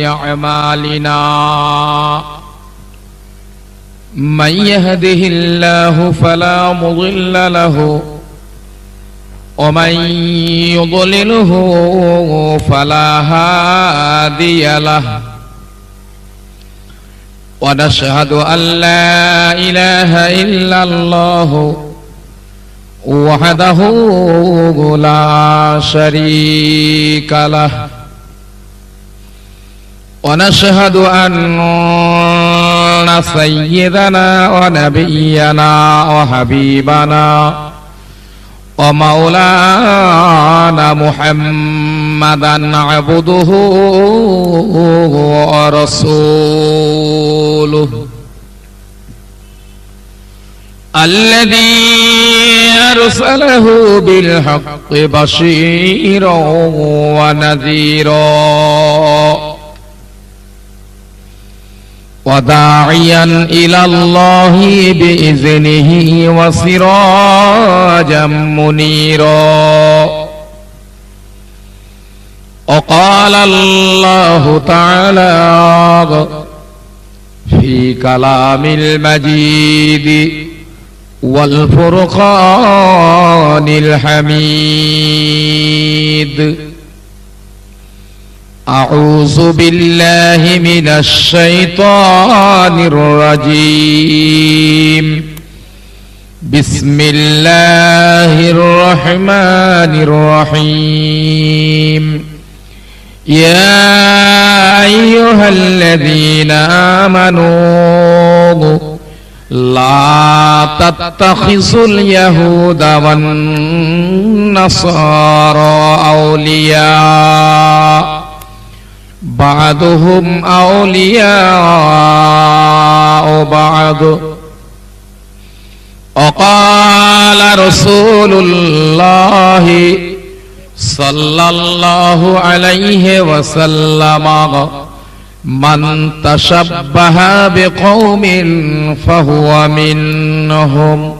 أعمالنا من يهده الله فلا مضل له ومن يضلله فلا هادي له ونشهد أن لا إله إلا الله وحده لا شريك له ونشهد أن سيدنا ونبينا وحبيبنا ومولانا محمدا عبده ورسوله الذي أرسله بالحق بشيرا ونذيرا وداعيا إلى الله بإذنه وسراجا منيرا وقال الله تعالى في كلام المجيد والفرقان الحميد أعوذ بالله من الشيطان الرجيم بسم الله الرحمن الرحيم يا أيها الذين آمنوا لا تتخذوا اليهود والنصارى أولياء بعضهم أولياء بعض وقال رسول الله صلى الله عليه وسلم من تشبه بقوم فهو منهم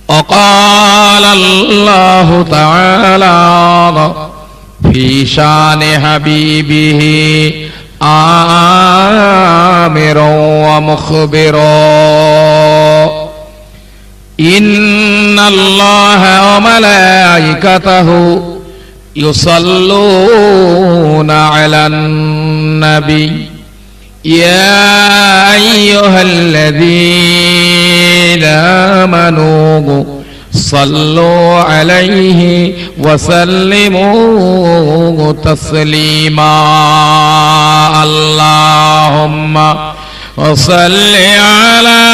وقال الله تعالى في شان حبيبه آمرا ومخبرا إن الله وملائكته يصلون على النبي يا أيها الذين آمنوا صلوا عليه وسلموا تسليما اللهم صل على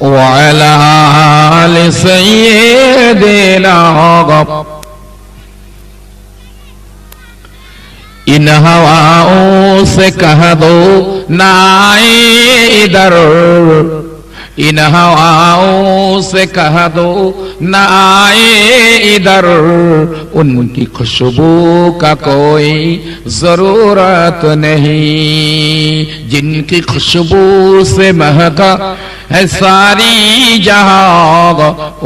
وعلى آل سيدنا इन हवाओं से कह दो ना इधर इन हवाओं से कह दो ना इधर उनकी खुशबू का कोई जरूरत नहीं जिनकी खुशबू से महका है सारी जहां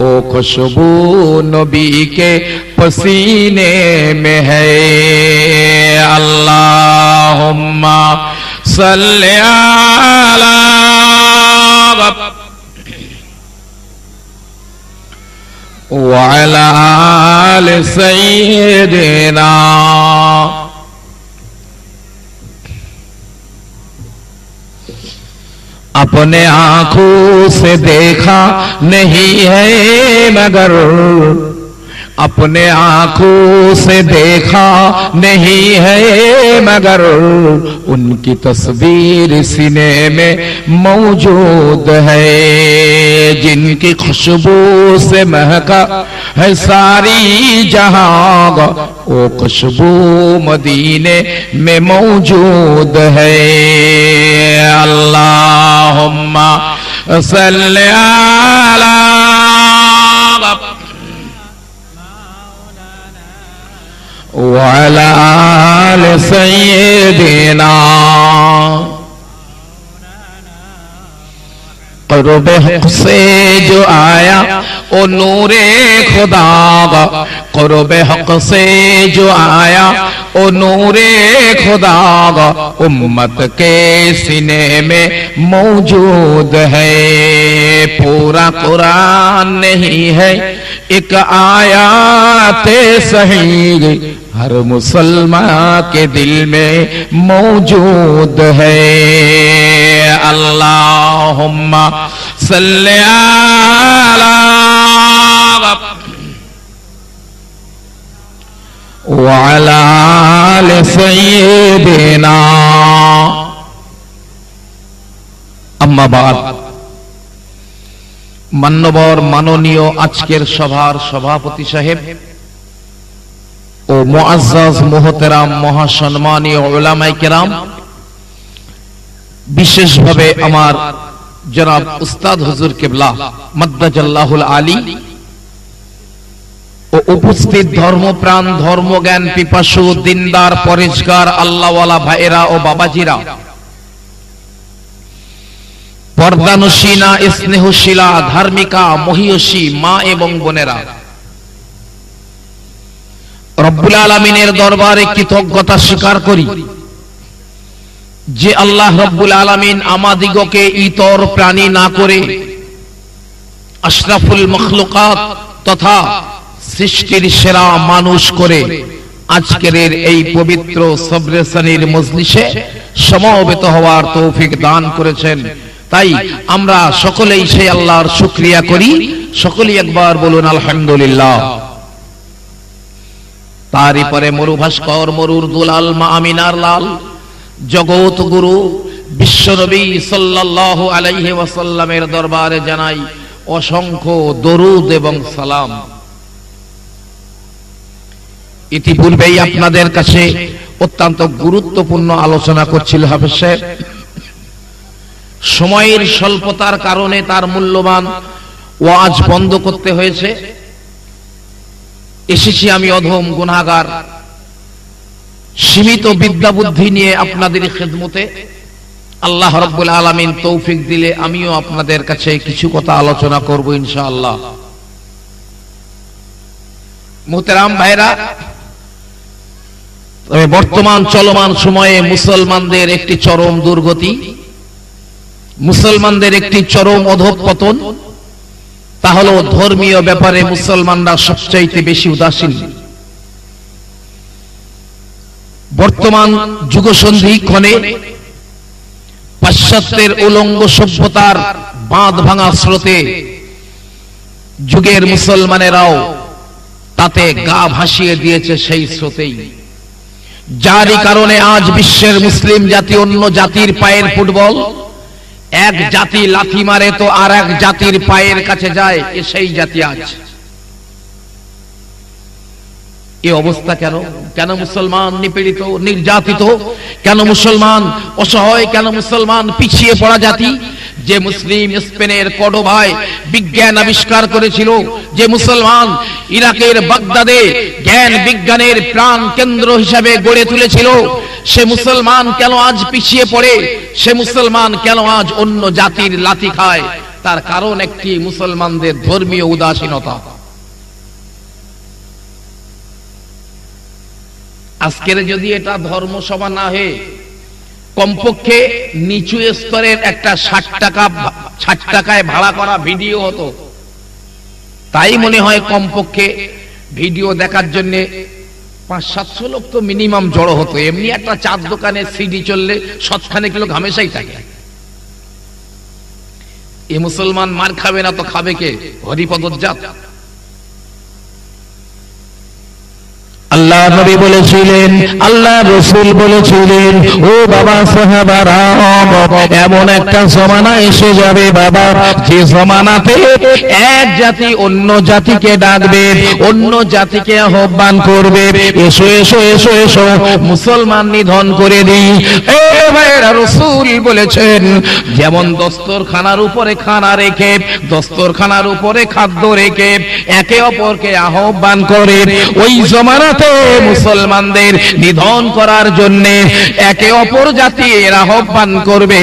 ओ खुशबू नबी के पसीने में है अल्लाहुम्मा सल्ली अला व अला आलि सय्यिदिना अपने आंखों से देखा नहीं है मगर अपने आंखों से देखा नहीं है मगर उनकी तस्वीर सीने में मौजूद है जिनकी खुशबू से महका है सारी जहां वो खुशबू मदीने में मौजूद है अल्लाहुम्मा सल्ली अला वअला आलि सय्यिदिना कुर्ब हक से जो आया ओ नूरे खुदा कुर्ब हक से जो आया ओ नूरे खुदा उम्मत के सीने में मौजूद है। पूरा कुरान नहीं है एक आयत सही हर मुसलमान के दिल में मौजूद है। अल्लाहुम्मा सल्ली अला व अला आलि सय्यिदिना। अम्मा बाद, मान्यवर माननीय आजकेर सभार सभापति साहेब ও মুআজ্জাজ মুহতারাম মহাসম্মানীয় উলামায়ে কেরাম, বিশেষভাবে আমার জনাব উস্তাদ হুজুর কিবলা মাদ্দাজাল্লাহুল আলী ও উপস্থিত ধর্মপ্রাণ ধর্মজ্ঞান পিপাসু দিনদার পরেজগার আল্লাহওয়ালা ভাইয়েরা ও বাবাজিরা, পর্দানশীনা স্নেহশীলা ধার্মিকা মহিয়সী মা এবং বোনেরা, রব্বুল আলামিনের দরবারে কৃতজ্ঞতা স্বীকার করি যে আল্লাহ রব্বুল আলামিন আমাদিগকে ইতর প্রাণী না করে আশরাফুল মখলুকাত তথা সৃষ্টির সেরা মানুষ করে আজকের এই পবিত্র সবরেসানির মজলিসে সমবেত হওয়ার তৌফিক দান করেছেন। তাই আমরা সকলেই সেই আল্লাহর শুকরিয়া করি। সকলেই একবার বলুন আলহামদুলিল্লাহ। তারই পরে মরু ভাস্কর মরুর দুলাল মা আমিনার লাল জগৎ গুরু বিশ্বনবী সাল্লাল্লাহু আলাইহি ওয়াসাল্লামের দরবারে জানাই অসংখ্য দরুদ এবং সালাম। ইতিপূর্বেই আপনাদের কাছে অত্যন্ত গুরুত্বপূর্ণ আলোচনা করছিল হাফেজ সাহেব। সময়ের স্বল্পতার কারণে তার মূল্যবান ওয়াজ বন্ধ করতে হয়েছে। এসেছি আমি অধম গুনাহগার, সীমিত বিদ্যা বুদ্ধি নিয়ে আপনাদের খেদমতে। আল্লাহ রাব্বুল আলামিন তৌফিক দিলে আমিও আপনাদের কাছে কিছু কথা আলোচনা করব ইনশাআল্লাহ। মুহতারাম ভাইরা, তবে বর্তমান চলমান সময়ে মুসলমানদের একটি চরম দুর্গতি, মুসলমানদের একটি চরম অধঃপতন, তা হলো ধর্মীয় ব্যাপারে মুসলমানরা সবচাইতে বেশি উদাসীন। বর্তমান যুগসন্ধি ক্ষণে পাশ্চাত্যের উলঙ্গ সভ্যতার বাঁধ ভাঙা স্রোতে যুগের মুসলমানেরাও তাতে গা ভাসিয়ে দিয়েছে সেই স্রোতেই, যারই কারণে আজ বিশ্বের মুসলিম জাতি অন্য জাতির পায়ের ফুটবল। এক জাতি লাথি মারে তো আর এক জাতির পায়ের কাছে যায়, সেই জাতি আজ। এই অবস্থা কেন? কেন মুসলমান নিপীড়িত নির্যাতিত? কেন মুসলমান অসহায়? কেন মুসলমান পিছিয়ে পড়া জাতি? যে মুসলিম স্পেনের কর্ডোবায় বিজ্ঞান আবিষ্কার করেছিল, যে মুসলমান ইরাকের বাগদাদে জ্ঞান বিজ্ঞানের প্রাণ কেন্দ্র হিসাবে গড়ে তুলেছিল, সে মুসলমান কেন আজ পিছিয়ে পড়ে? সে মুসলমান কেন আজ অন্য জাতির লাথি খায়? তার কারণ একটি, মুসলমানদের ধর্মীয় উদাসীনতা। আজকের যদি এটা ধর্মসভা না হয়ে কমপক্ষে নিচু স্তরের একটা 60 টাকায় ভাড়া করা ভিডিও হতো, তাই মনে হয় কমপক্ষে ভিডিও দেখার জন্য 500-700 লোক তো মিনিমাম জড়ো হতো। এমনি একটা চার দোকানে সিডি চললে 7খানেক লোক হামেশাই থাকে। এ মুসলমান মার খাবে না তো খাবে কে? হরিপদজাত। আল্লাহ নবী বলেছিলেন, আল্লাহ রাসূল বলেছিলেন, ও বাবা সাহাবারা, এমন একটা জমানা এসে যাবে বাবা, যে জমানাতে এক জাতি অন্য জাতিকে ডাকবে, অন্য জাতিকে আহ্বান করবে, এসো এসো এসো এসো মুসলমান নিধন করে দিই। এ ভাইরা, রাসূল বলেছেন, যেমন দস্তরখানার উপরে খানা রেখে, দস্তরখানার উপরে খাদ্য রেখে একে অপরকে আহ্বান করে, ওই জমানা মুসলমানদের নিধন করার জন্য একে অপর জাতির আহ্বান করবে।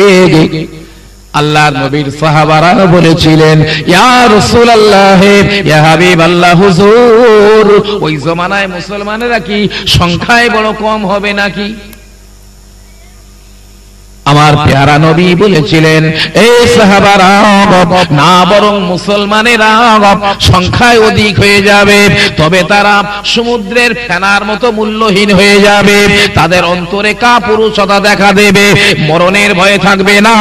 আল্লাহর নবীর সাহাবারা বলেছিলেন, ইয়া রাসূলুল্লাহ, ইয়া হাবিবাল্লাহ, হুজুর, ওই জমানায় মুসলমানেরা কি সংখ্যায় বড় কম হবে নাকি? আমার প্যারা নবী বলেছিলেন, এই সাহাবারা, না, বরং মুসলমানেরা সংখ্যায় অধিক হয়ে যাবে, তবে তারা সমুদ্রের ফেনার মতো মূল্যহীন হয়ে যাবে। তাদের অন্তরে কাপুরুষতা দেখা দেবে, মরণের ভয়ে থাকবে না,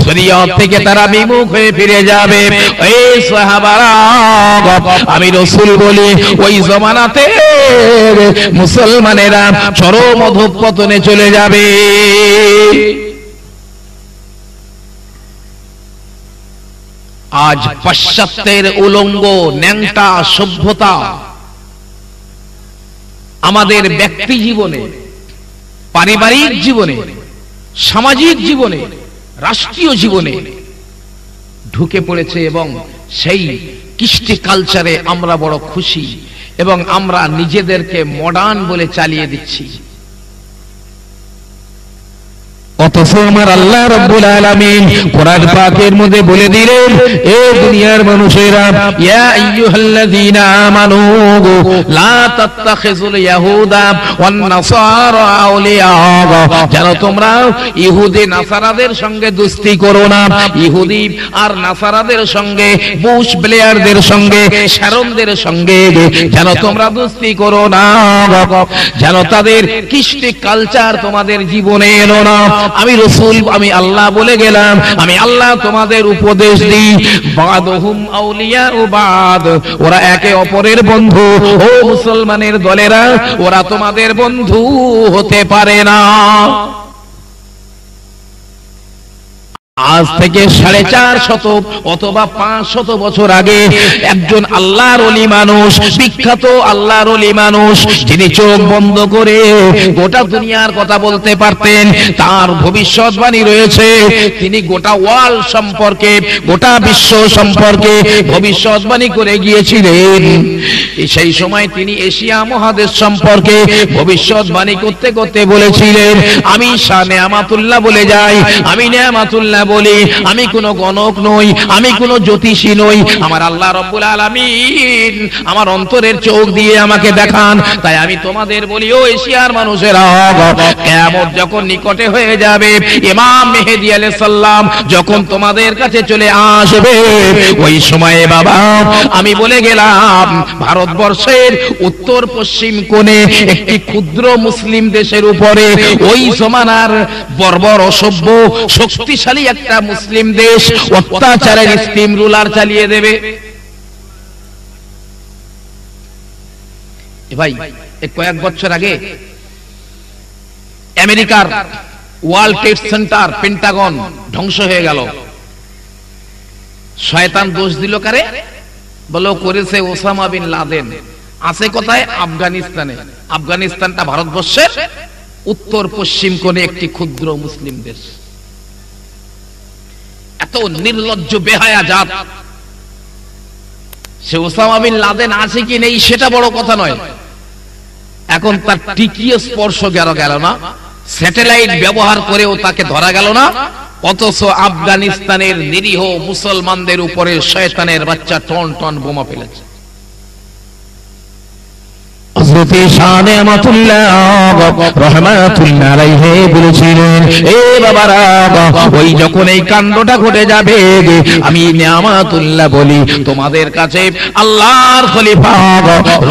শরীয়ত থেকে তারা বিমুখ হয়ে ফিরে যাবে। এই সাহাবারা, আমি রাসূল বলি, ওই জমানাতে মুসলমানেরা চরম অধঃপতনে চলে যাবে। আজ পাশ্চাত্যের উলঙ্গ ন্যাংটা সভ্যতা আমাদের ব্যক্তি জীবনে, পারিবারিক জীবনে, সামাজিক জীবনে, রাষ্ট্রীয় জীবনে ঢুকে পড়েছে এবং সেই কৃষ্টি কালচারে আমরা বড় খুশি এবং আমরা নিজেদেরকে মডার্ন বলে চালিয়ে দিচ্ছি। অথচ আমার আল্লাহ রাব্বুল আলামিন কোরআন পাকের মধ্যে বলে দিলেন, এ দুনিয়ার মানুষেরা, ইয়া আইয়ুহাল্লাযীনা আমানু লা তাত্তাখিযুল ইয়াহুদা ওয়ান নাসারা আউলিয়া, যেন তোমরা ইহুদি নাসারাদের সঙ্গে দোস্তি করো না। ইহুদি আর নাসারাদের সঙ্গে, বুশ ব্লেয়ারদের সঙ্গে, শারনদের সঙ্গে যেন তোমরা দোস্তি করো না, যেন তাদের কৃষ্টি কালচার তোমাদের জীবনে এলো না। আমি রাসূল, আমি আল্লাহ বলে গেলাম, আমি আল্লাহ তোমাদের উপদেশ দিই, বাদহুম আউলিয়া ও বাদ, ওরা একে অপরের বন্ধু। ও মুসলমানের দলেরা, ওরা তোমাদের বন্ধু হতে পারে না। আজ থেকে 450 অথবা 500 বছর আগে একজন আল্লাহর ওলি মানুষ, বিখ্যাত আল্লাহর ওলি মানুষ, যিনি চোখ বন্ধ করে গোটা দুনিয়ার কথা বলতে পারতেন, তার ভবিষ্যৎবাণী রয়েছে। তিনি গোটা ওয়ার্ল্ড সম্পর্কে, গোটা বিশ্ব সম্পর্কে ভবিষ্যৎবাণী করে গিয়েছিলেন। সেই সময় তিনি এশিয়া মহাদেশ সম্পর্কে ভবিষ্যৎবাণী করতে করতে বলেছিলেন, আমি শাহ নেয়ামাতুল্লাহ বলে যাই, আমি নেয়ামাতুল্লাহ বলি, আমি কোনো গণক নই, আমি কোনো জ্যোতিষী নই, আমার আল্লাহ রাব্বুল আলামিন আমার অন্তরের চোখ দিয়ে আমাকে দেখান। তাই আমি তোমাদের বলি, ও এশিয়ার মানুষেরা, কিয়ামত যখন নিকটে হয়ে যাবে, ইমাম মেহেদী আলাইহিস সালাম যখন তোমাদের কাছে চলে আসবে, ওই সময়ে বাবা আমি বলে গেলাম, ভারতবর্ষের উত্তর পশ্চিম কোণে একটি ক্ষুদ্র মুসলিম দেশের উপরে ওই জমানার বর্বর অসভ্য শক্তিশালী একটা মুসলিম দেশ অত্যাচারের স্টিম রুলার চালিয়ে দেবে। ভাই, কয়েক বছর আগে আমেরিকার ওয়ার্ল্ড ট্রেড সেন্টার, পেন্টাগন ধ্বংস হয়ে গেল। শয়তান দোষ দিল কারে? বলো করেছে ওসামা বিন লাদেন। আছে কোথায়? আফগানিস্তানে। আফগানিস্তানটা ভারতবর্ষের উত্তর পশ্চিম কোণে একটি ক্ষুদ্র মুসলিম দেশ। এত নির্লজ্জ বেহায়া জাত। সে ওসামা বিন লাদেন আছে কি নেই সেটা বড় কথা নয়, এখন তার টিকিয়ে স্পর্শ গেল না, স্যাটেলাইট ব্যবহার করেও তাকে ধরা গেল না, অথচ আফগানিস্তানের নিরীহ মুসলমানদের উপরে শয়তানের বাচ্চা টন টন বোমা ফেলেছে। হযরত শাহ নেয়ামাতুল্লাহ রাহমাতুল্লাহ আলাইহি বলেছিলেন, এ বাবারা, ওই যখন এই কাণ্ডটা ঘটে যাবে, আমি নেয়ামাতুল্লাহ বলি, তোমাদের কাছে আল্লাহর খলিফা,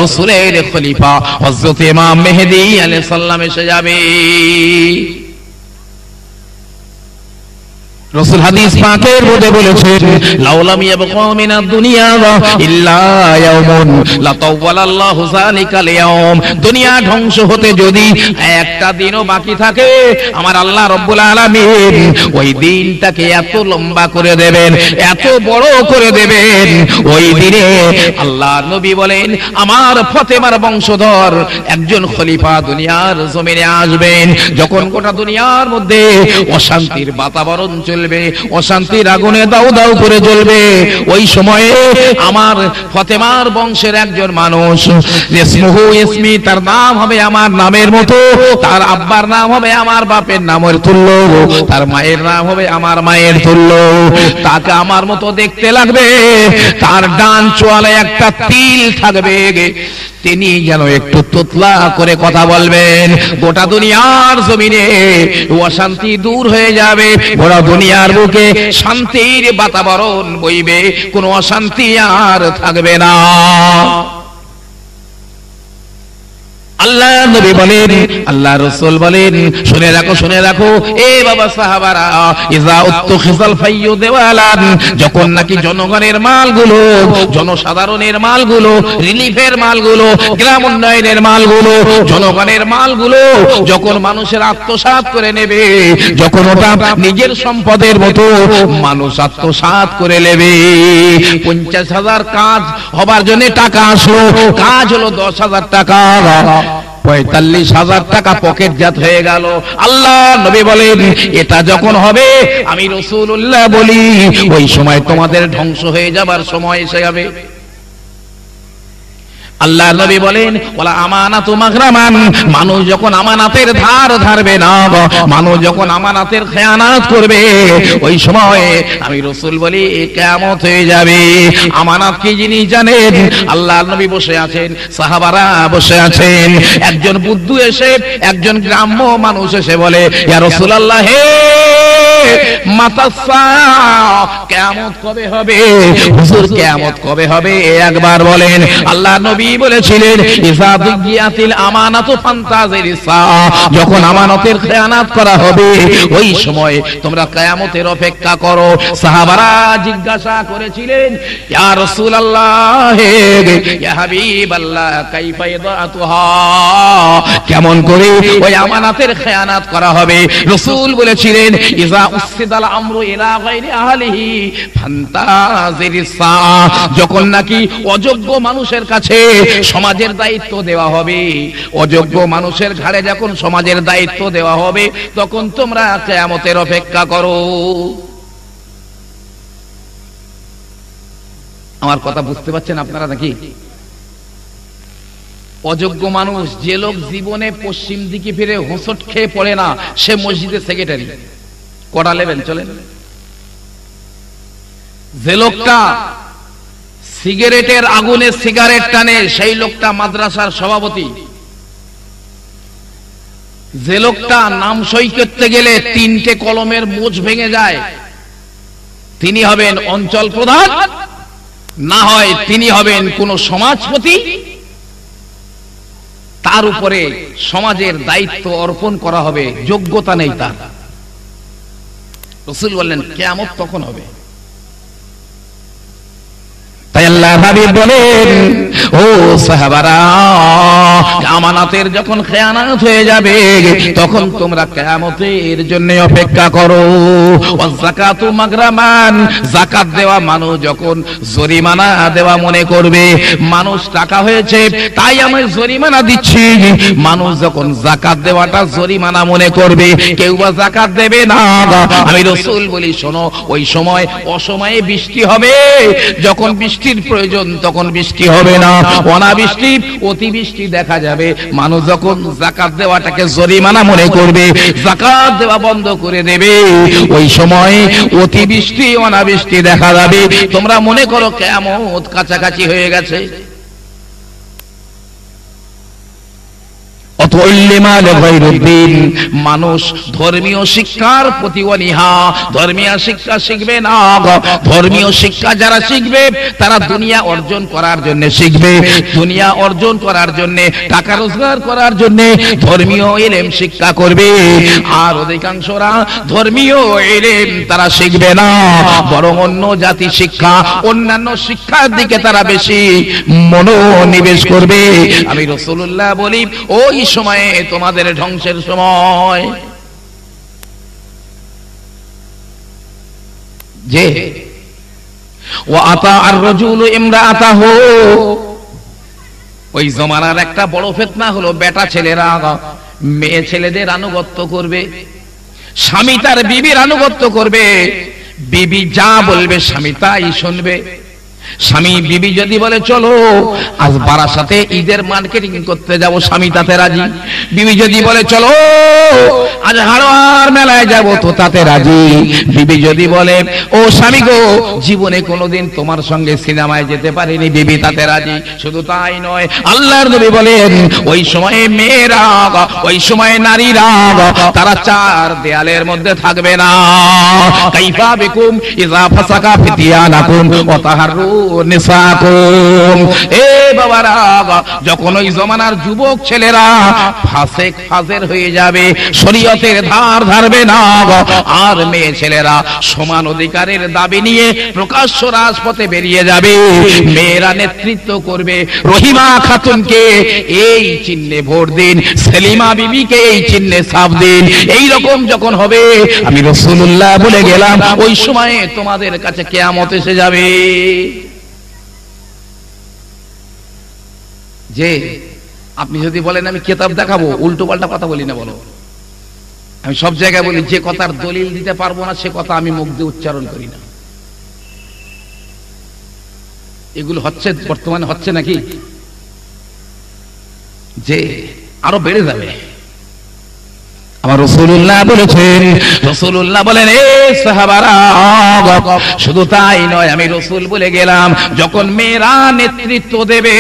রাসূলের খলিফা হযরত ইমাম মেহেদী আলাইহিস সালাম এসে যাবে। রাসূল হাদিস পাকের মধ্যে বলেছেন, লাউলাম ইয়াবকা মিনাদ দুনিয়া ইল্লা ইয়াউমুন লাতাওয়ালাল্লাহু যালিকাল ইয়াউম, দুনিয়া ধ্বংস হতে যদি একটা দিনও বাকি থাকে, আমার আল্লাহ রাব্বুল আলামিন ওই দিনটাকে এত লম্বা করে দেবেন, এত বড় করে দেবেন। ওই দিনে আল্লাহর নবী বলেন, আমার ফাতেমার বংশধর একজন খলিফা দুনিয়ার জমিনে আসবেন। যখন গোটা দুনিয়ার মধ্যে অশান্তির বাতাবরণ চলবে, জ্বলবে, অশান্তির আগুনে দাউ দাউ করে জ্বলবে। ওই সময়ে আমার ফাতেমার বংশের একজন মানুষ, ইসমুহু ইসমি, তার নাম হবে আমার নামের মতো, তার আব্বার নাম হবে আমার বাপের নামের তুল্য, তার মায়ের নাম হবে আমার মায়ের তুল্য। তাকে আমার মতো দেখতে লাগবে, তার ডান চোয়ালে একটা তিল থাকবে, তিনি যেন একটু তোতলা করে কথা বলবেন। গোটা দুনিয়ার জমিনে অশান্তি দূর হয়ে যাবে, গোটা দুনিয়ার বুকে শান্তির বাতাবরণ বইবে, কোনো অশান্তি আর থাকবে না। আল্লাহ নবী বলেন, আল্লাহ রাসূল বলেন, শুনে রাখো শুনে রাখো এ বাবা সাহাবারা, ইজা উত্তুখিজাল ফাইয়ু দেওয়ালান, যখন নাকি জনগণের মালগুলো, জনসাধারণের মালগুলো, রিলিফের মালগুলো, গ্রাম উন্নয়নের মালগুলো, জনগণের মালগুলো যখন মানুষের আত্মসাৎ করে নেবে, যখন ওটা নিজের সম্পদের মতো মানুষ আত্মসাৎ করে নেবে, 50,000 কাজ হবার জন্য টাকা আসলো, কাজ হলো 10,000 টাকা, 45,000 টাকা পকেটজাত হয়ে গেল। আল্লাহ নবী বলেন, এটা যখন হবে আমি রাসূলুল্লাহ বলি, ওই সময় তোমাদের ধ্বংস হয়ে যাবার সময় এসে যাবে। আল্লাহ নবী বলেন, ওয়ালা আমানাতু মাগরামান, মানুষ যখন আমানাতের ধার ধারবে না, মানুষ যখন আমানাতের খেয়ানত করবে, ওই সময় আমি রাসূল বলি কিয়ামত হয়ে যাবে। আমানত কি জিনিস জানেন? আল্লাহ নবী বসে আছেন, সাহাবারা বসে আছেন, একজন বুদ্ধু এসে, একজন গ্রাম্য মানুষ এসে বলে, ইয়া রাসূলুল্লাহ, হে মাতাসা, কিয়ামত কবে হবে? হুজুর কিয়ামত কবে হবে একবার বলেন। আল্লাহ নবী বলেছিলেন, ইজা দুগিয়াতিল আমানাতু ফান্তাজিরিস সাআ, যখন আমানতের খেয়ানত করা হবে ওই সময় তোমরা কিয়ামতের অপেক্ষা করো। সাহাবারা জিজ্ঞাসা করেছিলেন, ইয়া রাসূলুল্লাহ, ইয়া হাবিবাল্লাহ, কাইফা ইয়াতুহা, কেমন করে ওই আমানতের খেয়ানত করা হবে? রাসূল বলেছিলেন, ইজা উসিদাল আমরু ইলা গায়রি আহলিহি ফান্তাজিরিস সাআ, যখন নাকি অযোগ্য মানুষের কাছে সমাজের দায়িত্ব দেওয়া হবে, অযোগ্য মানুষের ঘাড়ে যখন সমাজের দায়িত্ব দেওয়া হবে, তখন তোমরা কিয়ামতের অপেক্ষা করো। আমার কথা বুঝতে পারছেন আপনারা নাকি? অযোগ্য মানুষ, যে লোক জীবনে পশ্চিম দিকে ফিরে হোঁচট খেয়ে পড়ে না, সে মসজিদের সেক্রেটারি। কটা লেবেন চলেন? যে লোকটা সিগারেটের আগুনে সিগারেট টানে, সেই লোকটা মাদ্রাসার সভাপতি। যে লোকটা নাম সই করতে গেলে 3টে কলমের মোচ ভেঙে যায়, তিনি হবেন অঞ্চল প্রধান, না হয় তিনি হবেন কোন সমাজপতি, তার উপরে সমাজের দায়িত্ব অর্পণ করা হবে, যোগ্যতা নেই তার। রাসূল বললেন কিয়ামত তখন হবে। তাই আল্লাহ হাবিব বলেন, ও সাহাবারা, আমানতের যখন খেয়ানত হয়ে যাবে তখন তোমরা কিয়ামতের জন্য অপেক্ষা করো। ওয়াজ যাকাতু মাগরামান, যাকাত দেওয়া মানুষ যখন জরিমানা দেওয়া মনে করবে, মানুষ টাকা হয়েছে তাই আমি জরিমানা দিচ্ছি, মানুষ যখন যাকাত দেওয়াটা জরিমানা মনে করবে, কেউ বা যাকাত দেবে না, আমি রাসূল বলি শোনো, ওই সময় অসময়ে বৃষ্টি হবে, যখন বৃষ্টির প্রয়োজন তখন বৃষ্টি হবে না, অনাবৃষ্টি অতিবৃষ্টি দেখা যাবে। মানুষ যখন যাকাত দেওয়াটাকে জরিমানা মনে করবে, যাকাত দেওয়া বন্ধ করে দেবে, ওই সময় অতিবৃষ্টি অনাবৃষ্টি দেখা যাবে। তোমরা মনে করো কিয়ামত কাছাকাছি হয়ে গেছে। মানুষ ধর্মীয় শিক্ষার প্রতি অনীহা, ধর্মীয় শিক্ষা শিখবে না। ধর্মীয় শিক্ষা যারা শিখবে তারা দুনিয়া অর্জন করার জন্য শিখবে, দুনিয়া অর্জন করার জন্য, টাকা রোজগার করার জন্য ধর্মীয় ইলম শিক্ষা করবে। আর অধিকাংশরা ধর্মীয় ইলম তারা শিখবে না, বরং অন্য জাতি শিক্ষা, অন্যান্য শিক্ষার দিকে তারা বেশি মনোনিবেশ করবে। আমি রাসূলুল্লাহ বলি, ওই সময়ে তোমাদের ধ্বংসের সময়। যে ওয়া আতা আর রাজুলু ইমরাআতাহু, ওই জমানার একটা বড় ফিতনা হলো, বেটা ছেলেরা মেয়ে ছেলেদের আনুগত্য করবে। স্বামী তার বিবির আনুগত্য করবে, বিবি যা বলবে স্বামী তাই শুনবে। স্বামী বিবি যদি বলে চলো আজ বারাসাতে ঈদের মার্কেটিং করতে যাব, স্বামী তাতে রাজি। বিবি যদি বলে চলো আজ হাড়োয়ার মেলায় যাব, তো তাতে রাজি। বিবি যদি বলে ও স্বামী গো জীবনে কোনোদিন তোমার সঙ্গে সিনেমায় যেতে পারিনি, বিবি তাতে রাজি। শুধু তাই নয়, আল্লাহর নবী বলেন ওই সময়ে মেয়েরা, ওই সময়ে নারীরা তারা চার দেয়ালের মধ্যে থাকবে না। কাইফা বিকুম ইযা ফাসাকা ফিতিয়ানাকুম ওয়া তাহারু নিসাকুম। এ বাবারা, যখন ওই জমানার যুবক ছেলেরা ফাসেক ফাজের হয়ে যাবে, শরীয়তের ধার ধারবে না, আর মেয়ে ছেলেরা সমান অধিকারের দাবি নিয়ে প্রকাশ্য রাজপথে বেরিয়ে যাবে, মেয়েরা নেতৃত্ব করবে। রহিমা খাতুনকে এই চিহ্নে ভোট দিন, সেলিমা বিবিকে এই চিহ্নে ছাপ দিন। এই রকম যখন হবে, আমি রাসূলুল্লাহ বলে গেলাম, ওই সময়ে তোমাদের কাছে কিয়ামত এসে যাবে। যে আপনি যদি বলেন আমি কিতাব দেখাবো, উল্টো পাল্টা কথা বলি না, বলো। আমি সব জায়গায় বলি, যে কথার দলিল দিতে পারবো না সে কথা আমি মুখ দিয়ে উচ্চারণ করি না। এগুলো হচ্ছে, বর্তমানে হচ্ছে নাকি, যে আরো বেড়ে যাবে। আমার রাসূলুল্লাহ বলেছেন, রাসূলুল্লাহ বলেন এ সাহাবারা, শুধু তাই নয়, আমি রাসূল বলে গেলাম, যখন মেয়েরা নেতৃত্ব দেবে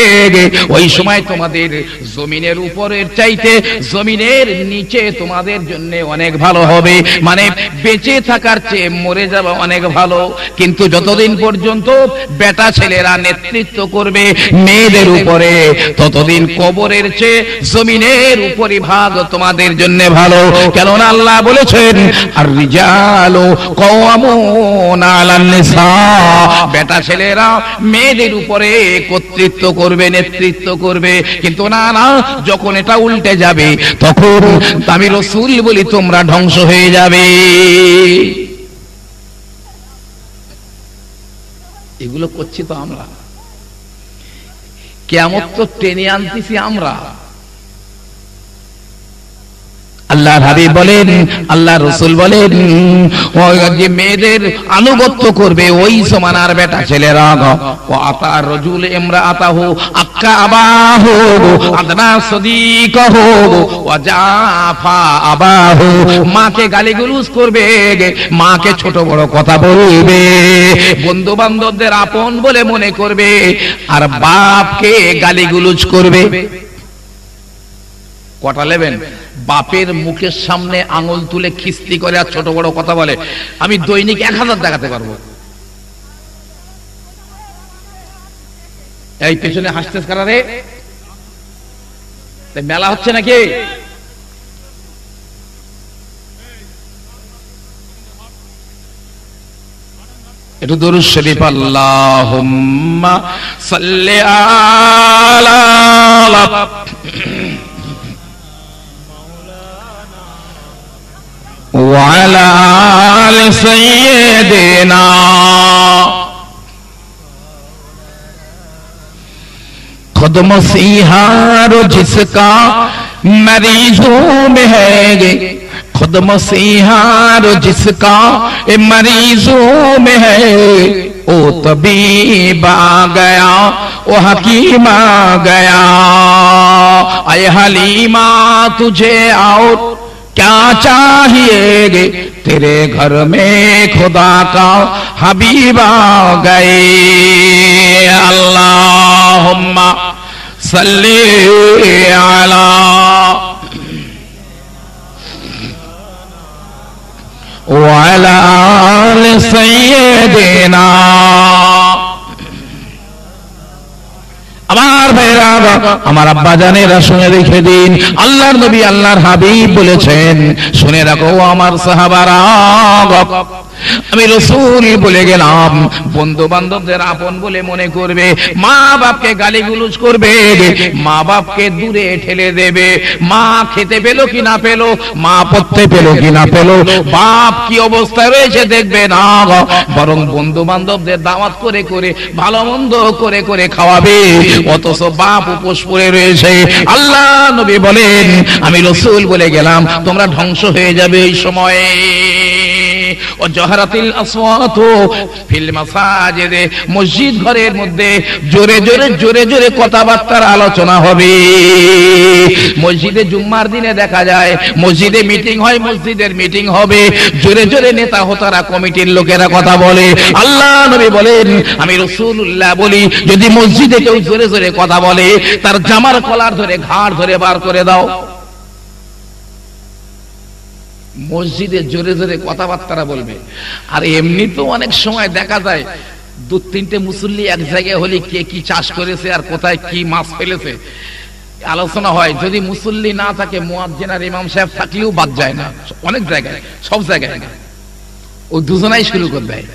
ওই সময় তোমাদের জমিনের উপরের চাইতে জমিনের নিচে তোমাদের জন্য অনেক ভালো হবে। মানে বেঁচে থাকার চেয়ে মরে যাওয়া অনেক ভালো। কিন্তু যতদিন পর্যন্ত বেটা ছেলেরা নেতৃত্ব করবে মেয়েদের উপরে, ততদিন কবরের চেয়ে জমিনের উপরিভাগ তোমাদের জন্য ভালো। কেননা আল্লাহ বলেছেন আর রিজালু কাওয়ামুনা আলান নিসা, বেটা ছেলেরা মেয়েদের উপরে কর্তৃত্ব করবে, নেতৃত্ব করবে। কিন্তু না না, যখন এটা উল্টে যাবে তখন আমি রাসূল বলি তোমরা ধ্বংস হয়ে যাবে। এগুলো করছি তো আমরা, কিয়ামত তো টেনে আনতেছি আমরা। আল্লাহর হাবিব বলেন, আল্লাহর রাসূল বলেন, যে মেয়েদের আনুগত্য করবে ওই জমানার বেটা ছেলেরা, ওয়া আতা রাজুল ইমরাআতাহু আক্কা আবাহু আদনা সাদিকাহু ওয়া জাফা আবাহু, মাকে গালিগালাজ করবে, মাকে ছোট বড় কথা বলবে, বন্ধু বান্ধবদের আপন বলে মনে করবে, আর বাপকে গালিগালাজ করবে। কটা নেবেন? বাপের মুখের সামনে আঙুল তুলে খিস্তি করে আর ছোট বড় কথা বলে। আমি দৈনিক 1000 দেখাতে পারবো। এই পেছনে হাসতেছ কারা রে? মেলা হচ্ছে নাকি? একটু দরুদ শরীফ, আল্লাহুম্মা সাল্লি আলা وعلى آل سيدنا खुद मसीहा जिसका मरीजों में है, खुद मसीहा जिसका मरीजों में है, ओ तबीब आ गया, ओ हकीम आ गया, आए हलीमा तुझे आओ क्या चाहिए, तेरे घर में खुदा का हबीब आ गए। अल्लाहुम्मा सल्ली अला व अला आलि सय्यिदिना। আমার ভাইরা, আমার আব্বা জানেরা শুনে রেখে দিন, আল্লাহর নবী আল্লাহর হাবিব বলেছেন, শুনে রাখো আমার সাহাবারা, আমি রাসূল বলে গেলাম, বন্ধু বান্ধবদের আপন বলে মনে করবে, মা বাপকে গালিগুলোজ করবে, মা বাপকে দূরে ঠেলে দেবে। মা খেতে পেলো কি না পেলো, মা পড়তে পেলো কি না পেলো, বাপ কি অবস্থায় রয়েছে দেখবে না, বরং বন্ধু বান্ধবদের দাওয়াত করে করে ভালো মন্দ করে করে খাওয়াবে, অথচ বাপ উপোস করে রয়েছে। আল্লাহ নবী বলেন, আমি রাসূল বলে গেলাম, তোমরা ধ্বংস হয়ে যাবে এই সময়ে। ও জহরাতিল আসওয়াতু ফিল মাসাজিদে, মসজিদ ঘরের মধ্যে জোরে জোরে জোরে জোরে কথাবার্তার আলোচনা হবে। মসজিদে জুম্মার দিনে দেখা যায় মসজিদে মিটিং হয়, মসজিদের মিটিং হবে, জোরে জোরে নেতা হোতারা কমিটির লোকেরা কথা বলে। আল্লাহ নবী বলেন, আমি রাসূলুল্লাহ বলি, যদি মসজিদে কেউ জোরে জোরে কথা বলে, তার জামার কলার ধরে ঘাড় ধরে বার করে দাও। মসজিদে জোরে জোরে কথাবার্তা বলবে। আর এমনি তো অনেক সময় দেখা যায় দু তিনটে মুসল্লি এক জায়গায় হলে কে কি চাষ করেছে আর কোথায় কি মাছ ফেলেছে আলোচনা হয়। যদি মুসল্লি না থাকে, মুয়াজ্জিন আর ইমাম সাহেব থাকলেও বাদ যায় না, অনেক জায়গায়, সব জায়গায় ওই দুজনাই শুরু করে দেয়।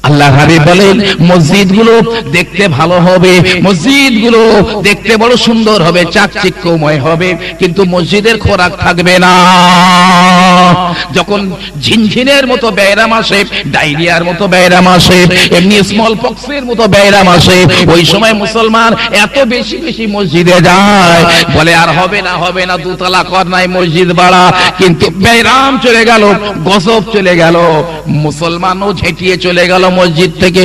আল্লাহ হাবিব বলেন, মসজিদগুলো দেখতে ভালো হবে, মসজিদগুলো দেখতে বড় সুন্দর হবে, চাকচিক্যময় হবে, কিন্তু মসজিদের খোরাক থাকবে না। যখন ঝিনঝিনের মতো ব্যায়াম আসে, ডায়রিয়ার মতো ব্যায়াম আসে, এমনি স্মল পক্সের মতো ব্যায়াম আসে, ওই সময় মুসলমান এত বেশি বেশি মসজিদে যায়, বলে আর হবে না হবে না, দুতলা কর নাই মসজিদ বাড়া, কিন্তু ব্যায়াম চলে গেল, গজব চলে গেল, মুসলমানও ঝেঁটিয়ে চলে গেল মসজিদ থেকে।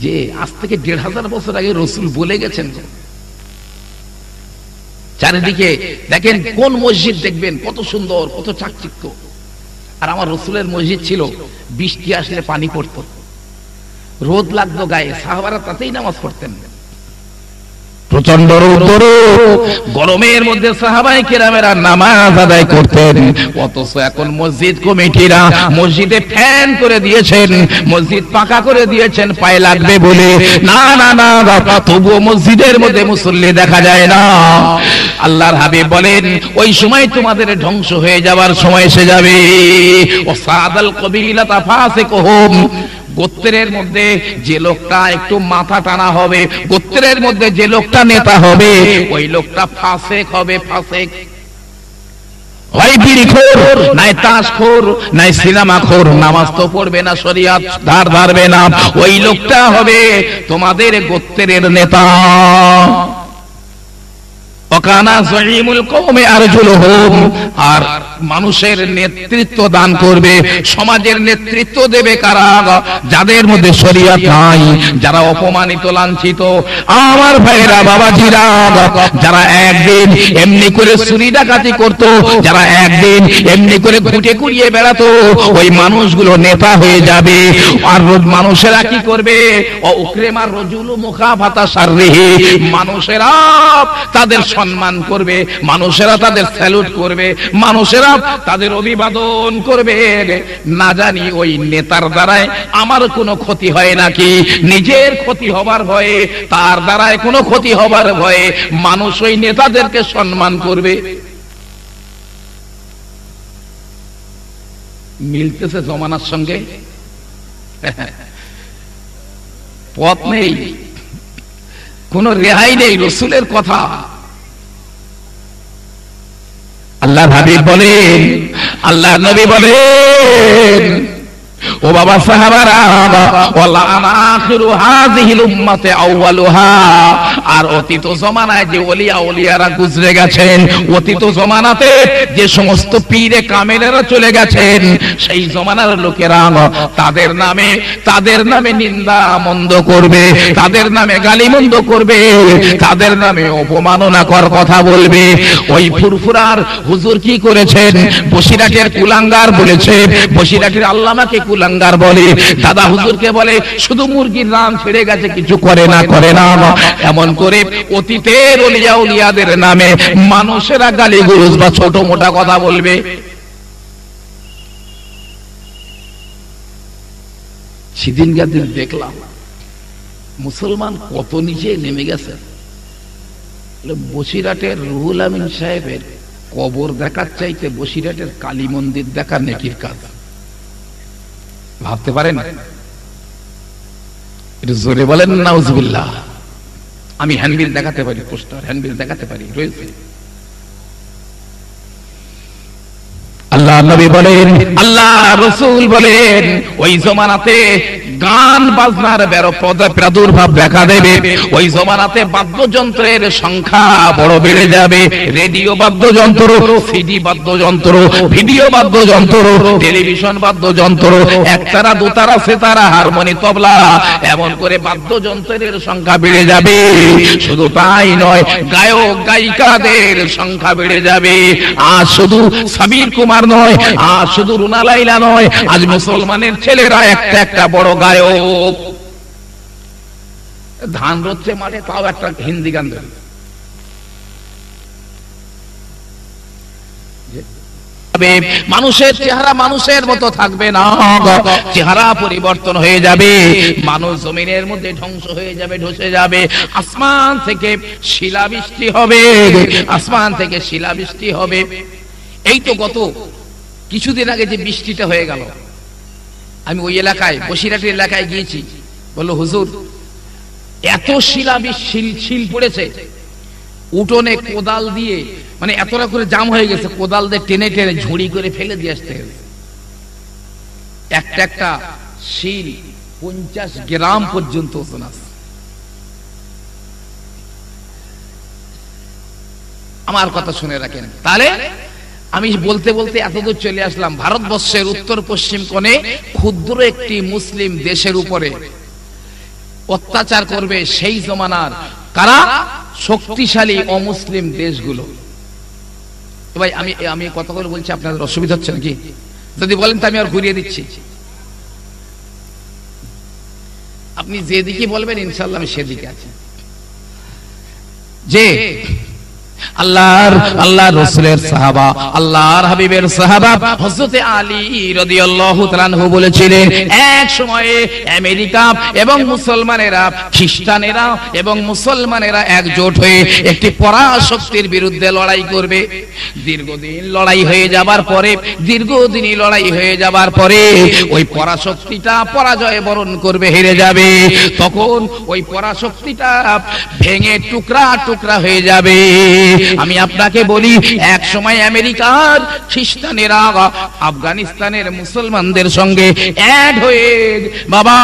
যে আজ থেকে ১৫০০ বছর আগে রাসূল বলে গেছেন, চারিদিকে দেখেন কোন মসজিদ দেখবেন কত সুন্দর, কত চাকচিক্য। আর আমার রাসূলের মসজিদ ছিল, বৃষ্টি আসলে পানি পড়তো, রোদ লাগতো গায়ে, সাহাবারা তাতেই নামাজ পড়তেন। প্রচন্ড রোদ, গরমের মধ্যে সাহাবায়ে কেরামেরা নামাজ আদায় করতেন। অথচ এখন মসজিদ কমিটিরা মসজিদে ফ্যান করে দিয়েছেন, মসজিদ পাকা করে দিয়েছেন পায়ে লাগবে বলে। না না না, তবুও মসজিদের মধ্যে মুসল্লি দেখা যায় না। আল্লাহর হাবিব বলেন, ওই সময় তোমাদের ধ্বংস হয়ে যাবার সময় এসে যাবে। ওয়াসাদাল কবিলাতা ফাসিকুহুম, গোত্রের মধ্যে যে লোকটা একটু মাথা টানা হবে, গোত্রের মধ্যে যে লোকটা নেতা হবে, ওই লোকটা ফাসেক হবে। ফাসেক হয় বিড়িখোর, নাই তাসখোর, নাই সিনেমাখোর, নামাজ তো পড়বে না, শরিয়াত ধার ধারবে না, ওই লোকটা হবে তোমাদের গোত্রের নেতা। ওয়াকানা যাইমুল কওমি আরজুলুহুম, আর মানুষের নেতৃত্ব দান করবে, সমাজের নেতৃত্ব দেবে কারা? যাদের মধ্যে শরিয়ত নাই, যারা অপমানিত লাঞ্ছিত। আমার ভাইরা বাবাজিরা, যারা একদিন এমনি করে চুরি ডাকাতি করত, যারা একদিন এমনি করে ঘুটে কুড়িয়ে বেড়াতো, ওই মানুষগুলো নেতা হয়ে যাবে। আর মানুষেরা কি করবে? উকরেমার রজুলু মুখাফাতা শাররিহি, মানুষেরা তাদের সম্মান করবে, মানুষেরা তাদের স্যালুট করবে, মানুষেরা তাদের অভিবাদন করবে। না জানি ওই নেতার দ্বারায় আমার কোনো ক্ষতি হয় নাকি, নিজের ক্ষতি হবার ভয়ে, তার দ্বারায় কোনো ক্ষতি হবার ভয়ে মানুষ ওই নেতাদেরকে সম্মান করবে। মিলতেছে জমানার সঙ্গে? পথ নেই, কোন রেহাই নেই রাসূলের কথা। আল্লাহর হাবিব বলেন, আল্লাহর নবী বলেন, ও বাবা সাহাবারা, ওয়ালা আনা আখিরু হাযিহিল উম্মতি আউয়ালুহা, আর অতীত জমানায় যে ওলিয়া ওলিয়ারা গুজরে গেছেন, অতীত জমানাতে যে সমস্ত পীরে কামেলেরা চলে গেছেন, সেই জমানার লোকেরা তাদের নামে নিন্দা মন্দ করবে, তাদের নামে গালিমন্দ করবে, তাদের নামে অপমাননাকর কথা বলবে। ওই ফুরফুরার হুজুর কি করেছেন? বসিরাটের কুলাঙ্গার বলেছে, বসিরাটের আল্লামাকে কুলাঙ্গার বলে, দাদা হুজুরকে বলে শুধু মুরগির রান ছেড়ে গেছে, কিছু করে না। এমন করে অতীতের ওলিয়া উলিয়াদের নামে মানুষেরা গালিগুলোজ বা ছোট মোটা কথা বলবে। সেদিনকার দিন দেখলাম মুসলমান কত নিচে নেমে গেছে। বসিরাটের রুহুল আমিন সাহেবের কবর দেখার চাইতে বসিরহাটের কালী মন্দির দেখা নেকির কাজ। ভাবতে পারেন? একটু জোরে বলেন নাউজুবিল্লাহ। আমি হ্যান্ডবিল দেখাতে পারি, পোস্টার হ্যান্ডবিল দেখাতে পারি, রয়েছে। আল্লাহ নবী বলেন, আল্লাহ রাসূল বলেন, ওই জমানাতে গান বাজনার প্রাদুর্ভাব দেখা দেবে। ওই জমানাতে বাদ্যযন্ত্রের সংখ্যা বড় বেড়ে যাবে। রেডিও বাদ্যযন্ত্র, সিডি বাদ্যযন্ত্র, ভিডিও বাদ্যযন্ত্র, টেলিভিশন বাদ্যযন্ত্র, একতারা, দোতারা, সেতারা, হারমোনি, তবলা, এমন করে বাদ্যযন্ত্রের সংখ্যা বেড়ে যাবে। শুধু তাই নয়, গায়ক গায়িকাদের সংখ্যা বেড়ে যাবে। আর শুধু সাবির কুমার নয়, আর শুধু রুনা লাইলা নয়, আজ মুসলমানের ছেলেরা একটা একটা বড় গায়ক। ধান রচ্ছে মাঠে, তাও একটা হিন্দি গান ধরে। মানুষের চেহারা মানুষের মতো থাকবে না, চেহারা পরিবর্তন হয়ে যাবে। মানুষ জমিনের মধ্যে ধ্বংস হয়ে যাবে, ধসে যাবে। আসমান থেকে শিলাবৃষ্টি হবে, আসমান থেকে শিলাবৃষ্টি হবে। এই তো গত কিছুদিন আগে যে বৃষ্টিটা হয়ে গেল, আমি ওই এলাকায়, বসিরহাটের এলাকায় গিয়েছি। বললো হুজুর, এত শিল পড়েছে, উঠোনে কোদাল দিয়ে, মানে এতটা করে জাম হয়ে গেছে, কোদাল দিয়ে টেনে টেনে ঝুড়ি করে ফেলে দিয়ে আসতে হবে। একটা একটা শিল 50 গ্রাম পর্যন্ত ওজন আছে। আমার কথা শুনে রাখেন। তাহলে আমি বলতে বলতে এতদূর চলে আসলাম। ভারতবর্ষের উত্তর পশ্চিম কোণে ক্ষুদ্র একটি মুসলিম দেশের উপরে অত্যাচার করবে সেই জমানার কারা? শক্তিশালী অমুসলিম দেশগুলো। ভাই আমি কথাগুলো বলছি, আপনাদের অসুবিধা হচ্ছে নাকি? যদি বলেন তো আমি আর ঘুরিয়ে দিচ্ছি। আপনি যেদিকে বলবেন ইনশাআল্লাহ আমি সেদিকে আছি। যে আল্লাহর রাসূলের সাহাবা, আল্লাহর হাবিবের সাহাবা হযরত আলী রাদিয়াল্লাহু তাআলা আনহু বলেছিলেন, এক সময়ে আমেরিকা এবং মুসলমানেরা, খ্রিস্টানেরা এবং মুসলমানেরা একজোট হয়ে একটি পরাশক্তির বিরুদ্ধে লড়াই করবে। দীর্ঘদিন লড়াই হয়ে যাবার পরে ওই পরাশক্তিটা পরাজয় বরণ করবে, হেরে যাবে। তখন ওই পরাশক্তিটা ভেঙে টুকরা টুকরা হয়ে যাবে। আমি আপনাকে বলি, এক সময় আমেরিকার খ্রিস্টানেরা আফগানিস্তানের মুসলমানদের সঙ্গে অ্যাড হয়ে বাবা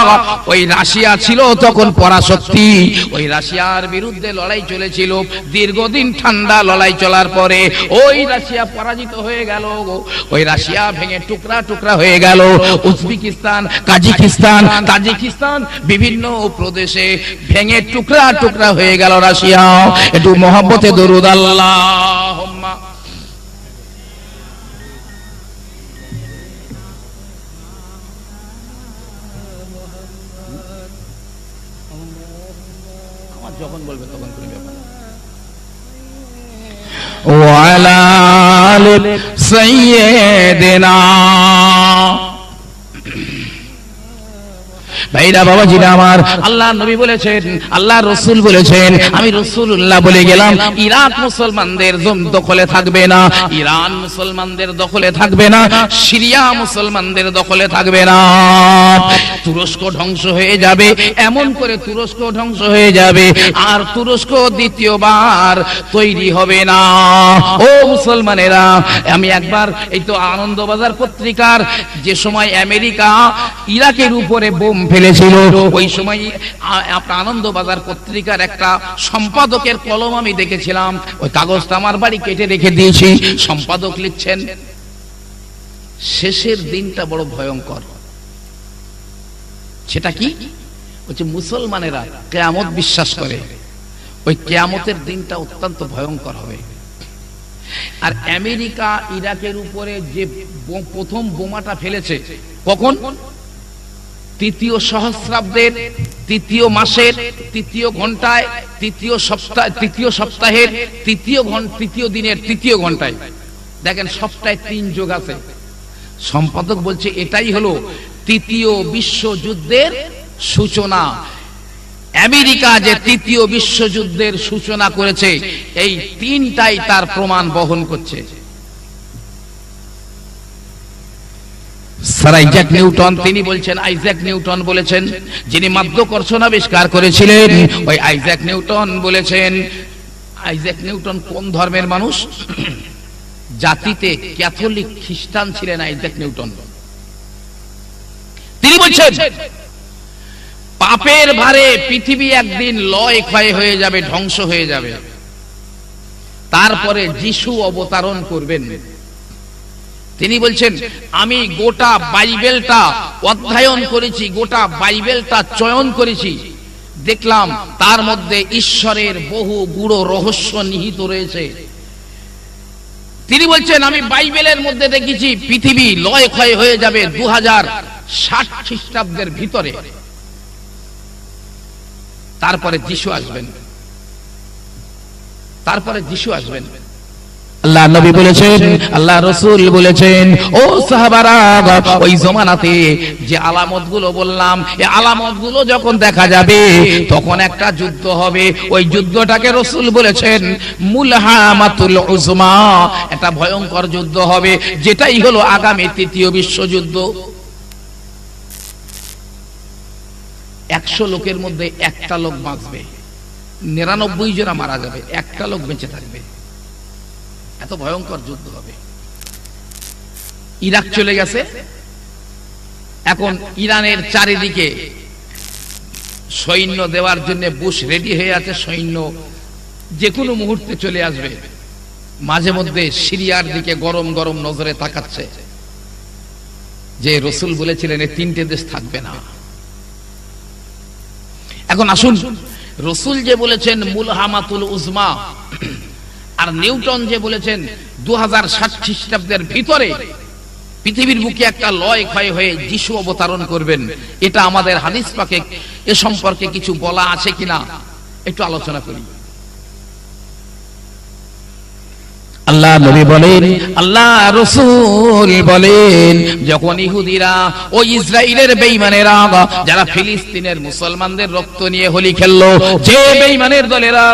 ওই রাশিয়া ছিল তখন পরাশক্তি, ওই রাশিয়ার বিরুদ্ধে লড়াই চলেছিল। দীর্ঘদিন ঠান্ডা লড়াই চলার পরে ওই রাশিয়া পরাজিত হয়ে গেল, ওই রাশিয়া ভেঙে টুকরা টুকরা হয়ে গেল। উজবেকিস্তান, কাজাকিস্তান, তাজিকিস্তান বিভিন্ন প্রদেশে ভেঙে টুকরা টুকরা হয়ে গেল রাশিয়া। একটু মহব্বতে দরুদ আল্লাহুম্মা। আমার যখন বলবে তখন করে ব্যাপার। ওয়ালা আলি সাইয়্যিদিনা। ভাইরা বাবাজিরা আমার, আল্লাহর নবী বলেছেন, আল্লাহর রাসূল বলেছেন, আমি রাসূলুল্লাহ বলে গেলাম, ইরাক মুসলমানদের দখলে থাকবে না, ইরান মুসলমানদের দখলে থাকবে না, সিরিয়া মুসলমানদের দখলে থাকবে না। তুরস্ক ধ্বংস হয়ে যাবে, এমন করে তুরস্ক ধ্বংস হয়ে যাবে, আর তুরস্ক দ্বিতীয়বার তৈরি হবে না। ও মুসলমানেরা, আমি একবার এই তো আনন্দবাজার পত্রিকার যে সময় আমেরিকা ইরাকের উপরে বোম ফেলেছিল, ওই সময় আপনার আনন্দবাজার পত্রিকার একটা সম্পাদকের কলম আমি দেখেছিলাম। ওই কাগজটা আমার বাড়ি কেটে রেখে দিয়েছি। সম্পাদক লিখছেন, শেষের দিনটা বড় ভয়ঙ্কর। সেটা কি? বলছে মুসলমানেরা কিয়ামত বিশ্বাস করে, ওই কিয়ামতের দিনটা অত্যন্ত ভয়ঙ্কর হবে। আর আমেরিকা ইরাকের উপরে যে প্রথম বোমাটা ফেলেছে, কখন? তৃতীয় সহস্রাব্দের তৃতীয় মাসের তৃতীয় ঘন্টায়, তৃতীয় সপ্তাহের তৃতীয় দিনের তৃতীয় ঘন্টায়। দেখেন সপ্তাহে 3 যোগ আছে। সম্পাদক বলছে এটাই হলো তৃতীয় বিশ্বযুদ্ধের সূচনা। আমেরিকা যে তৃতীয় বিশ্বযুদ্ধের সূচনা করেছে, এই তিনটাই তার প্রমাণ বহন করছে। স্যার আইজ্যাক নিউটন, তিনি বলছেন, আইজ্যাক নিউটন বলেছেন, যিনি মাধ্যাকর্ষণ আবিষ্কার করেছিলেন, ওই আইজ্যাক নিউটন বলেছেন, আইজ্যাক নিউটন কোন ধর্মের মানুষ? জাতিতে ক্যাথলিক খ্রিস্টান ছিলেন আইজ্যাক নিউটন। তিনি বলছেন পাপের ভারে পৃথিবী একদিন লয় ক্ষয় হয়ে যাবে, ধ্বংস হয়ে যাবে, তারপরে যিশু অবতরণ করবেন। তিনি বলছেন আমি গোটা বাইবেলটা অধ্যয়ন করেছি, গোটা বাইবেলটা চয়ন করেছি, দেখলাম তার মধ্যে ঈশ্বরের বহু গূঢ় রহস্য নিহিত রয়েছে। তিনি বলছেন আমি বাইবেলের মধ্যে দেখেছি পৃথিবী লয় ক্ষয় হয়ে যাবে 2060 খ্রিস্টাব্দের ভিতরে, তারপরে যিশু আসবেন, তারপরে যিশু আসবেন। আল্লাহ নবী বলেছেন, আল্লাহ রাসূল বলেছেন, ও সাহাবারা, ওই জমানাতে যে আলামতগুলো বললাম, এই আলামতগুলো যখন দেখা যাবে তখন একটা যুদ্ধ হবে। ওই যুদ্ধটাকে রাসূল বলেছেন মুলহামাতুল উজমা, একটা ভয়ঙ্কর যুদ্ধ হবে, যেটাই হলো আগামী তৃতীয় বিশ্বযুদ্ধ। 100 লোকের মধ্যে একটা লোক বাঁচবে, 99 জনা মারা যাবে, একটা লোক বেঁচে থাকবে। এত ভয়ঙ্কর যুদ্ধ হবে। ইরাক চলে গেছে, এখন ইরানের চারিদিকে সৈন্য দেওয়ার জন্য বুশ রেডি হয়ে আছে, সৈন্য যে কোনো মুহূর্তে চলে আসবে। মাঝে মধ্যে সিরিয়ার দিকে গরম গরম নজরে তাকাচ্ছে, যে রাসূল বলেছিলেন এই তিনটে দেশ থাকবে না। এখন আসুন, রাসূল যে বলেছেন মুলহামাতুল উজমা, আর নিউটন যে বলেছেন 2060 খ্রিস্টাব্দের ভিতরে পৃথিবীর বুকে একটা লয় ক্ষয় হয়ে যিশু অবতরণ করবেন, এটা আমাদের হাদিস পাকে এ সম্পর্কে কিছু বলা আছে কিনা একটু আলোচনা করি। আল্লাহ নবী বলেন, আল্লাহ রাসূল বলেন, যখন ইহুদিরা ও ইসরাইলের বেঈমানেরা যারা ফিলিস্তিনের মুসলমানদের রক্ত নিয়ে হোলি খেললো, যে বেঈমানের দলেরা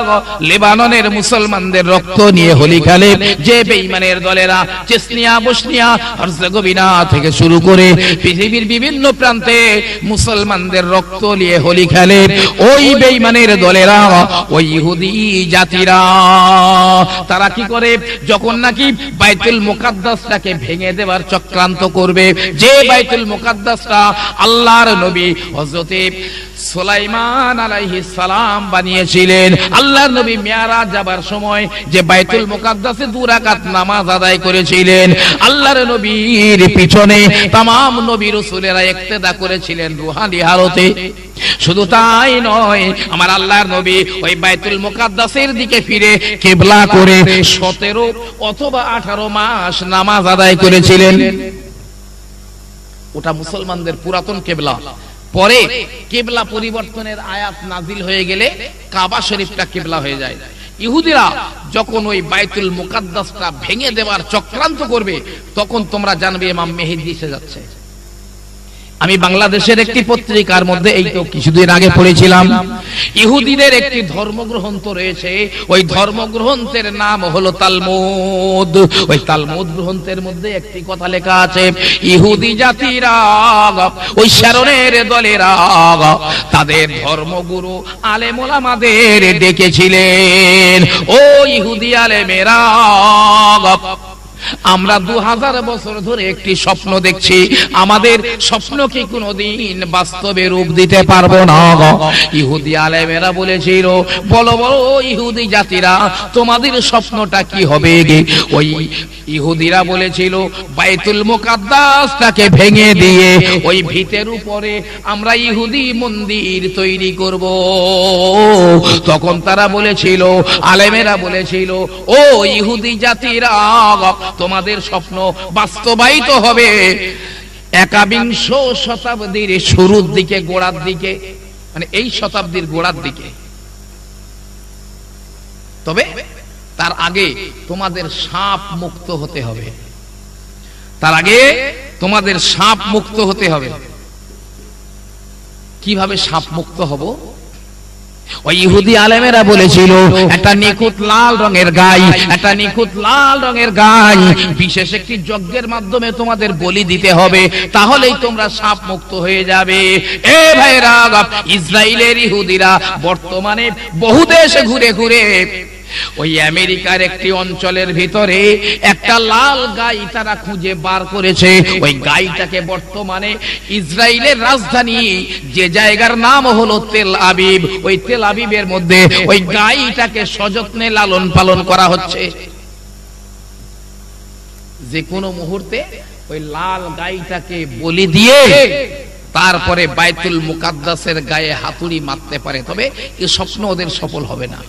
লেবাননের মুসলমানদের রক্ত নিয়ে হোলি খেলে, যে বেঈমানের দলেরা চেচনিয়া, বসনিয়া, হার্জেগোভিনা থেকে শুরু করে পৃথিবীর বিভিন্ন প্রান্তে মুসলমানদের রক্ত নিয়ে হোলি খেলে, ওই বেঈমানের দলেরা, ওই ইহুদি জাতিরা তারা কি করে, যখন নাকি বাইতুল মুকাদ্দাসটাকে ভেঙে দেওয়ার চক্রান্ত করবে, যে বাইতুল মুকাদ্দাসটা আল্লাহর নবী হযরতে সুলাইমান আলাইহিস সালাম বানিয়েছিলেন, আল্লাহর নবী মিরাজ যাবার সময় যে বাইতুল মুকাদ্দাসে 2 রাকাত নামাজ আদায় করেছিলেন, আল্লাহর নবীর পিছনে तमाम নবী রাসূলেরা ইক্তেদা করেছিলেন রূহানি হালতে। শুধু তাই নয়, আমার আল্লাহর নবী ওই বাইতুল মুকাদ্দাসের দিকে ফিরে কিবলা করে 17 অথবা 18 মাস নামাজ আদায় করেছিলেন। ওটা মুসলমানদের পুরাতন কিবলা। পরে কিবলা পরিবর্তনের আয়াত নাজিল হয়ে গেলে কাবা শরীফটা কিবলা হয়ে যায়। ইহুদিরা যখন ওই বাইতুল মুকাদ্দাসটা ভেঙে দেওয়ার চক্রান্ত করবে, তখন তোমরা জানবে ইমাম মেহেদী এসে যাচ্ছে। আমি বাংলাদেশের একটি পত্রিকার মধ্যে এই তো কিছুদিন আগে পড়েছিলাম, ইহুদিদের একটি ধর্মগ্রন্থ রয়েছে, ওই ধর্মগ্রন্থের নাম হলো তালমুদ। ওই তালমুদ গ্রন্থের মধ্যে একটি কথা লেখা আছে, ইহুদি জাতিরা, ওই শারনের দলেরা তাদের ধর্মগুরু আলেম ওলামাদের ডেকেছিলেন, ও ইহুদি আলেমেরা, আমরা 2000 বছর ধরে একটি স্বপ্ন দেখছি, আমাদের স্বপ্ন কি কোনোদিন বাস্তবে রূপ দিতে পারবো না। ইহুদি আলেমেরা বলেছিল, বলো বলো ইহুদি জাতিরা, তোমাদের স্বপ্নটা কি হবে? ওই ইহুদিরা বলেছিল, বাইতুল মুকাদ্দাসটাকে ভেঙে দিয়ে ওই ভিতের উপরে আমরা ইহুদি মন্দির তৈরি করব। তখন তারা বলেছিল, আলেমেরা বলেছিল, ও ইহুদি জাতিরা, তোমাদের স্বপ্ন বাস্তবায়িত হবে 21 শতাব্দীর শুরুর দিকে, গোড়ার দিকে, মানে এই শতাব্দীর গোড়ার দিকে। তবে তার আগে তোমাদের সাপ মুক্ত হতে হবে, তার আগে তোমাদের সাপ মুক্ত হতে হবে। কিভাবে সাপ মুক্ত হব? ওই ইহুদি আলেমেরা বলেছিল একটা নিখুঁত লাল রঙের গাই, একটা নিখুঁত লাল রঙের গাই বিশেষ একটি যজ্ঞের মাধ্যমে তোমাদের বলি দিতে হবে, তাহলেই তোমরা সাপ মুক্ত হয়ে যাবে। এ ভাইরা, ইসরায়েলের ইহুদিরা বর্তমানে বহু দেশে ঘুরে ঘুরে ওই আমেরিকার একটি অঞ্চলের ভিতরে একটা লাল গাই তারা খুঁজে বার করেছে। ওই গাইটাকে বর্তমানে ইসরায়েলের রাজধানী যে জায়গার নাম হলো তেল আবিব, ওই তেল আবিবের মধ্যে ওই গাইটাকে সযত্নে লালন পালন করা হচ্ছে। যে কোনো মুহূর্তে ওই লাল গাইটাকে বলি দিয়ে তারপরে বাইতুল মুকাদ্দাসের গায়ে হাতুড়ি মারতে পারে, তবে এই স্বপ্ন ওদের সফল হবে না।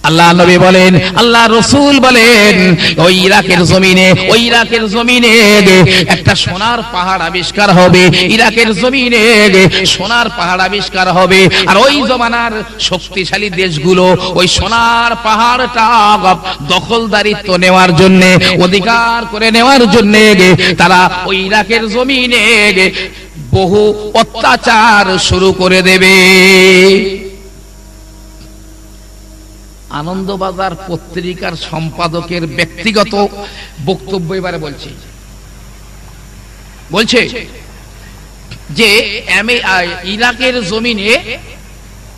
আল্লাহ নবী বলেন, আল্লাহ রাসূল বলেন, ওই ইরাকের জমিনে একটা সোনার পাহাড় আবিষ্কার হবে, ইরাকের জমিনে সোনার পাহাড় আবিষ্কার হবে। আর ওই জমানার শক্তিশালী দেশগুলো ওই সোনার পাহাড়টা দখলদারিত্ব নেওয়ার জন্য, অধিকার করে নেওয়ার জন্য তারা ওই ইরাকের জমিনে বহু অত্যাচার শুরু করে দেবে। আনন্দবাজার পত্রিকার সম্পাদকের ব্যক্তিগত বক্তব্য এবারে বলছে যে ইরাকের জমিনে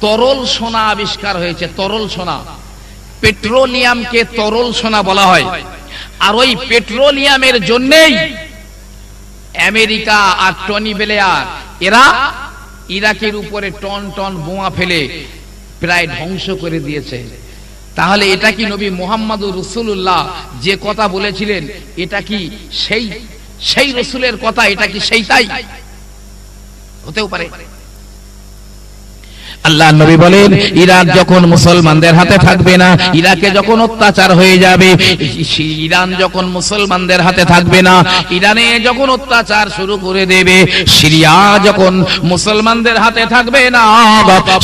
তরল সোনা আবিষ্কার হয়েছে। তরল সোনা, পেট্রোলিয়ামকে তরল সোনা বলা হয়। আর ওই পেট্রোলিয়ামের জন্যই আমেরিকা আর টনি ব্লেয়ার এরা ইরাকের উপরে টন টন বোমা ফেলে প্রায় ধ্বংস করে দিয়েছে। তাহলে এটা কি নবী মুহাম্মদুর রাসূলুল্লাহ যে কথা বলেছিলেন, এটা কি সেই রাসূলের কথা? এটা কি সেইটাই হতেও পারে। আল্লাহ নবী বলেন, ইরাক যখন মুসলমানদের হাতে থাকবে না, ইরাকে যখন অত্যাচার হয়ে যাবে, ইরান যখন মুসলমানদের হাতে থাকবে না, ইরানে যখন অত্যাচার শুরু করে দেবে, সিরিয়া যখন মুসলমানদের হাতে থাকবে না,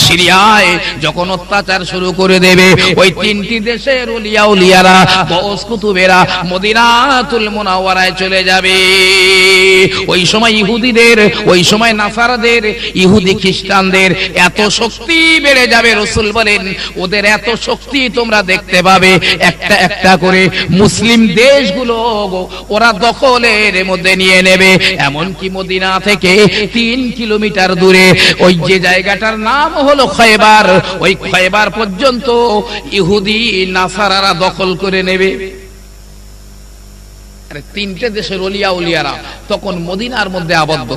সিরিয়ায় যখন অত্যাচার শুরু করে দেবে, ওই তিনটি দেশের ওলিয়া উলিয়ারা, গওস কুতুবেরা মদিনাতুল মুনাওয়ারায় চলে যাবে। ওই সময় ইহুদিদের, ওই সময় নাসারাদের, ইহুদি খ্রিস্টানদের এত শক্তি বেড়ে যাবে। রাসূল বলেন, ওদের এত শক্তি তোমরা দেখতে পাবে, একটা একটা করে মুসলিম দেশগুলো ওরা দখলের মধ্যে নিয়ে নেবে। এমনকি মদিনা থেকে 3 কিলোমিটার দূরে ওই যে জায়গাটার নাম হলো খয়বার, ওই খয়বার পর্যন্ত ইহুদি নাসারারা দখল করে নেবে। আরে তিনটে দেশের ওলিয়া উলিয়ারা তখন মদিনার মধ্যে আবদ্ধ।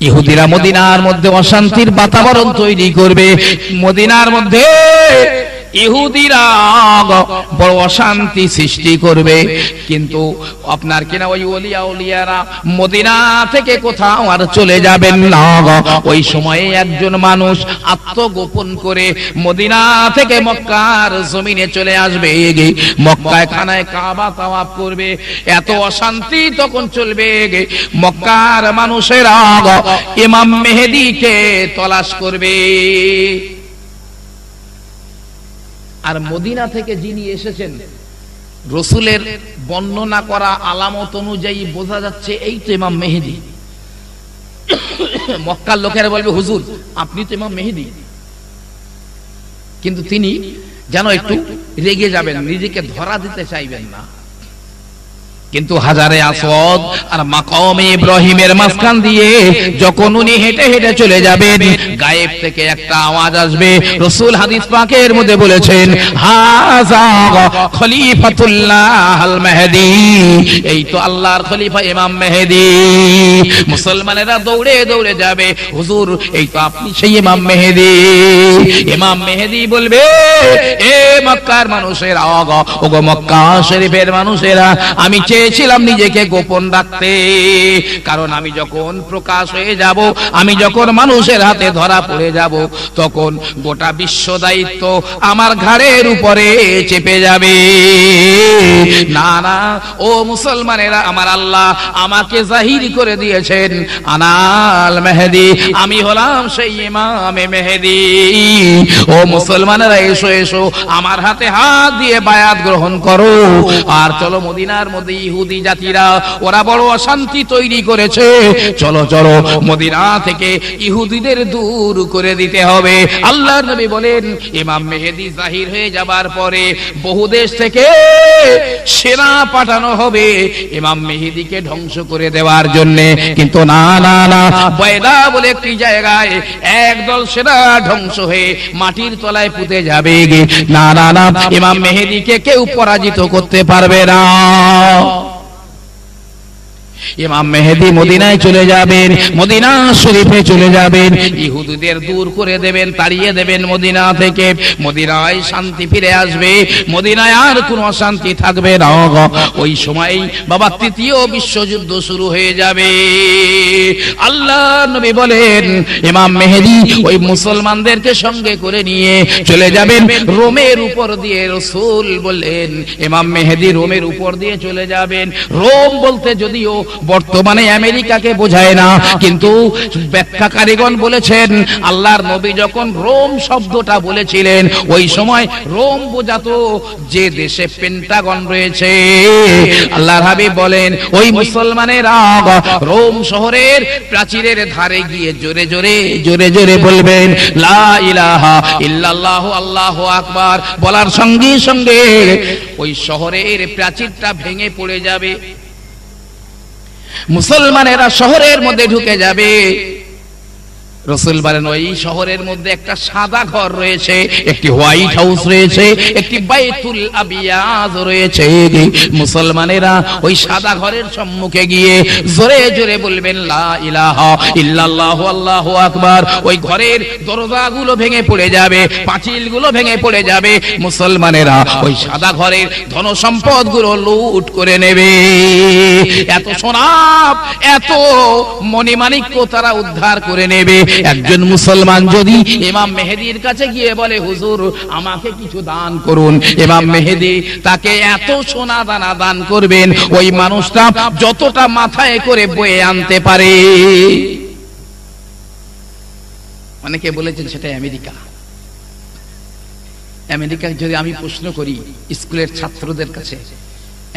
ইহুদিরা মদিনার মধ্যে অশান্তির বাতাবরণ তৈরি করবে। মদিনার মধ্যে ইহুদিরা বড় অশান্তি সৃষ্টি করবে। কিন্তু আপনার কিনা ওই ওলিয়া উলিয়ারা মদিনা থেকে কোথাও আর চলে যাবেন না। ওই সময়ে একজন মানুষ আত্মগোপন করে মদিনা থেকে মক্কার জমিনে চলে আসবে, মক্কায় খানায় কাবা তাওয়াফ করবে। এত অশান্তি তখন চলবে, মক্কার মানুষেরা ইমাম মেহেদীকে তলাশ করবে। আর মদিনা থেকে যিনি এসেছেন, রাসূলের বর্ণনা করা আলামত অনুযায়ী বোঝা যাচ্ছে এই তো ইমাম মেহেদী। মক্কার লোকেরা বলবে, হুজুর আপনি তো ইমাম মেহেদী। কিন্তু তিনি যেন একটু রেগে যাবেন, নিজেকে ধরা দিতে চাইবেন না। কিন্তু হাজারে আসওয়াদ আর মাকামে ইব্রাহিমের মাঝখান দিয়ে যখন উনি হেঁটে হেঁটে চলে যাবেন, গায়েব থেকে একটা আওয়াজ আসবে। রাসূল হাদিস পাকের মধ্যে বলেছেন, হাযা খলিফাতুল্লাহ আল মেহেদী, এই তো আল্লাহর খলিফা ইমাম মেহেদী। মুসলমানেরা দৌড়ে দৌড়ে যাবে, হুজুর এই তো আপনি সেই ইমাম মেহেদী। ইমাম মেহেদী বলবে, এ মক্কার মানুষেরা, ওগো মক্কা শরীফের মানুষেরা, আমি চেয়েছিলাম নিজেকে গোপন রাখতে, কারণ আমি যখন প্রকাশ হয়ে যাব, আমি যখন মানুষের হাতে ধরা পড়ে যাব, তখন গোটা বিশ্ব দায়িত্ব আমার ঘাড়ের উপরে চেপে যাবে। না না, ও মুসলমানেরা, আমার আল্লাহ আমাকে জাহির করে দিয়েছেন, আনাল মেহেদী, আমি হলাম সেই ইমামে মেহেদী। ও মুসলমানেরা, এসো এসো, আমার হাতে হাত দিয়ে বায়াত গ্রহণ করো, আর চলো মদিনার মধ্যে ইহুদি জাতিরা ওরা বড় অশান্তি তৈরি করেছে, চলো চলো মদিনা থেকে ইহুদিদের দূর করে দিতে হবে। আল্লাহর নবী বলেন ইমাম মেহেদী জাহির হয়ে যাবার পরে বহু দেশ থেকে সেনা পাঠানো হবে ইমাম মেহেদীকে ধ্বংস করে দেওয়ার জন্য। কিন্তু না না না, বয়দা বলে একটি জায়গায় একদল সেনা ধ্বংস হয়ে মাটির তলায় পুঁতে যাবে। না না না, ইমাম মেহেদীকে কেউ পরাজিত করতে পারবে না। ইমাম মেহেদী মদিনায় চলে যাবেন, মদিনা শরীফে চলে যাবেন, ইহুদিদের দূর করে দেবেন, তাড়িয়ে দেবেন মদিনা থেকে। মদিনায় শান্তি ফিরে আসবে, মদিনায় আর কোনো অশান্তি থাকবে না। ওই সময় বাবা তৃতীয় বিশ্বযুদ্ধ শুরু হয়ে যাবে। আল্লাহ নবী বলেন ইমাম মেহেদী ওই মুসলমানদেরকে সঙ্গে করে নিয়ে চলে যাবেন রোমের উপর দিয়ে। রাসূল বললেন ইমাম মেহেদী রোমের উপর দিয়ে চলে যাবেন। রোম বলতে যদিও বর্তমানে আমেরিকাকে বোঝায় না, কিন্তু ব্যাখ্যাকারীগণ বলেছেন আল্লাহর নবী যখন রোম শব্দটা বলেছিলেন ওই সময় রোম বোঝাতো যে দেশে পেন্টাগন রয়েছে। আল্লাহর হাবিব বলেন ওই মুসলমানেরা রোম শহরের প্রাচীরের ধারে গিয়ে জোরে জোরে জোরে জোরে বলবেন লা ইলাহা ইল্লাল্লাহু আল্লাহু আকবার। বলার সঙ্গে সঙ্গে ওই শহরের প্রাচীরটা ভেঙে পড়ে যাবে, মুসলমানেরা শহরের মধ্যে ঢুকে যাবে। রাসূল বলেন ওই শহরের মধ্যে একটা সাদা ঘর রয়েছে, একটি হোয়াইট হাউস রয়েছে, একটি বাইতুল আবিয়াজ রয়েছে। মুসলমানেরা ওই সাদা ঘরের সম্মুখে গিয়ে জোরে জোরে বলবেন লা ইলাহা ইল্লাল্লাহু আল্লাহু আকবার। ওই ঘরের দরজাগুলো ভেঙে পড়ে যাবে, পাঁচিলগুলো ভেঙে পড়ে যাবে। মুসলমানেরা ওই সাদা ঘরের ধন সম্পদগুলো লুট করে নেবে। এত সোনা এত মণিমাণিক্য তারা উদ্ধার করে নেবে। একজন মুসলমান যদি ইমাম মেহেদীর কাছে গিয়ে বলে হুজুর আমাকে কিছু দান করুন, ইমাম মেহেদী তাকে এত সোনা দানা দান করবেন ওই মানুষটা যতটা মাথায় করে বয়ে আনতে পারে। অনেকে বলেছেন সেটা আমেরিকা। আমেরিকা যদি আমি প্রশ্ন করি স্কুলের ছাত্রদের কাছে,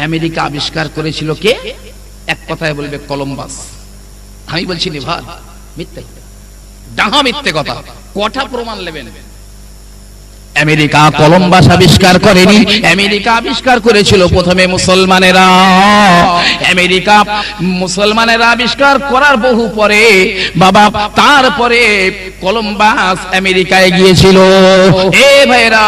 আমেরিকা আবিষ্কার করেছিল কে? এক কথায় বলবে কলম্বাস। আমি বলছি নিভার মিথ্যা, ডাহা মিথ্যে কথা। কটা প্রমাণ নেবেন? আমেরিকা কলম্বাস আবিষ্কার করেনি, আমেরিকা আবিষ্কার করেছিল প্রথমে মুসলমানেরা। আমেরিকা মুসলমানেরা আবিষ্কার করার বহু পরে বাবা তারপরে কলম্বাস আমেরিকায় গিয়েছিল। এ ভাইরা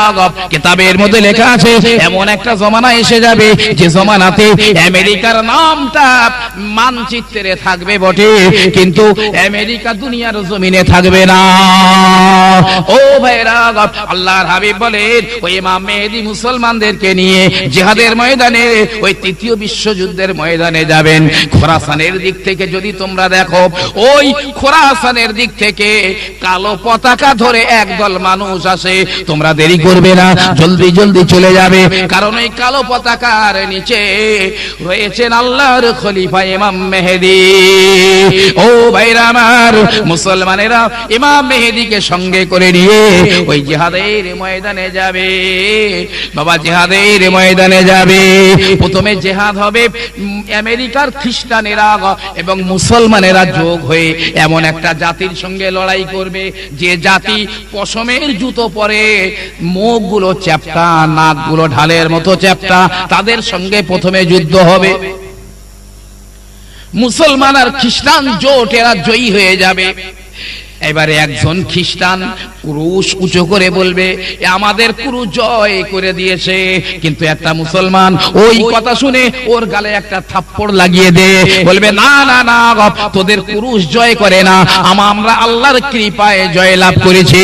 কিতাবের মধ্যে লেখা আছে এমন একটা জমানা এসে যাবে যে জমানাতে আমেরিকার নামটা মানচিত্রে থাকবে বটে, কিন্তু আমেরিকা দুনিয়ার জমিনে থাকবে না। ও ভাইরা আল্লাহর হাবিব বলেন ওই ইমাম মেহেদী মুসলমানদেরকে নিয়ে জিহাদের ময়দানে ওই তৃতীয় বিশ্বযুদ্ধের ময়দানে যাবেন। খোরাসানের দিক থেকে যদি তোমরা দেখো, ওই খোরাসানের দিক থেকে কালো পতাকা ধরে একদল মানুষ আসে। তোমরা দেরি করবে না, জলদি জলদি চলে যাবে, কারণ ওই কালো পতাকার নিচে রয়েছেন আল্লাহর খলিফা ইমাম মেহেদী। ও ভাইরা আমার, মুসলমানেরা ইমাম মেহেদীকে সঙ্গে করে নিয়ে ওই জিহাদের ময়দানে যাবে। বাবা জিহাদের ময়দানে যাবে। প্রথমে জিহাদ হবে আমেরিকার খ্রিস্টানেরা এবং মুসলমানেরা যোগ হয়ে এমন একটা জাতির সঙ্গে লড়াই করবে যে জাতি পশমের জুতো পরে, মুখগুলো চ্যাপ্টা, নাকগুলো ঢালের মতো চ্যাপ্টা। তাদের সঙ্গে প্রথমে যুদ্ধ হবে। মুসলমান আর খ্রিস্টান জোট এরা জয়ী হয়ে যাবে। এবারে একজন খ্রিস্টান ক্রুশ উঁচু করে বলবে আমাদের ক্রুশ জয় করে দিয়েছে, কিন্তু একটা মুসলমান ওই কথা শুনে ওর গালে একটা থাপ্পড় লাগিয়ে দে, বলবে না না না, তোদের ক্রুশ জয় করে না, আমরা আল্লাহর কৃপায় জয় লাভ করেছি।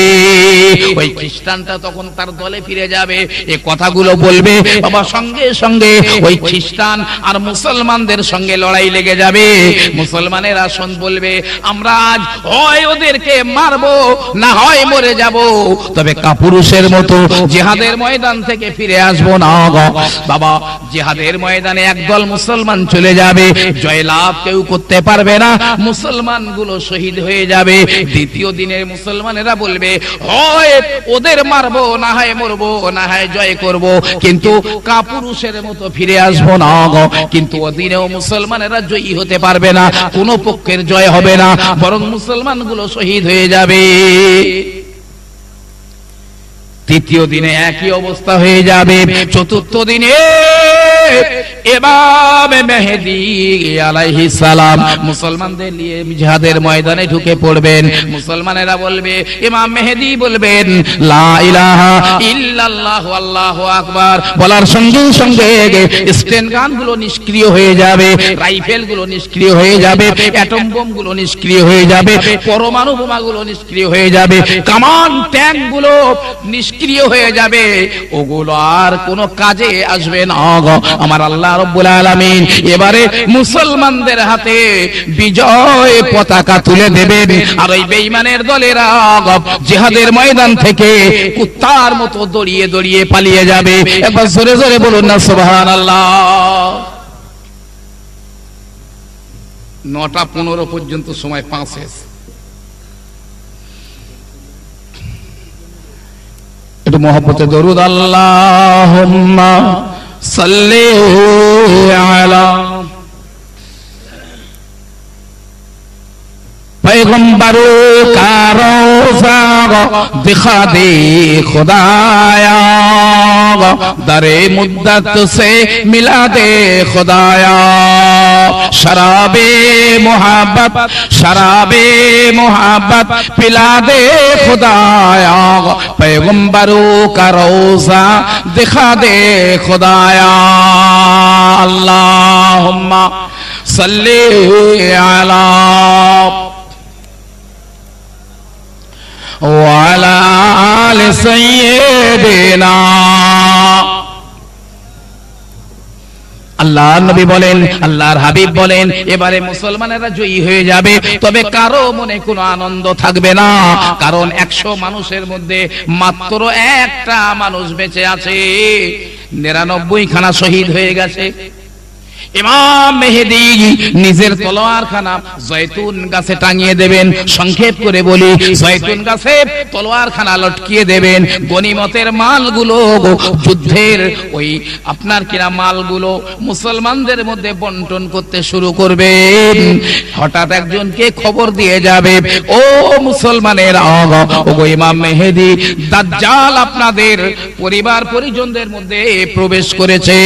ওই খ্রিস্টানটা তখন তার দলে ফিরে যাবে, এই কথাগুলো বলবে। বাবা সঙ্গে সঙ্গে ওই খ্রিস্টান আর মুসলমানদের সঙ্গে লড়াই লেগে যাবে। মুসলমানেরা বলবে আমরা আজ হয় ওদেরকে মারবো, না হয় মরে বলে যাব, তবে কাপুরুষের মতো জিহাদের ময়দান থেকে ফিরে আসবো না গো বাবা। জিহাদের ময়দানে একদল মুসলমান চলে যাবে, জয়লাভ কেউ করতে পারবে না, মুসলমানগুলো শহীদ হয়ে যাবে। দ্বিতীয় দিনের মুসলমানেরা বলবে হয় ওদের মারবো, না হয় মরবো, না হয় জয় করব, কিন্তু কাপুরুষের মতো ফিরে আসবো না গো। কিন্তু ওদিনেও মুসলমানেরা জয়ী হতে পারবে না, কোনো পক্ষের জয় হবে না, বরং মুসলমানগুলো শহীদ হয়ে যাবে। তৃতীয় দিনে একই অবস্থা হয়ে যাবে। চতুর্থ দিনে ইমাম মেহেদী আলাইহিস সালাম মুসলমানদের নিয়ে জিহাদের ময়দানে ঢুকে পড়বেন। মুসলমানেরা বলবে, ইমাম মেহেদী বলবেন লা ইলাহা ইল্লাল্লাহু আল্লাহু আকবার, বলার সঙ্গে সঙ্গে স্টেন গানগুলো নিষ্ক্রিয় হয়ে যাবে, রাইফেলগুলো নিষ্ক্রিয় হয়ে যাবে, অ্যাটম বোমগুলো নিষ্ক্রিয় হয়ে যাবে, পরমাণু বোমাগুলো নিষ্ক্রিয় হয়ে যাবে, কামান ট্যাঙ্কগুলো নিষ্ক্রিয় হয়ে যাবে, ওগুলো আর কোনো কাজে আসবে না গো আমার আল্লাহ রাব্বুল আলামিন। এবারে মুসলমানদের হাতে বিজয় পতাকা তুলে দেবেন, আর ওই বেঈমানের দলেরা জিহাদের ময়দান থেকে কুত্তার মতো দৌড়িয়ে দৌড়িয়ে পালিয়ে যাবে। একবার জোরে জোরে বলুন না সুবহানাল্লাহ। 9:15 পর্যন্ত সময় পাঁচেস, একটু মহব্বতে দরুদ আল্লাহুম্মা সাল্লি আলা पैगंबरों का रोज़ा दिखा दे खुदाया, दरे मुद्दत से मिला दे खुदाया, शराबे मोहब्बत पिला दे खुदाया, पैगंबरों का रोज़ा दिखा दे खुदाया। अल्लाहुम्मा सल्ली अला ওয়ালা আলি সাইয়্যিদিনা। আল্লাহর নবী বলেন, আল্লাহর হাবিব বলেন, এবারে মুসলমানেরা জয়ী হয়ে যাবে, তবে কারো মনে কোনো আনন্দ থাকবে না, কারণ 100 মানুষের মধ্যে মাত্র একটা মানুষ বেঁচে আছে, 99 খানা শহীদ হয়ে গেছে। ইমাম মেহেদী নিজের তলোয়ার খানা জয়তুন গাছে টাঙিয়ে দেবেন। সংক্ষেপ করে বলি, জয়তুন গাছে তলোয়ার খানা লটকিয়ে দেবেন। গনিমতের মালগুলো, যুদ্ধের ওই আপনার কিনা মালগুলো মুসলমানদের মধ্যে বন্টন করতে শুরু করবেন। হঠাৎ একজনকে খবর দিয়ে যাবে, ও মুসলমানেরা, ও ইমাম মেহেদী দাজ্জাল আপনাদের পরিবার পরিজনদের মধ্যে প্রবেশ করেছে।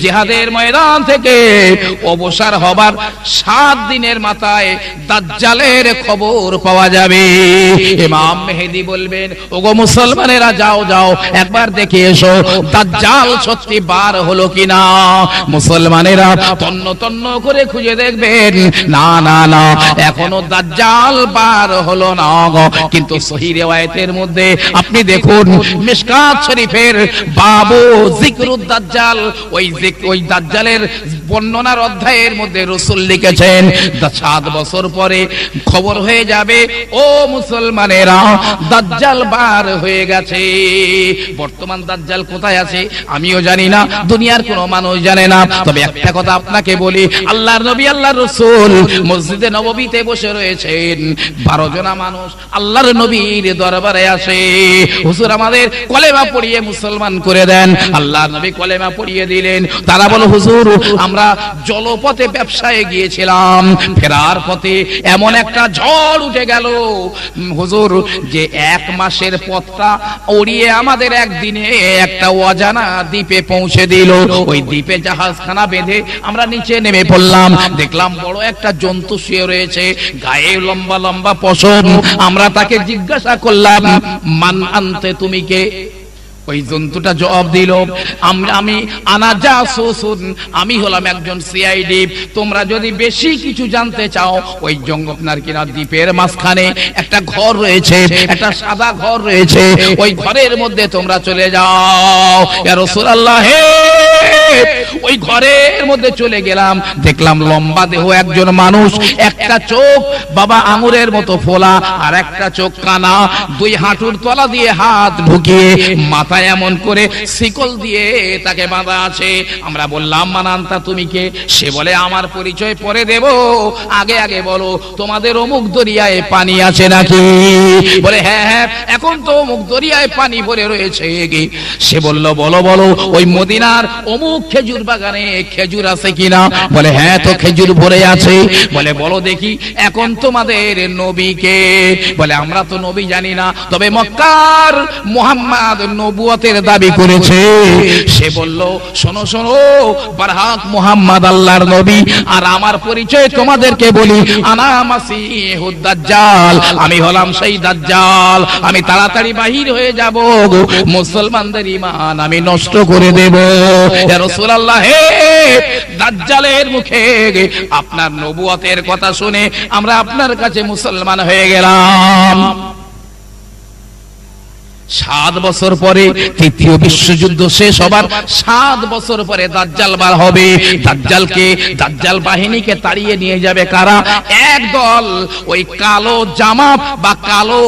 জিহাদের ময়দান থেকে অবসর হবার 7 দিনের মাথায় দাজ্জালের খবর পাওয়া যাবে। ইমাম মেহেদী বলবেন, ওগো মুসলমানেরা, যাও যাও একবার দেখে এসো দাজ্জাল সত্যি বার হলো কিনা। মুসলমানেরা তন্ন তন্ন করে খুঁজে দেখবেন, না না না, এখনো দাজ্জাল বার হলো না। কিন্তু সহিহ রিওয়ায়াতের মধ্যে আপনি দেখুন, মিশকাত শরীফের বাবু যিকরুদ দাজ্জাল, ওই দাজ্জালের বর্ণনার অধ্যায়ের মধ্যে রাসূল লিখেছেন 7 বছর পরে খবর হয়ে যাবে, ও মুসলমানেরা, দাজ্জাল বার হয়ে গেছে। বর্তমান দাজ্জাল কোথায় আছে আমিও জানি না, দুনিয়ার কোনো মানুষ জানে না। তবে একটা কথা আপনাকে বলি, আল্লাহর নবী আল্লাহর রাসূল মসজিদে নববীতে বসে রয়েছেন। 12 জনা মানুষ আল্লাহর নবীর দরবারে আসে, হুজুর আমাদের কলেমা পড়িয়ে মুসলমান করে দেন। আল্লাহর নবী কলেমা পড়িয়ে দিলেন। তারা বলে, হুজুর আমরা জলপথে ব্যবসায় গিয়েছিলাম, ফেরার পথে এমন একটা ঝড় উঠে গেল হুজুর, যে 1 মাসের পথটা উড়িয়ে আমাদের একদিনে একটা অজানা দ্বীপে পৌঁছে দিল। ওই দ্বীপে জাহাজখানা বেঁধে আমরা নিচে নেমে পড়লাম, দেখলাম বড় একটা জন্তু শুয়ে রয়েছে, গায়ে লম্বা লম্বা পশম। আমরা তাকে জিজ্ঞাসা করলাম, মান আনতে, তুমি কে? ওই জন্তুটা জবাব দিল, আমি আনা জাসুসুন, আমি হলাম একজন সিআইডি। তোমরা যদি বেশি কিছু জানতে চাও, ওই আপনার কিনা দ্বীপের মাঝখানে একটা ঘর রয়েছে, একটা সাদা ঘর রয়েছে, ওই ঘরের মধ্যে তোমরা চলে যাও। ইয়া রাসূলুল্লাহ, হে ওই ঘরের মধ্যে চলে গেলাম, দেখলাম লম্বা দেহ একজন মানুষ, একটা চোখ বাবা আঙুরের মতো ফোলা, আর একটা চোখ কানা, দুই হাঁটুর তলা দিয়ে হাত ঢুকিয়ে মাথায় এমন করে শিকল দিয়ে তাকে বাঁধা আছে। আমরা বললাম মানান্তা তুমি কে? সে বলে আমার পরিচয় পরে দেব, আগে আগে বলো তোমাদের অমুক দরিয়ায় পানি আছে নাকি? বলে হ্যাঁ হ্যাঁ এখন তো অমুক দরিয়ায় পানি ভরে রয়েছে। সে বলল বলো বলো ওই মদিনার অমুক খেজুর বাগানে খেজুর আছে কিনা? বলে হ্যাঁ তো খেজুর ভরে আছে। বলে বলো দেখি এখন তোমাদের নবী কে? বলে আমরা তো নবী জানি না, তবে মক্কার মুহাম্মদ নবুয়তের দাবি করেছে। সে বলল শোনো শোনো বারহাক মুহাম্মদ আল্লাহর নবী, আর আমার পরিচয় তোমাদেরকে বলি, আনা মাসিহুদ দাজ্জাল, আমি হলাম সেই দাজ্জাল। আমি তাড়াতাড়ি বাহির হয়ে যাব, মুসলমানদের ঈমান আমি নষ্ট করে দেব। ইয়া রাসূলুল্লাহ, হে দাজ্জালের মুখে আপনার নবুয়তের কথা শুনে আমরা আপনার কাছে মুসলমান হয়ে গেলাম। 7 বছর পরে তৃতীয় বিশ্বযুদ্ধ শেষ হবার 7 বছর পরে দাজ্জাল বার হবে। দাজ্জাল বাহিনীকে তাড়িয়ে নিয়ে যাবে কারা? একদল ওই কালো জামা বা কালো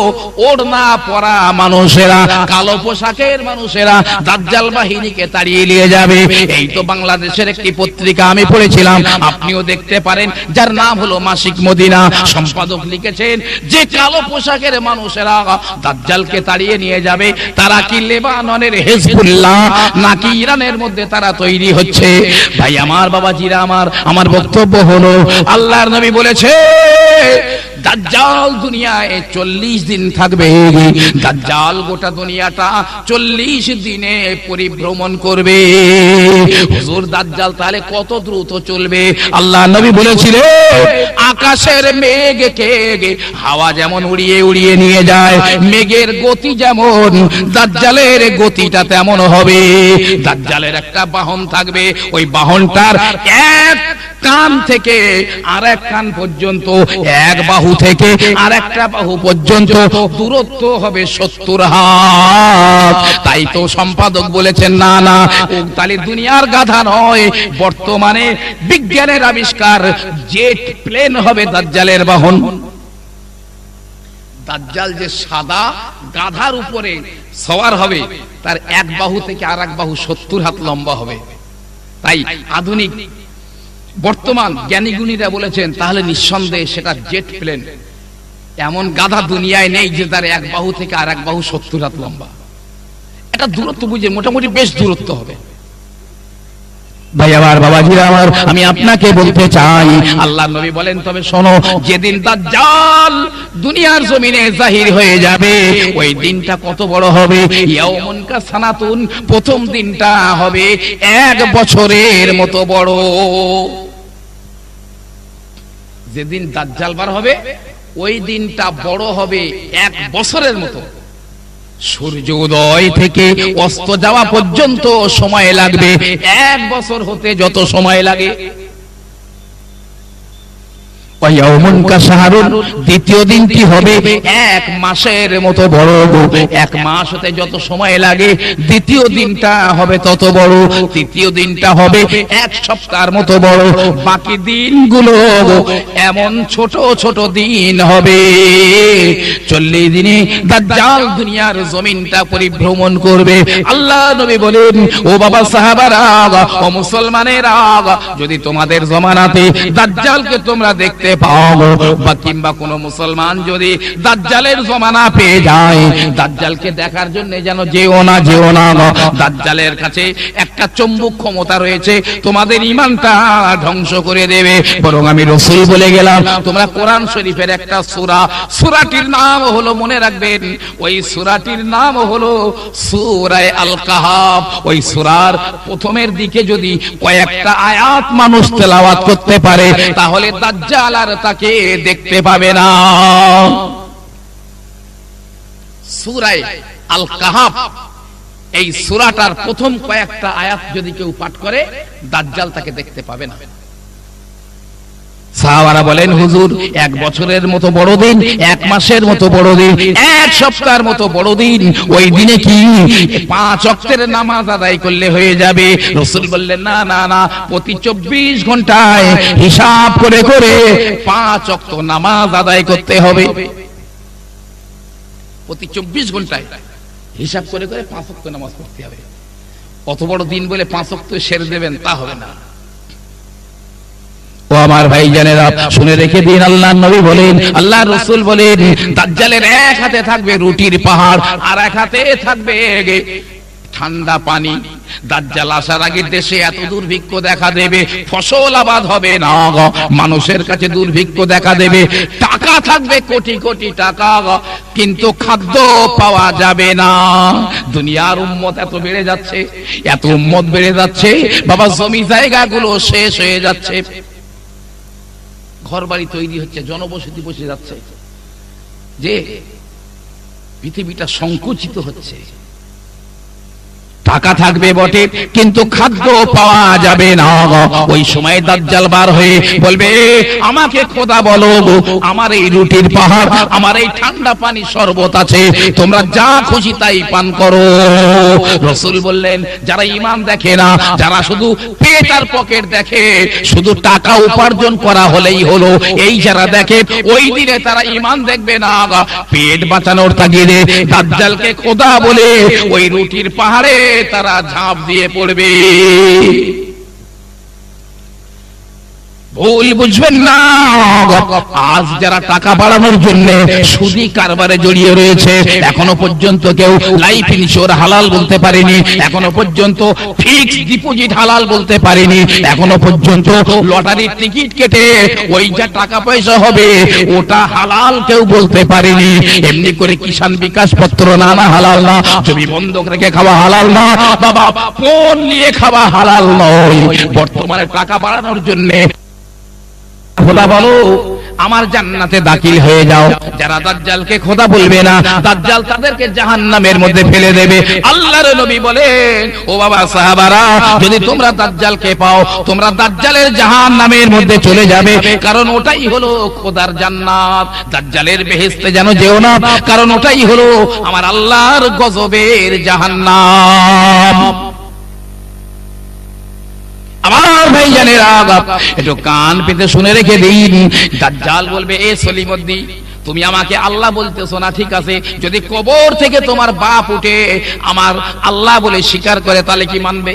ওড়না পরা মানুষেরা, কালো পোশাকের মানুষেরা দাজ্জাল বাহিনীকে তাড়িয়ে নিয়ে যাবে। এই তো বাংলাদেশের একটি পত্রিকা আমি পড়েছিলাম, আপনিও দেখতে পারেন, যার নাম হলো মাসিক মদিনা। সম্পাদক লিখেছেন যে কালো পোশাকের মানুষেরা দাজ্জালকে তাড়িয়ে নিয়ে যাবে। তারা কি লেবাননের হিজবুল্লাহ নাকি ইরানের মধ্যে তারা তৈরি হচ্ছে? ভাই আমার, বাবাজিরা আমার বক্তব্য হলো আল্লাহর নবী বলেছে দাজ্জাল দুনিয়ায় 40 দিন থাকবে। দাজ্জাল গোটা দুনিয়াটা 40 দিনে পরিভ্রমণ করবে। হুজুর দাজ্জাল তাহলে কত দ্রুত চলবে? আল্লাহ নবী বলেছিলেন আকাশের মেঘকে হাওয়া যেমন উড়িয়ে উড়িয়ে নিয়ে যায়, মেঘের গতি যেমন দাজ্জালের গতিটা তেমন হবে। দাজ্জালের একটা বাহন থাকবে, ওই বাহনটার এক কান থেকে আরেক কান পর্যন্ত, এক বাহু থেকে আরেকটা বাহু পর্যন্ত দূরত্ব হবে 70 হাত। তাই তো সম্পাদক বলেছেন না না তাহলে দুনিয়ার গাধা নয়, বর্তমানে বিজ্ঞানের আবিষ্কার জেট প্লেন হবে দাজ্জালের বাহন। দাজ্জাল যে সাদা গাধার উপরে সওয়ার হবে, তার এক বাহু থেকে আরেক বাহু 70 হাত লম্বা হবে। তাই আধুনিক বর্তমান জ্ঞানীগুণীরা বলেছেন তাহলে নিঃসন্দেহে সেটা জেট প্লেন। এমন গাধা দুনিয়ায় নেই যে তার এক বাহু থেকে আরেক বাহু 70 হাত লম্বা। এটা দূরত্ব বুঝে মোটামুটি বেশ দূরত্ব হবে। ভাই আমার, বাবাজিরা আমার, আমি আপনাকে বলতে চাই আল্লাহর নবী বলেন তবে শোনো, যেদিন দাজ্জাল দুনিয়ার জমিনে জাহির হয়ে যাবে ওই দিনটা কত বড় হবে? ইয়াউমুন কাসানাতুন, প্রথম দিনটা হবে 1 বছরের মতো বড়। যেদিন দাজ্জাল বার হবে ওই দিনটা বড় হবে 1 বছরের মতো। সূর্য উদয় থেকে অস্ত যাওয়া পর্যন্ত সময় লাগবে 1 বছর হতে যত সময় লাগে। দ্বিতীয় দিনটি হবে 1 মাসের মতো বড়। 1 মাস হতে যত সময় লাগে দ্বিতীয় দিনটা হবে তত বড়। তৃতীয় দিনটা হবে 1 সপ্তাহের মতো বড়। বাকি দিনগুলো এমন ছোট ছোট দিন হবে। 40 দিনে দাজ্জাল দুনিয়ার জমিনটা পরিভ্রমণ করবে। আল্লাহ নবী বলেন ও বাবা সাহাবারা, ও মুসলমানেরা, যদি তোমাদের জমানাতে দাজ্জালকে তোমরা দেখতে পাও বা কিংবা কোন মুসলমান যদি দাজ্জালের জমানা পেয়ে যায়, দাজ্জালকে দেখার জন্য যেন যেও না। দাজ্জালের কাছে একটা চুম্বক ক্ষমতা রয়েছে, তোমাদের ঈমানটা ধ্বংস করে দেবে। বরং আমি রাসূল বলে গেলাম, তোমরা কোরআন শরীফের একটা সূরা, সূরাটির নাম হলো, মনে রাখবেন, ওই সূরাটির নাম হলো সূরা আল কাহাফ। ওই সূরার প্রথমের দিকে যদি কয়েকটা আয়াত মানুষ তেলাওয়াত করতে পারে তাহলে দাজ্জাল আর তাকে দেখতে পাবে না। সূরা আল কাহাফ, এই সূরাটার প্রথম কয়েকটা আয়াত যদি কেউ পাঠ করে দাজ্জাল তাকে দেখতে পাবে না। সাহাবারা বলেন, হুজুর, 1 বছরের মতো বড় দিন, 1 মাসের মতো বড় দিন, 1 সপ্তাহের মতো বড় দিন, ওই দিনে কি 5 ওয়াক্তের নামাজ আদায় করলে হয়ে যাবে? রাসূল বললেন, না না না, প্রতি 24 ঘন্টায় হিসাব করে করে 5 ওয়াক্ত নামাজ আদায় করতে হবে। প্রতি 24 ঘন্টায় হিসাব করে করে 5 ওয়াক্ত নামাজ পড়তে হবে। অত বড় দিন বলে 5 ওয়াক্ত সেরে দেবেন, তা হবে না। ও আমার ভাইজানেরা, শুনে রেখে দিন, আল্লাহর নবী বলেন, আল্লাহর রাসূল বলেন, দাজ্জালের এক হাতে থাকবে রুটির পাহাড়, আর এক হাতে থাকবে ঠান্ডা পানি। দাজ্জাল আসার আগে দেশে এত দুর্ভিক্ষ দেখা দেবে, ফসল আবাদ হবে না, মানুষের কাছে দুর্ভিক্ষ দেখা দেবে, টাকা থাকবে কোটি কোটি টাকা, কিন্তু খাদ্য পাওয়া যাবে না। দুনিয়ার উম্মত এত বেড়ে যাচ্ছে, এত উম্মত বেড়ে যাচ্ছে, বাবা জমি জায়গাগুলো শেষ হয়ে যাচ্ছে, ঘর বাড়ি তৈরি হচ্ছে, জনবসতি বসে যাচ্ছে, যে পৃথিবীটা সংকুচিত হচ্ছে। টাকা থাকবে বটে, কিন্তু খাদ্য পাওয়া যাবে না। ওই সময় দাজ্জাল বার হয়ে বলবে, আমাকে খোদা বলো, আমার এই রুটির পাহাড়, আমার এই ঠান্ডা পানি শরবত আছে, তোমরা যা খুশি তাই পান করো। রাসূল বললেন, যারা ঈমান দেখে না, যারা শুধু পেট আর পকেট দেখে, শুধু টাকা উপার্জন করা হলেই হলো, এই যারা দেখে, ওই দিনে তারা ঈমান দেখবে না। পেট বাঁচানোর তাগিদে দাজ্জালকে খোদা বলে ওই রুটির পাহাড়ে তারা ঝাঁপ দিয়ে পড়বে। ভুল বুঝবেন না, আজ যারা টাকা বাড়ানোর জন্য সুদি কারবারে জড়িয়ে রয়েছে, এখনো পর্যন্ত কেউ লাইফ ইন্স্যুর হালাল বলতে পারেনি, এখনো পর্যন্ত ফিক্সড ডিপোজিট হালাল বলতে পারেনি, এখনো পর্যন্ত লটারির টিকিট কেটে ওই যা টাকা পয়সা হবে ওটা হালাল কেউ বলতে পারেনি। এমনি করে কিষাণ বিকাশ পত্র না হালাল না, জমি বন্ধক রেখে খাওয়া হালাল না, বাবা ফোন নিয়ে খাওয়া হালাল নয়। বর্তমানে টাকা বাড়ানোর জন্য খোদা বলো, আমার জান্নাতে দাখিল হয়ে যাও। যারা দাজ্জালকে খোদা বলবে না, দাজ্জাল তাদেরকে জাহান্নামের মধ্যে ফেলে দেবে। আল্লাহর নবী বলেন, ও বাবা সাহাবারা, যদি তোমরা দাজ্জালকে পাও, তোমরা দাজ্জালের জাহান্নামের মধ্যে চলে যাবে, কারণ ওটাই হলো খোদার জান্নাত। দাজ্জালের বেহেশতে যেন যেও না, কারণ ওটাই হলো আমার আল্লাহর গজবের জাহান্নাম। আমার ভাইজানেরা, একটু কান পেতে শুনে রেখে দিন। দাজ্জাল বলবে, এ সলিমুদ্দিন, তুমি আমাকে আল্লাহ বলতেছো না, ঠিক আছে, যদি কবর থেকে তোমার বাপ উঠে আমার আল্লাহ বলে স্বীকার করে, তাহলে কি মানবে?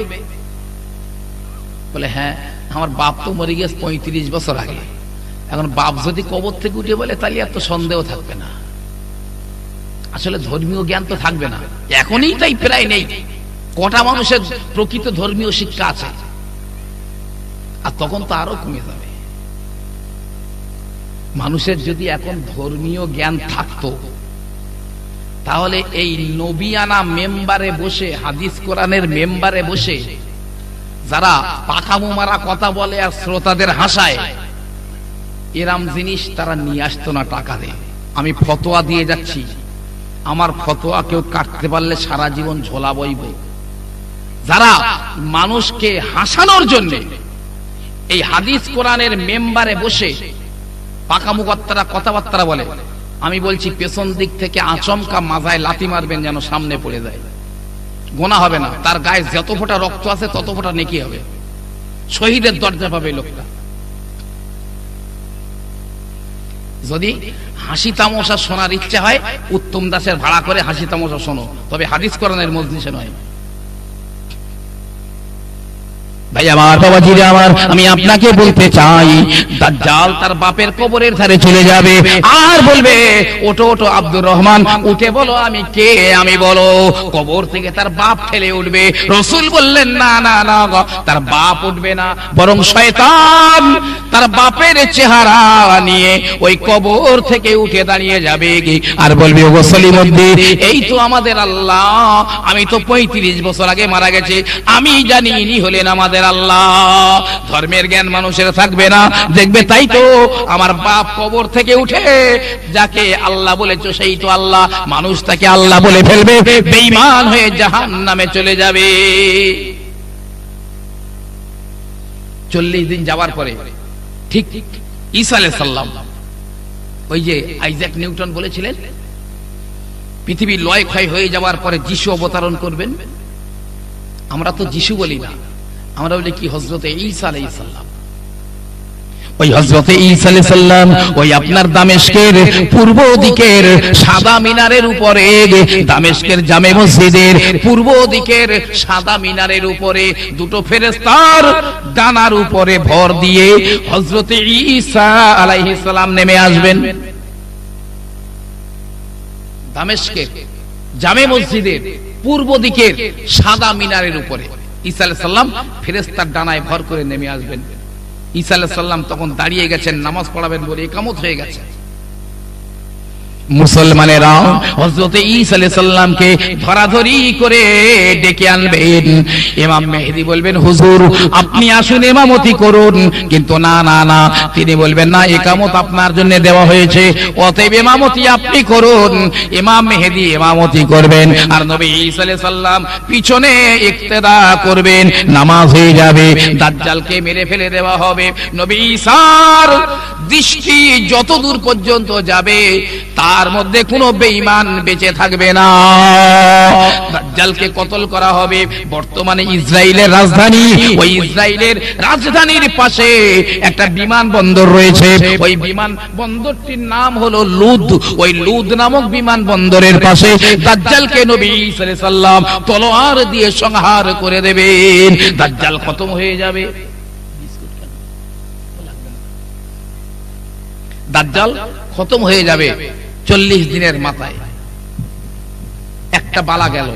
বলে, হ্যাঁ, আমার বাপ তো মরে গেছে 35 বছর আগে, এখন বাপ যদি কবর থেকে উঠে বলে, তাহলে এত সন্দেহ থাকবে না। আসলে ধর্মীয় জ্ঞান তো থাকবে না, এখনই তাই প্রায় নেই। কটা মানুষের প্রকৃত ধর্মীয় শিক্ষা আছে, আর তখন তো আরো কমে যাবে। মানুষের যদি এখন ধর্মীয় জ্ঞান থাকতো, তাহলে এই নবিয়ানা মেম্বারে বসে, হাদিস কোরআনের মেম্বারে বসে যারা পাকামো মারা কথা বলে আর শ্রোতাদের হাসায়, এরাম জিনিস তারা নিয়ে আসতো না টাকা দিয়ে। আমি ফতোয়া দিয়ে যাচ্ছি, আমার ফতোয়া কেউ কাটতে পারলে সারা জীবন ঝোলা বইব। যারা মানুষকে হাসানোর জন্য এই হাদিস কোরআনের মেম্বারে বসে পাকামুকত্তারা কথাবার্তা বলে, আমি বলছি পেছন দিক থেকে আচমকা মাথায় লাথি মারবেন, যেন সামনে পড়ে যায়, গোনা হবে না। তার গায়ে যত ফোঁটা রক্ত আছে তত ফোঁটা নেকি হবে, শহীদের দরজা পাবে লোকটা। যদি হাসি তামাশা শোনার ইচ্ছা হয়, উত্তম দাসের ভাড়া করে হাসি তামাশা শোনো, তবে হাদিস কোরআনের মজলিসে নয়। ভাই আমার, বাবাজিরা আমার, আমি আপনাকে বলতে চাই, দাজ্জাল তার বাপের কবরের ধারে চলে যাবে আর বলবে, ওঠো ওঠো আব্দুর রহমান, উঠে বলো আমি কে। আমি বলো, কবর থেকে তার বাপ ঠেলে উঠবে। রাসূল বললেন, না না না, তার বাপ উঠবে না, বরং শয়তান তার বাপের চেহারা নিয়ে ওই কবর থেকে উঠে দাঁড়িয়ে যাবে আর বলবে, ও সলিমুদ্দিন, এই তো আমাদের আল্লাহ, আমি তো 35 বছর আগে মারা গেছে, আমি জানি ইনি হলেন আমাদের আল্লাহ। ধর্মের জ্ঞান মানুষের থাকবে না, দেখবে তাই তো আমার বাপ কবর থেকে উঠে যাকে আল্লাহ বলেছো সেই তো আল্লাহ, মানুষ তাকে আল্লাহ বলে ফেলবে, বেঈমান হয়ে জাহান্নামে চলে যাবে। 40 দিন যাওয়ার পরে ঠিক ঈসা আলাইহিস সালাম, ওই যে আইজাক নিউটন বলেছিলেন পৃথিবী লয় ক্ষয় হয়ে যাওয়ার পরে যিশু অবতরণ করবেন। আমরা তো যিশু বলি না, আমরা বলি কি হযরতে ঈসা আলাইহিস সালাম। ওই হযরতে ঈসা আলাইহিস সালাম ওই আপনার দামেস্কের পূর্ব দিকের সাদা মিনারের উপরে, দামেস্কের জামে মসজিদের পূর্ব দিকের সাদা মিনারের উপরে দুটো ফেরেশতার ডানার উপরে ভর দিয়ে হযরতে ঈসা আলাইহিস সালাম নেমে আসবেন। দামেস্কের জামে মসজিদের পূর্ব দিকের সাদা মিনারের উপরে ঈসা আলাইহিস সালাম ফেরেশতার ডানায় ভর করে নেমে আসবেন। ঈসা আলাইহিস সালাম তখন দাঁড়িয়ে গেছেন, নামাজ পড়াবেন বলে ইকামত হয়ে গেছে। মুসলমানেরা হযরতে ঈসা আলাইহিস সালামকে ধরাধরি করে ডেকে আনবেন। ইমাম মেহেদী বলবেন, হুজুর আপনি আসুন ইমামতি করুন, কিন্তু না না না, তিনি বলবেন না, ইকামত আপনার জন্য দেওয়া হয়েছে, অতএব ইমামতি আপনি করুন। ইমাম মেহেদী ইমামতি করবেন আর নবী ঈসা আলাইহিস সালাম পিছনে ইক্তেদা করবেন, নামাজ হয়ে যাবে, দাজ্জালকে মেরে ফেলে দেওয়া হবে। নবী ঈসার দৃষ্টি যত দূর পর্যন্ত যাবে তার মধ্যে কোনো বেঈমান বেঁচে থাকবে না। দাজ্জালকে কতল করা হবে। বর্তমানে ইসরায়েলের রাজধানী, ওই ইসরায়েলের রাজধানীর পাশে একটা বিমানবন্দর রয়েছে, ওই বিমানবন্দরটির নাম হলো লুদ। ওই লুদ নামক বিমানবন্দরের পাশে দাজ্জালকে নবী ঈসা আলাইহিস সালাম তলোয়ার দিয়ে সংহার করে দেবেন। দাজ্জাল খতম হয়ে যাবে। দাজ্জাল খতম হয়ে যাবে 40 দিনের মাথায়। একটা বালা গেল।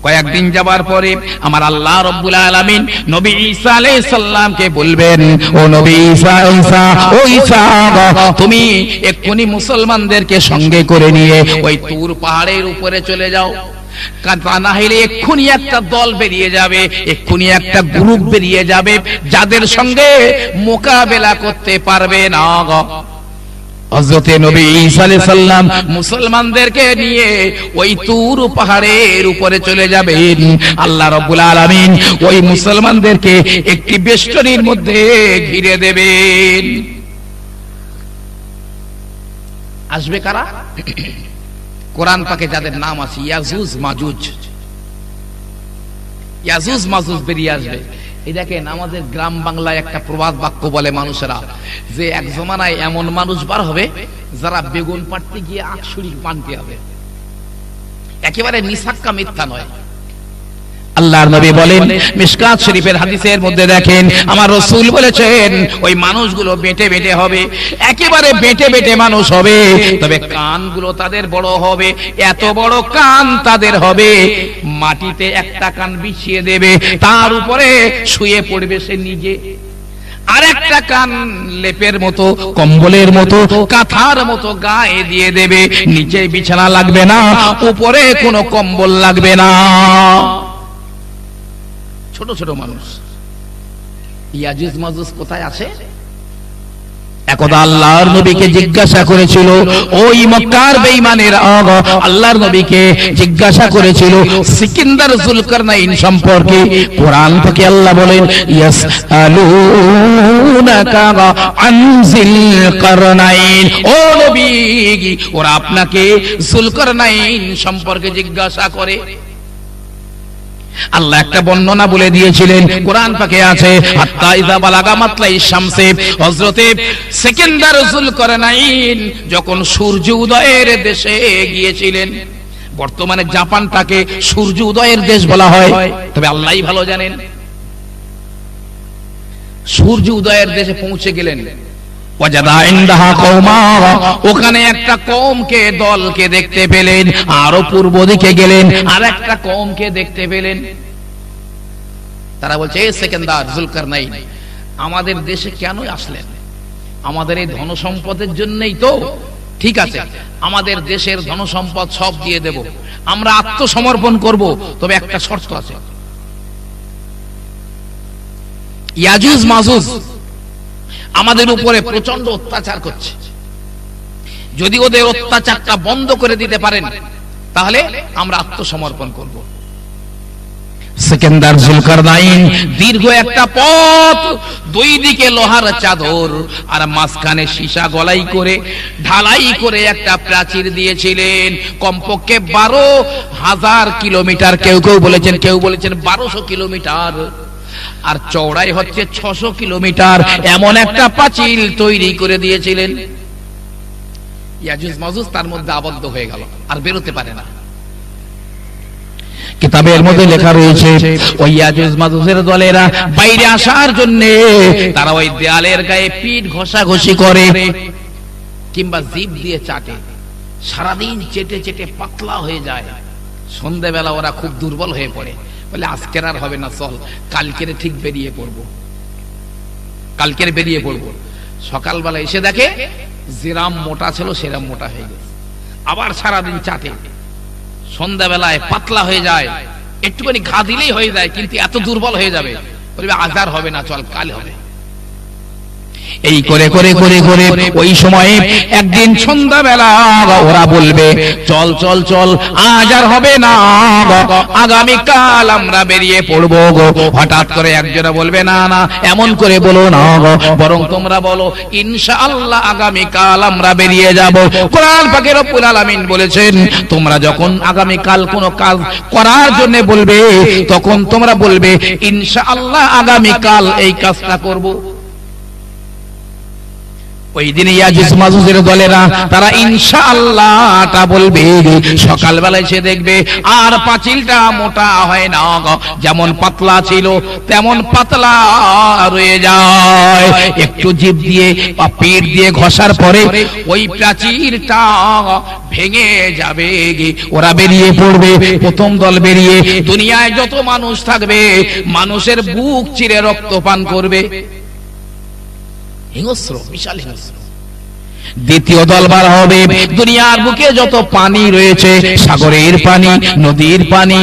কয়েকদিন যাবার পরে আমার আল্লাহ রাব্বুল আলামিন নবী ঈসা আলাইহিস সালামকে বলবেন, ও নবী ঈসা, ও ঈসা, তুমি এক্ষুনি মুসলমানদেরকে সঙ্গে করে নিয়ে ওই তুর পাহাড়ের উপরে চলে যাও। না হলে এক্ষুনি একটা দল বেরিয়ে যাবে, এক্ষুনি একটা গ্রুপ বেরিয়ে যাবে যাদের সঙ্গে মোকাবেলা করতে পারবে না। হযরতে নবী ঈসা আলাইহিস সালাম মুসলমানদেরকে নিয়ে ওই তুর পাহাড়ের উপরে চলে যাবেন। আল্লাহ রাব্বুল আলামিন ওই মুসলমানদেরকে একটি বেষ্টনীর মধ্যে ঘিরে দেবেন। আসবে কারা? কোরআন পাকে যাদের নাম আছে ইয়াজুজ মাজুজ। ইয়াজুজ মাজুজ বেরিয়ে আসবে। এই দেখেন আমাদের গ্রাম বাংলায় একটা প্রবাদ বাক্য বলে মানুষেরা, যে এক জমানায় এমন মানুষ বার হবে যারা বেগুন পাড়তে গিয়ে আখশুড়ি পানতে হবে। একেবারে নিসাক্কা মিথ্যা নয়। আল্লাহর নবী বলেন, মিশকাত শরীফের হাদিসের মধ্যে দেখেন আমার রাসূল বলেছেন ওই মানুষগুলো বেটে বেটে হবে, একেবারে বেটে বেটে মানুষ হবে, তবে কানগুলো তাদের বড় হবে। এত বড় কান তাদের হবে, মাটিতে একটা কান বিছিয়ে দেবে, তার উপরে শুয়ে পড়বে সে নিজে। আর একটা কান লেপের মতো, কম্বলের মতো, কাঁথার মতো গায়ে দিয়ে দেবে, নিচে বিছানা লাগবে না, উপরে কোনো কম্বল লাগবে না। ছোট ছোট মানুষ। ইয়াজুজ মাজুজ কোথায় আছে? একদা আল্লাহর নবীকে জিজ্ঞাসা করেছিল ওই মক্কার বেঈমানেরা, আল্লাহর নবীকে জিজ্ঞাসা করেছিল সিকিন্দার যুলকারনাইন সম্পর্কে। কোরআন থেকে আল্লাহ বলেন, ইয়াসআলুনাকা আন যুলকারনাইন, ও নবী ওরা আপনাকে যুলকারনাইন সম্পর্কে জিজ্ঞাসা করে। আল্লাহ একটা বর্ণনা বলে দিয়েছিলেন, কোরআন পাকে আছে, হাত্তা ইযা বালাগা মাতলাই শামসে, হযরতে সিকান্দার যুলকারনাইন যখন সূর্য উদয়ের দেশে গিয়েছিলেন। বর্তমানে জাপানটাকে সূর্য উদয়ের দেশ বলা হয়, তবে আল্লাহই ভালো জানেন। সূর্য উদয়ের দেশে পৌঁছে গেলেন। ওয়াজাদা ইনদাহা কওমা, ওখানে একটা কওমকে, দলকে দেখতে পেলেন। আরো পূর্ব দিকে গেলেন, আর একটা কওমকে দেখতে পেলেন। তারা বলছে, এ সিকান্দার যুলকারনাইন আমাদের দেশে কেন আসলেন? আমাদের এই ধন সম্পদের জন্যই তো? ঠিক আছে, আমাদের দেশের ধন সম্পদ সব দিয়ে দেব, আমরা আত্মসমর্পণ করব, তবে একটা শর্ত আছে। ইয়াজুজ মাজুজ আমাদের উপরে প্রচন্ড অত্যাচার করছে, যদি ওদের অত্যাচারটা বন্ধ করে দিতে পারেন তাহলে আমরা আত্মসমর্পণ করব। সেকেন্দার জুলকারনাইন দীর্ঘ একটা পথ, দুই দিকে লোহার চাদর আর মাঝখানে সীসা গলাই করে ঢালাই করে একটা প্রাচীর দিয়েছিলেন। কমপক্ষে 12,000 কিলোমিটার, কেউ কেউ বলেছেন 1200 কিলোমিটার, আর চওড়াই হচ্ছে 600 কিলোমিটার, এমন একটা প্রাচীর তৈরি করে দিয়েছিলেন। ইয়াজুজ মাজুজ তার মধ্যে আবদ্ধ হয়ে গেল, আর বেরোতে পারে না। কিতাবের মধ্যে লেখা রয়েছে ওই ইয়াজুজ মাজুজের দলেরা বাইরে আসার জন্য তারা ওই দেয়ালের গায়ে পিঠ ঘষাঘষি করে কিংবা জিভ দিয়ে চাটে, সারাদিন চেটে চেটে পাতলা হয়ে যায়। সন্ধ্যাবেলা ওরা খুব দুর্বল হয়ে পড়ে, বলে আজকের আর হবে না, চল কালকের ঠিক বেরিয়ে পড়বো, কালকের বেরিয়ে পড়বো। সকালবেলা এসে দেখে যেরাম মোটা ছিল সেরাম মোটা হয়ে গেছে, আবার সারাদিন চাটে, সন্ধ্যাবেলায় পাতলা হয়ে যায়, একটুখানি ঘা দিলেই হয়ে যায়, কিন্তু এত দুর্বল হয়ে যাবে, বলবে আজ আর হবে না, চল কাল হবে। এই করে করে করে করে ওই সময়ে একদিন সন্ধ্যাবেলা ওরা বলবে চল চল চল, আজ আর হবে না, আগামীকাল আমরা বেরিয়ে পড়বো গো। হঠাৎ করে একজনে বলবে না না, এমন করে বলো না গো, বরং তোমরা বলো ইনশাআল্লাহ আগামীকাল আমরা বেরিয়ে যাব। কোরআন পাকে রব্বুল আলামিন বলেছেন, তোমরা যখন আগামীকাল কোনো কাজ করার জন্য বলবে, তখন তোমরা বলবে ইনশাআল্লাহ আগামীকাল এই কাজটা করব। ওই দিন ইয়াজুজ মাজুজের দলেরা তারা ইনশাআল্লাহটা বলবে, সকালবেলায় সে দেখবে আর পাঁচিলটা মোটা হয় না, যেমন পাতলা ছিল তেমন পাতলা রয়ে যায়। একটু জিভ দিয়ে বা পেট দিয়ে ঘষার পরে ওই প্রাচীরটা ভেঙে যাবে। ওরা বেরিয়ে পড়বে, প্রথম দল বেরিয়ে দুনিয়ায় যত মানুষ থাকবে মানুষের বুক চিরে রক্ত পান করবে, হিংস্র, বিশাল হিংস্র। দ্বিতীয় দল বার হবে, দুনিয়ার বুকে যত পানি রয়েছে, সাগরের পানি, নদীর পানি,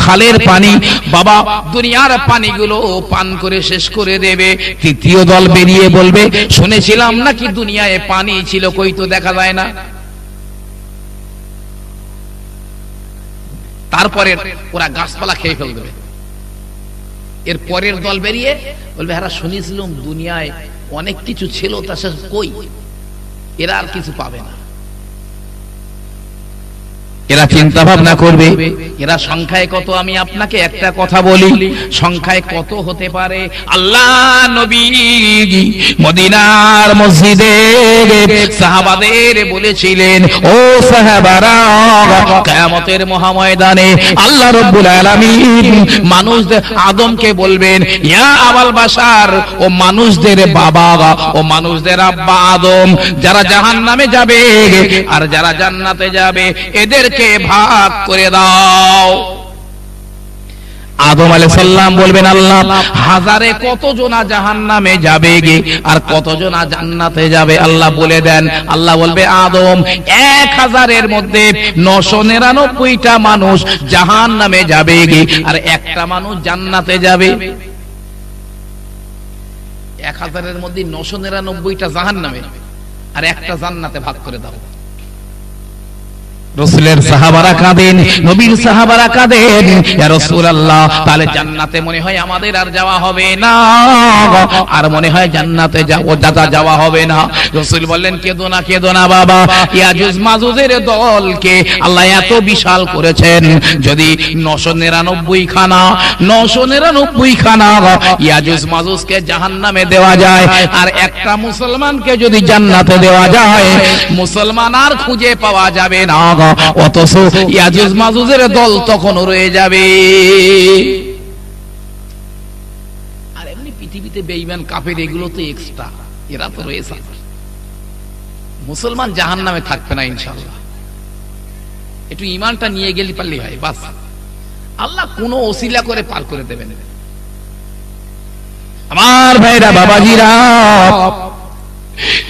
খালের পানি, বাবা দুনিয়ার পানিগুলো পান করে শেষ করে দেবে। তৃতীয় দল বেরিয়ে বলবে, শুনেছিলাম নাকি দুনিয়ায় পানি ছিল, কই তো দেখা যায় না। তারপরে ওরা গাছপালা খেয়ে ফেল দেবে। এর পরের দল বেরিয়ে বলবে, হ্যাঁ শুনেছিলাম দুনিয়ায় অনেক কিছু ছিল, তা সে কই, এরা আর কিছু পাবে না। এরা চিন্তা ভাবনা করবে, এরা সংখ্যায় কত। আমি আপনাকে একটা কথা বলি, সংখ্যায় কত হতে পারে। আল্লাহ নবী মদিনার মসজিদে সাহাবাদের বলেছিলেন, ও সাহাবারা, কিয়ামতের মহাময়দানে আল্লাহ রাব্বুল আলামিন মানুষদের আদমকে বলবেন, ইয়া আবাল বাশার, ও মানুষদের বাবা, ও মানুষদের আব্বা আদম, যারা জাহান্নামে যাবে আর যারা জান্নাতে যাবে এদেরকে ভাগ করে দাও। আদম আলাইহিস সালাম বলবেন, আল্লাহ হাজারে কতজনা জাহান্নামে যাবে গে আর কতজনা জান্নাতে যাবে। আল্লাহ বলে দেন, আল্লাহ বলবে, আদম 1000-এর মধ্যে 999টা মানুষ জাহান্নামে যাবে গে আর একটা মানুষ জান্নাতে যাবে। 1000-এর মধ্যে 999টা জাহান্নামে আর একটা জান্নাতে ভাগ করে দাও। রাসূলের সাহাবারা কাঁদেন, নবীর সাহাবারা কাঁদেন, ইয়া রাসূলুল্লাহ, তাহলে জান্নাতে মনে হয় আমাদের আর যাওয়া হবে না, আর মনে হয় জান্নাতে যাওয়া হবে না। রাসূল বললেন, কেঁদো না, কেঁদো না বাবা, ইয়াজুজ মাজুজের দলকে আল্লাহ এত বিশাল করেছেন, যদি 999 খানা ইয়াজুজ মাজুজকে জাহান্নামে দেওয়া যায় আর একটা মুসলমানকে যদি জান্নাতে দেওয়া যায়, মুসলমান আর খুঁজে পাওয়া যাবে না, অথচ ইয়াজুজ মাজুজের দল তখনও রয়ে যাবে। আর এমনি পৃথিবীতে বেঈমান কাফের এগুলো তো এক্সট্রা, এরা তো রয়েছে। মুসলমান জাহান্নামে থাকবে না ইনশাআল্লাহ। একটু ঈমানটা নিয়ে গেলে পারলেই হয়, বাস। আল্লাহ কোনো ওসিলা করে পার করে দেবেন। আমার ভাইরা, বাবাজিরা,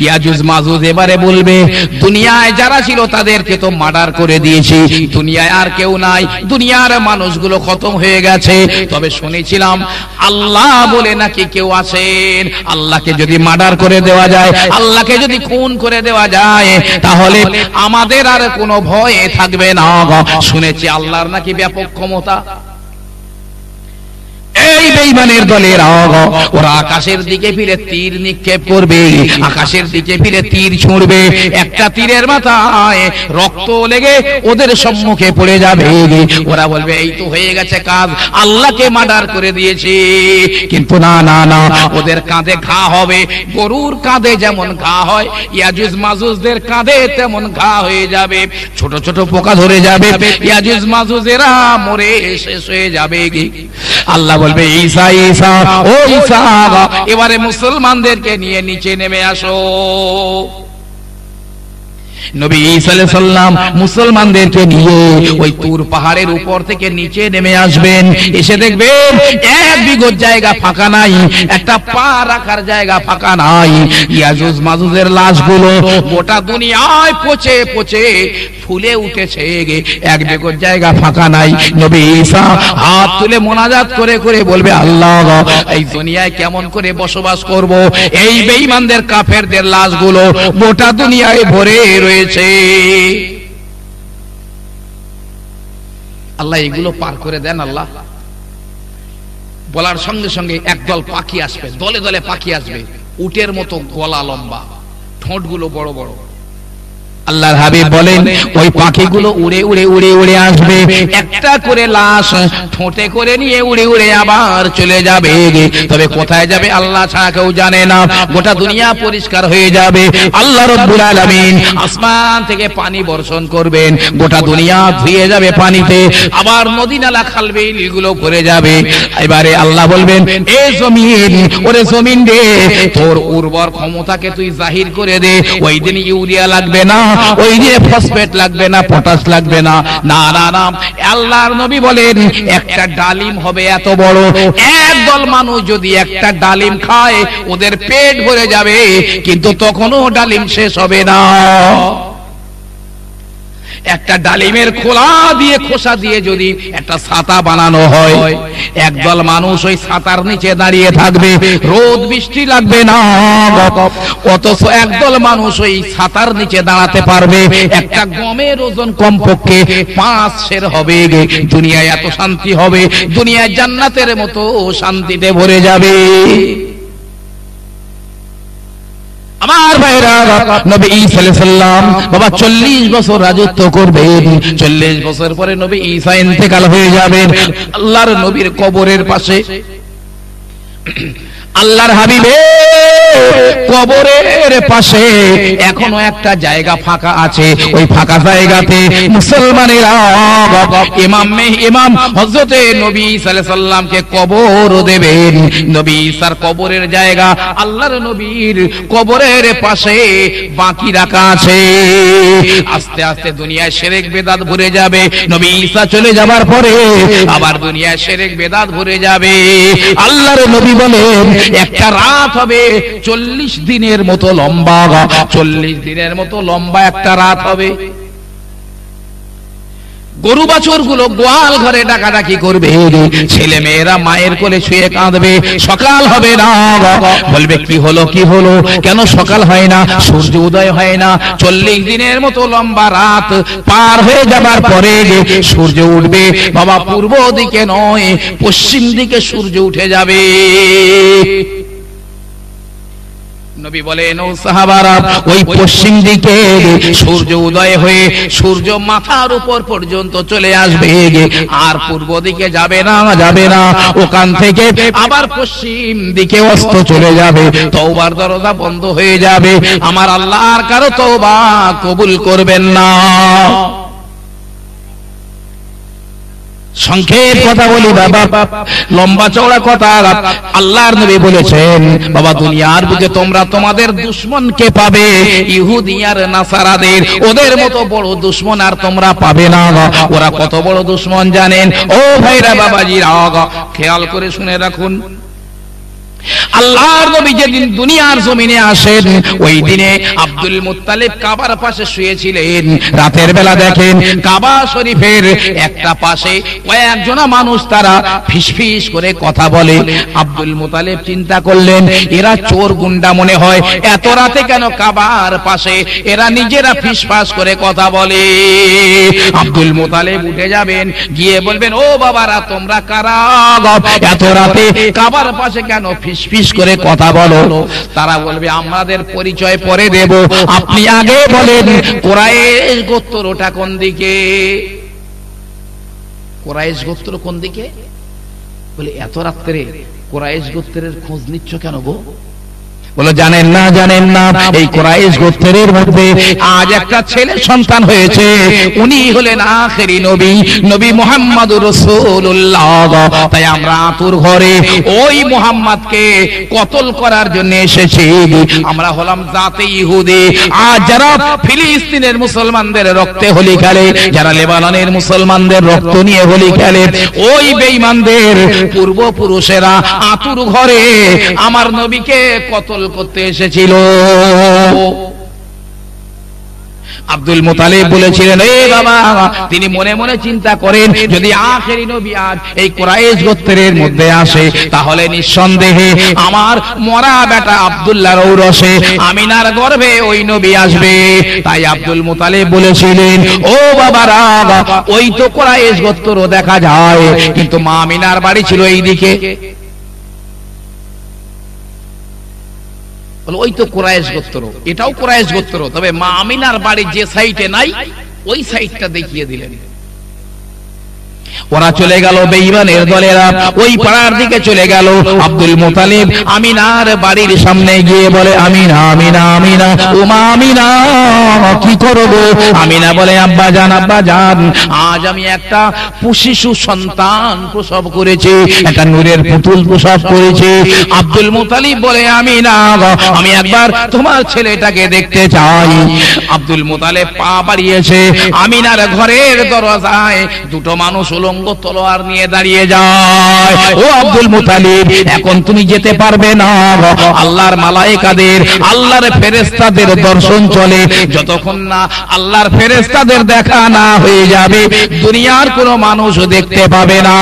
ইয়াজুজ মাজুজ এবারে বলবে, দুনিয়ায় যারা ছিল তাদেরকে তো মার্ডার করে দিয়েছি, দুনিয়ায় আর কেউ নাই, দুনিয়ার মানুষগুলো খতম হয়ে গেছে। তবে শুনেছিলাম আল্লাহ বলে নাকি কেউ আছেন, আল্লাহকে যদি মার্ডার করে দেওয়া যায়, আল্লাহকে যদি খুন করে দেওয়া যায়, তাহলে আমাদের আর কোনো ভয় থাকবে না। শুনেছি আল্লাহর নাকি ব্যাপক ক্ষমতা। বেঈমানের দলের ওরা আকাশের দিকে ফিরে তীর নিক্ষেপ করবে, আকাশের দিকে ফিরে তীর ছুঁড়বে, একটা তীরের মাথায় রক্ত লেগে ওদের সম্মুখে পড়ে যাবে। ওরা বলবে এই তো হয়ে গেছে কাজ, আল্লাহকে মার্ডার করে দিয়েছে। কিন্তু না না না, ওদের কাঁধে ঘা হবে, গরুর কাঁধে যেমন ঘা হয়, ইয়াজুজ মাজুজদের কাঁধে তেমন ঘা হয়ে যাবে, ছোট ছোট পোকা ধরে যাবে, ইয়াজুজ মাজুজেরা মরে শেষ হয়ে যাবে। আল্লাহ বলবে ঈসা ঈসা, ও ঈসা, এবারে মুসলমানদেরকে নিয়ে নিচে নেমে আসো। নবী ঈসা আলাইহিস সালাম মুসলমানদেরকে নিয়ে ওই তুর পাহাড়ের উপর থেকে নিচে নেমে আসবেন। এসে দেখবেন এক বিঘত জায়গা ফাঁকা নাই, একটা পা রাখার জায়গা ফাঁকা নাই। ইয়াজুজ মাজুজের লাশগুলো গোটা দুনিয়ায় পচে পচে ফুলে উঠেছে, এক বিঘত জায়গা ফাঁকা নাই। নবী ঈসা হাত তুলে মোনাজাত করে করে বলবে আল্লাহ, এই দুনিয়ায় কেমন করে বসবাস করব? এই বেঈমানদের কাফেরদের লাশগুলো গোটা দুনিয়ায় ভরে রয়েছে। আল্লাহ এগুলো পার করে দেন। আল্লাহ বলার সঙ্গে সঙ্গে একদল পাখি আসবে, দলে দলে পাখি আসবে, উটের মতো গলা লম্বা, ঠোঁটগুলো বড় বড়। আল্লাহর হাবিব বলেন ওই পাখিগুলো উড়ে উড়ে উড়ে উড়ে আসবে, একটা করে লাশ ঠোঁটে করে নিয়ে উড়ে উড়ে আবার চলে যাবে। তবে কোথায় যাবে আল্লাহ ছাড়া কেউ জানে না। গোটা দুনিয়া পরিষ্কার হয়ে যাবে, আল্লাহ রাব্বুল আলামিন আসমান থেকে পানি বর্ষণ করবেন, গোটা দুনিয়া ধুয়ে যাবে পানিতে, আবার নদী নালা খাল বিল এগুলো ভরে যাবে। এবারে আল্লাহ বলবেন এ জমিন, ওরে জমিন রে, তোর উর্বর ক্ষমতাকে তুই জাহির করে দে। ওই দিন ইউরিয়া লাগবে না, ওই যে ফসফেট লাগবে না, পটাশ লাগবে না, না না না। আল্লাহর নবী বলেন একটা ডালিম হবে এত বড়, একদল মানুষ যদি একটা ডালিম খায় ওদের পেট ভরে যাবে, কিন্তু তখনও ডালিম শেষ হবে না। একটা ডালিমের খোসা দিয়ে যদি একটা ছাতা বানানো হয়, একদল মানুষ ওই ছাতার নিচে দাঁড়িয়ে থাকবে, রোদ বৃষ্টি লাগবে না। অথচ একদল মানুষ ওই ছাতার নিচে দাঁড়াতে পারবে। একটা গমের ওজন কমপক্ষে 5 সের হবে। দুনিয়ায় এত শান্তি হবে, দুনিয়ায় জান্নাতের মতো শান্তিতে ভরে যাবে। আমার ভাইরা, নবী ঈসা আলাইহিস সালাম বাবা 40 বছর রাজত্ব করবেন। 40 বছর পরে নবী ঈসা ইন্তেকাল হয়ে যাবেন। আল্লাহর নবীর কবরের পাশে আল্লাহর হাবিবের কবরের পাশে এখনো একটা জায়গা ফাঁকা আছে। ওই ফাঁকা জায়গাতে মুসলমানেরা ইমাম হযরতে নবী ঈসা আলাইহিস সালামকে কবর দেবেন। নবী ঈসার কবরের জায়গা আল্লাহর নবীর কবরের পাশে বাকি রাখা আছে। আস্তে আস্তে দুনিয়ায় শিরক বিদআত ভরে যাবে। নবী ঈসা চলে যাবার পরে আবার দুনিয়ায় শিরক বিদআত ভরে যাবে। আল্লাহর নবী বলেন একটা রাত হবে 40 দিনের মতো লম্বা, 40 দিনের মতো লম্বা একটা রাত হবে। গরু বাছুর গুলো গোয়াল ঘরে ডাকাডাকি করবে, ছেলে মেয়েরা মায়ের কোলে শুয়ে কাঁদবে। সকাল হবে না, বলবে কি হলো কি হলো, কেন সকাল হয় না, সূর্য উদয় হয় না। 40 দিনের মতো লম্বা রাত পার হয়ে যাবার পরে সূর্য উঠবে বাবা পূর্ব দিকে নয়, পশ্চিম দিকে সূর্য উঠে যাবে। নবী বলেন ও সাহাবারা, ওই পশ্চিম দিকে সূর্য উদয় হয়ে সূর্য মাথার উপর পর্যন্ত চলে আসবে, আর পূর্ব দিকে যাবে না, যাবে না। ওখান থেকে আবার পশ্চিম দিকে অস্ত চলে যাবে, তওবার দরজা বন্ধ হয়ে যাবে। আমার আল্লাহ আর কারো তওবা কবুল করবেন না। সংক্ষেপ কথা বলি বাবা, লম্বা চওড়া কথা। আল্লাহর নবী বলেছেন বাবা দুনিয়ার বুকে তোমরা তোমাদের দুশমনকে পাবে, ইহুদি আর নাসারাদের। ওদের মতো বড় দুশমন আর তোমরা পাবে না। ওরা কত বড় দুশমন জানেন? ও ভাইরা বাবাজিরা, খেয়াল করে শুনে রাখুন। আল্লাহর নবী যেদিন দুনিয়ার জমিনে আসেন ওই দিনে আব্দুল মুত্তালিব কাবার পাশে শুয়েছিলেন। রাতের বেলা দেখেন কাবা শরীফের একটা পাশে কয়েকজন মানুষ তারা ফিসফিস করে কথা বলে। আব্দুল মুত্তালিব চিন্তা করলেন এরা চোর গুন্ডা মনে হয়, এত রাতে কেন কাবার পাশে এরা নিজেরা ফিসফাস করে কথা বলে। আব্দুল মুত্তালিব উঠে যাবেন, গিয়ে বলবেন ও বাবারা তোমরা কারা, এত রাতে কাবার পাশে কেন ফিসফিস করে কথা বলো? তারা বলবে আমাদের পরিচয় পরে দেব, আপনি আগে বলেন কুরাইশ গোত্র ওটা কোন দিকে? কুরাইশ গোত্র কোন দিকে? বলে এত রাত্রে কুরাইশ গোত্রের খোঁজ নিচ্ছ কেন গো? বলে জানেন না এই কুরাইশ গোত্রের মধ্যে আজ একটা ছেলে সন্তান হয়েছে, উনি হলেন আখেরি নবী, নবী মুহাম্মদুর রাসূলুল্লাহ। তাই আমরা আতুর ঘরে ওই মুহাম্মদকে কতল করার জন্য এসেছি। আমরা হলাম জাতে ইহুদি। আজ যারা ফিলিস্তিনের মুসলমানদের রক্তে হোলি খেলে, যারা লেবাননের মুসলমানদের রক্ত নিয়ে হোলি খেলে, ওই বেঈমানদের পূর্বপুরুষেরা আতুর ঘরে আমার নবীকে কতল করতে এসেছিল। আব্দুল মুত্তালিব বলেছিলেন এ বাবা, তিনি মনে মনে চিন্তা করেন যদি আখেরি নবী আজ এই কুরাইশ গোত্রের মধ্যে আসে তাহলে নিঃসন্দেহে আমার মরা বেটা আব্দুল্লাহর ঔরসে আমিনার গর্ভে ওই নবী আসবে। তাই আব্দুল মুত্তালিব বলেছিলেন ও বাবারা, ওই তো কুরাইশ গোত্র দেখা যায়, কিন্তু মা আমিনার বাড়ি ছিল এই দিকে। ওই তো কুরাইশ গোত্র, এটাও কুরাইশ গোত্র, তবে মা আমিনার বাড়ি যে সাইটে নাই ওই সাইটটা দেখিয়ে দিলেন। ওরা চলে গেল, বেঈমানের দলেরা ওই পাড়ার দিকে চলে গেল। আব্দুল মুত্তালিব আমিনার বাড়ির সামনে গিয়ে বলে আমিনা আমিনা আমিনা, ও মা আমিনা কি করবো? আমিনা বলে আব্বা জান, আজ আমি একটা শিশু সন্তান প্রসব করেছি, একটা নূরের পুতুল প্রসব করেছি। আব্দুল মুত্তালিব বলে আমিনা আমি একবার তোমার ছেলেটাকে দেখতে চাই। আব্দুল মুত্তালিব পা বাড়িয়েছে, আমিনার ঘরের দরজায় দুটো মানুষ উলঙ্গ তলোয়ার নিয়ে দাঁড়িয়ে যায়। ও আব্দুল মুত্তালিব, এখন তুমি যেতে পারবে না, আল্লাহর মালায়েকাদের আল্লাহর ফেরেশতাদের দর্শন চলে, যতক্ষণ না আল্লাহর ফেরেশতাদের দেখা না হয়ে যাবে দুনিয়ার কোনো মানুষও দেখতে পাবে না।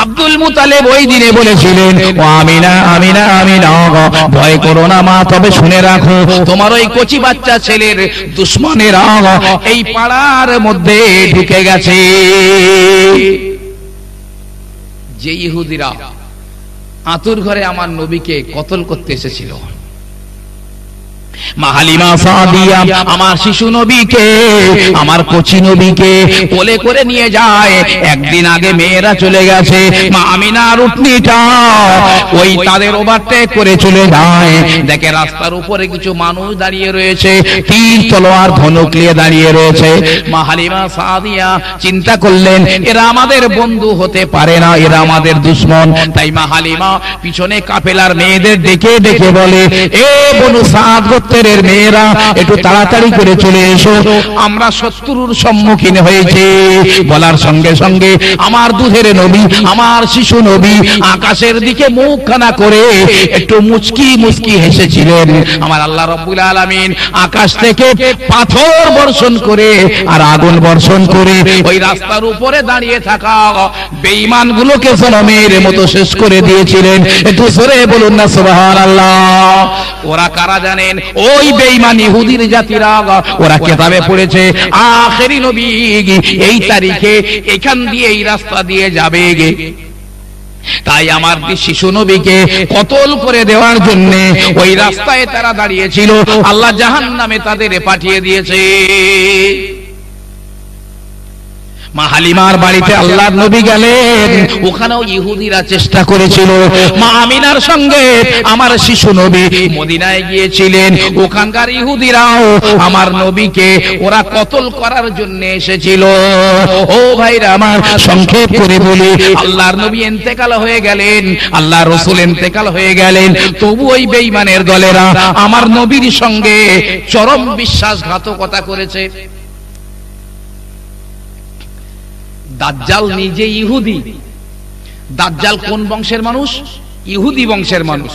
আব্দুল মুত্তালিব ওই দিনে বলেছিলেন ও আমিনা আমিনা আমিনা, ভয় করো না মা, তবে শুনে রাখো তোমার ওই কচি বাচ্চা ছেলের দুশমনেরা এই পাড়ার মধ্যে ঢুকে গেছে। যে ইহুদিরা আতুর ঘরে আমার নবীকে কতল করতে এসেছিল, মা হালিমা সাদিয়া আমার শিশু নবীকে, আমার কচি নবীকে কোলে করে নিয়ে যায়। একদিন আগে মেয়েরা চলে গেছে, মা আমিনার উটনিটা ওই তাদের ওভারটেক করে চলে যায়। দেখে রাস্তার উপরে কিছু মানুষ দাঁড়িয়ে রয়েছে, তীর তলোয়ার ধনুক নিয়ে দাঁড়িয়ে রয়েছে। মা হালিমা সাদিয়া চিন্তা করলেন এরা আমাদের বন্ধু হতে পারে না, এরা আমাদের দুশমন। তাই মা হালিমা পিছনে কাফেলার মেয়েদের ডেকে ডেকে বলে এ বনু সাদ গোত্রের মেয়েরা একটু তাড়াতাড়ি করে চলে এসো, আমরা শত্রুর সম্মুখীন হয়েছে। বলার সঙ্গে সঙ্গে আমার দুধের নবী, আমার শিশু নবী আকাশের দিকে মুখখানা করে একটু মুচকি মুচকি হেসেছিলেন। আমার আল্লাহ রাব্বুল আলামিন আকাশ থেকে পাথর বর্ষণ করে আর আগুন বর্ষণ করে ওই রাস্তার উপরে দাঁড়িয়ে থাকা বেঈমানগুলোকে জনমের মতো শেষ করে দিয়েছিলেন। একটু জোরে বলুন না সুবহানাল্লাহ। ওরা কারা জানেন? ওই বেঈমান ইহুদির জাতিরা, ওরা কিতাবে পড়েছে আখেরি নবী এই তারিখে এখান দিয়ে এই রাস্তা দিয়ে যাবে। তাই আমার শিশু নবীকে কতল করে দেওয়ার জন্য ওই রাস্তায় তারা দাঁড়িয়েছিল। আল্লাহ জাহান্নামে তাদের পাঠিয়ে দিয়েছে। মা হালিমার বাড়িতে আল্লাহর নবী গেলেন, ওখানেও ইহুদিরা চেষ্টা করেছিল। মা আমিনার সঙ্গে আমার শিশু নবী মদিনায় গিয়েছিলেন, ওখানকার ইহুদিরাও আমার নবীকে ওরা কতল করার জন্য এসেছিল। ও ভাইরা আমার, সংক্ষেপ করে বলি, আল্লাহর নবী ইন্তেকাল হয়ে গেলেন, আল্লাহর রাসূল ইন্তেকাল হয়ে গেলেন, তবু ওই বেঈমানের দলেরা আমার নবীর সঙ্গে চরম বিশ্বাসঘাতকতা করেছে। দাজ্জাল নিজে ইহুদি, দাজ্জাল কোন বংশের মানুষ? ইহুদি বংশের মানুষ।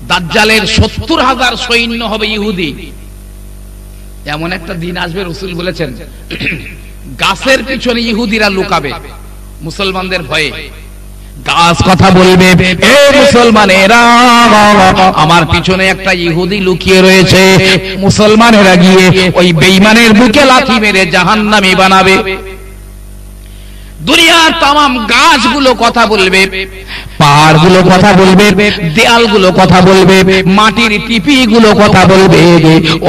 দাজ্জালের 70,000 সৈন্য হবে ইহুদি। এমন একটা দিন আসবে, রাসূল বলেছেন, গাছের পিছনে ইহুদিরা লুকাবে মুসলমানদের ভয়ে। গাছ কথা বলবে, এ মুসলমানেরা, আমার পিছনে একটা ইহুদি লুকিয়ে রয়েছে। মুসলমানেরা গিয়ে ওই বেঈমানের বুকে লাথি মেরে জাহান্নামী বানাবে। দুনিয়ার तमाम গাছগুলো কথা বলবে, পাহাড়গুলো কথা বলবে, দেয়ালগুলো কথা বলবে, মাটির টিপিগুলো কথা বলবে,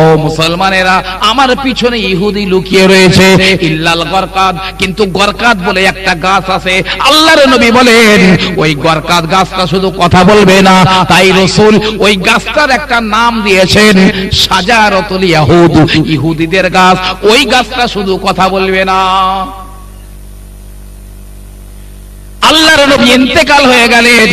ও মুসলমানেরা, আমার পিছনে ইহুদি লুকিয়ে রয়েছে। ইল্লাল গরকাদ, কিন্তু গরকাদ বলে একটা গাছ আছে। আল্লাহর নবী বলেন ওই গরকাদ গাছটা শুধু কথা বলবে না, তাই রাসূল ওই গাছটার একটা নাম দিয়েছেন শাজারাতুল ইয়াহুদ, ইহুদিদের গাছ। ওই গাছটা শুধু কথা বলবে না। আল্লাহর নবী ইন্তেকাল হয়ে গেলেন,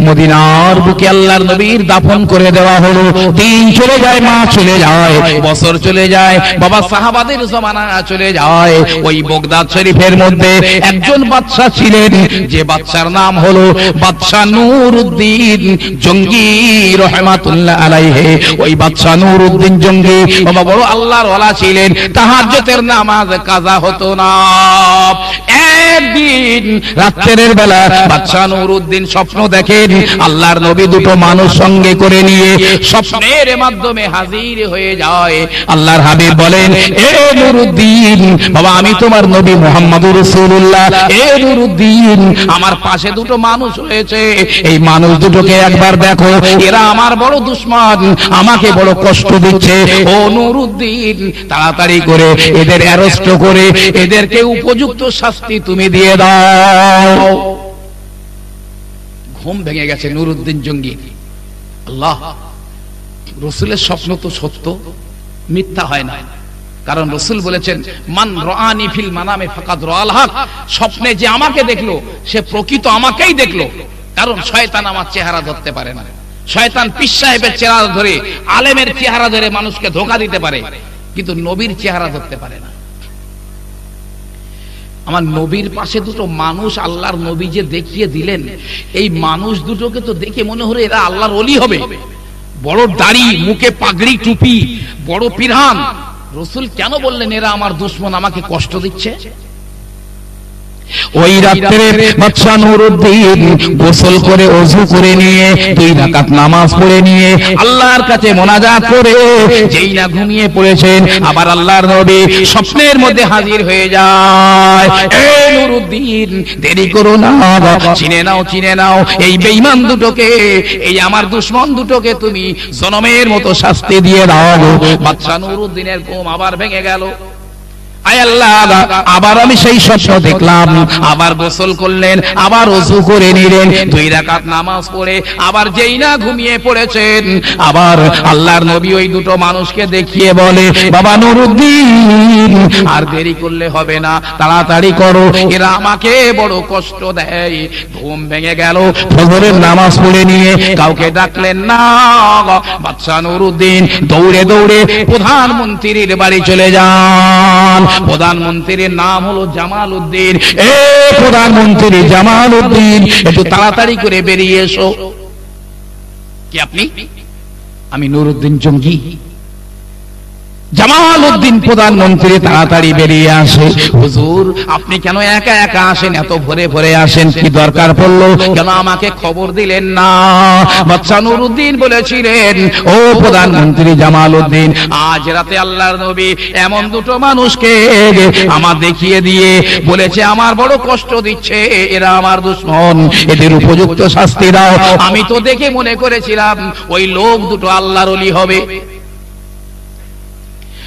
মদিনার বুকে আল্লাহর নবীর দাফন করে দেওয়া হলো। দিন চলে যায়, মাস চলে যায়, বছর চলে যায়, বাবা সাহাবাদের জমানা চলে যায়। ওই বাগদাদ শরীফের মধ্যে একজন বাদশা ছিলেন, যে বাদশার নাম হলো বাদশা নূরউদ্দিন জঙ্গি রাহমাতুল্লাহ আলাইহি। ওই বাদশা নূরউদ্দিন জঙ্গি বাবা বড় আল্লাহর ওয়ালা ছিলেন। তাহাজ্জুদের নামাজ কাজা হতো না। একদিন রাতের বেলা বাদশা নূরউদ্দিন স্বপ্ন দেখেন, আল্লাহর নবী দুটো মানুষ সঙ্গে করে নিয়ে স্বপ্নের মাধ্যমে হাজির হয়ে যায়। আল্লাহর হাবিব বলেন, এ নূরউদ্দিন, বাবা আমি তোমার নবী মুহাম্মদুর রাসূলুল্লাহ। এ নূরউদ্দিন, আমার পাশে দুটো মানুষ রয়েছে, এই মানুষ দুটোকে একবার দেখো, এরা আমার বড় দুশমন, আমাকে বড় কষ্ট দিচ্ছে। ও নূরউদ্দিন, তাড়াতাড়ি করে এদের অ্যারেস্ট করে এদেরকে উপযুক্ত শাস্তি তুমি দিয়ে দাও। ঘুম ভেঙে গেছে নূরউদ্দিন জঙ্গি। আল্লাহ, রাসূলের স্বপ্ন তো সত্য, মিথ্যা হয় না। কারণ রাসূল বলেছেন, মান রাআনি ফিল মানামে ফাকাদ রাআল হক, স্বপ্নে যে আমাকে দেখলো সে প্রকৃত আমাকেই দেখলো। কারণ শয়তান আমার চেহারা ধরতে পারে না। শয়তান পীর সাহেবের চেহারা ধরে, আলেমের চেহারা ধরে মানুষকে ধোঁকা দিতে পারে, কিন্তু নবীর চেহারা ধরতে পারে না। আমার নবীর পাশে দুটো মানুষ আল্লাহর নবী যে দেখিয়ে দিলেন, এই মানুষ দুটোকে তো দেখে মনে হলো এরা আল্লাহর ওলি হবে। বড় দাড়ি, মুখে পাগড়ি, টুপি, বড় পিরহান। রাসূল কেন বললেন এরা আমার দুশমন, আমাকে কষ্ট দিচ্ছে? ওই রাত্রে বাদশা নূরউদ্দিন গোসল করে ওযু করে নিয়ে 2 রাকাত নামাজ পড়ে নিয়ে আল্লাহর কাছে মোনাজাত করে যেই না ঘুমিয়ে পড়েছেন, আবার আল্লাহর নবী স্বপ্নের মধ্যে হাজির হয়ে যায়। এ নূরউদ্দিন, দেরি করো না, চিনে নাও, চিনে নাও এই বেঈমান দুটোকে, এই আমার দুশমন দুটোকে তুমি জনমের মতো শাস্তি দিয়ে দাও। বাদশা নূরউদ্দিনের ঘুম আবার ভেঙে গেল। আয় আল্লাহ, আবার আমি সেই স্বপ্ন দেখলাম। আবার গোসল করলেন, আবার ওযু করে নিলেন, 2 রাকাত নামাজ পড়ে আবার যেই না ঘুমিয়ে পড়েছেন, আবার আল্লাহর নবী ওই দুটো মানুষকে দেখিয়ে বলে, বাবা নূরউদ্দিন, আর দেরি করলে হবে না, তাড়াতাড়ি করো, এরা আমাকে বড় কষ্ট দেয়। ঘুম ভেঙে গেল, ফজরের নামাজ পড়ে নিয়ে কাউকে ডাকলেন না। বাদশা নূরউদ্দিন দৌড়ে দৌড়ে প্রধানমন্ত্রীর বাড়ি চলে যান। প্রধানমন্ত্রীর নাম হলো জামাল উদ্দিন। এ প্রধানমন্ত্রী জামাল উদ্দিন, একটু তাড়াতাড়ি করে বেরিয়ে এসো। কি আপনি? আমি নূরউদ্দিন জঙ্গি। জামাল উদ্দিন প্রধানমন্ত্রী তাড়াতাড়ি বেরিয়ে আসে। হুজুর, আপনি কেন একা একা আসেন, এত ভোরে ভোরে আসেন, কি দরকার পড়লো, কেন আমাকে খবর দিলেন না? বাদশা নূরউদ্দিন বলেছিলেন, ও প্রধানমন্ত্রী জামাল উদ্দিন, আজ রাতে আল্লাহর নবী এমন দুটো মানুষকে আমার দেখিয়ে দিয়ে বলেছে আমার বড় কষ্ট দিচ্ছে, এরা আমার দুশমন, এদের উপযুক্ত শাস্তি দাও। আমি তো দেখে মনে করেছিলাম ওই লোক দুটো আল্লাহর ওলি হবে।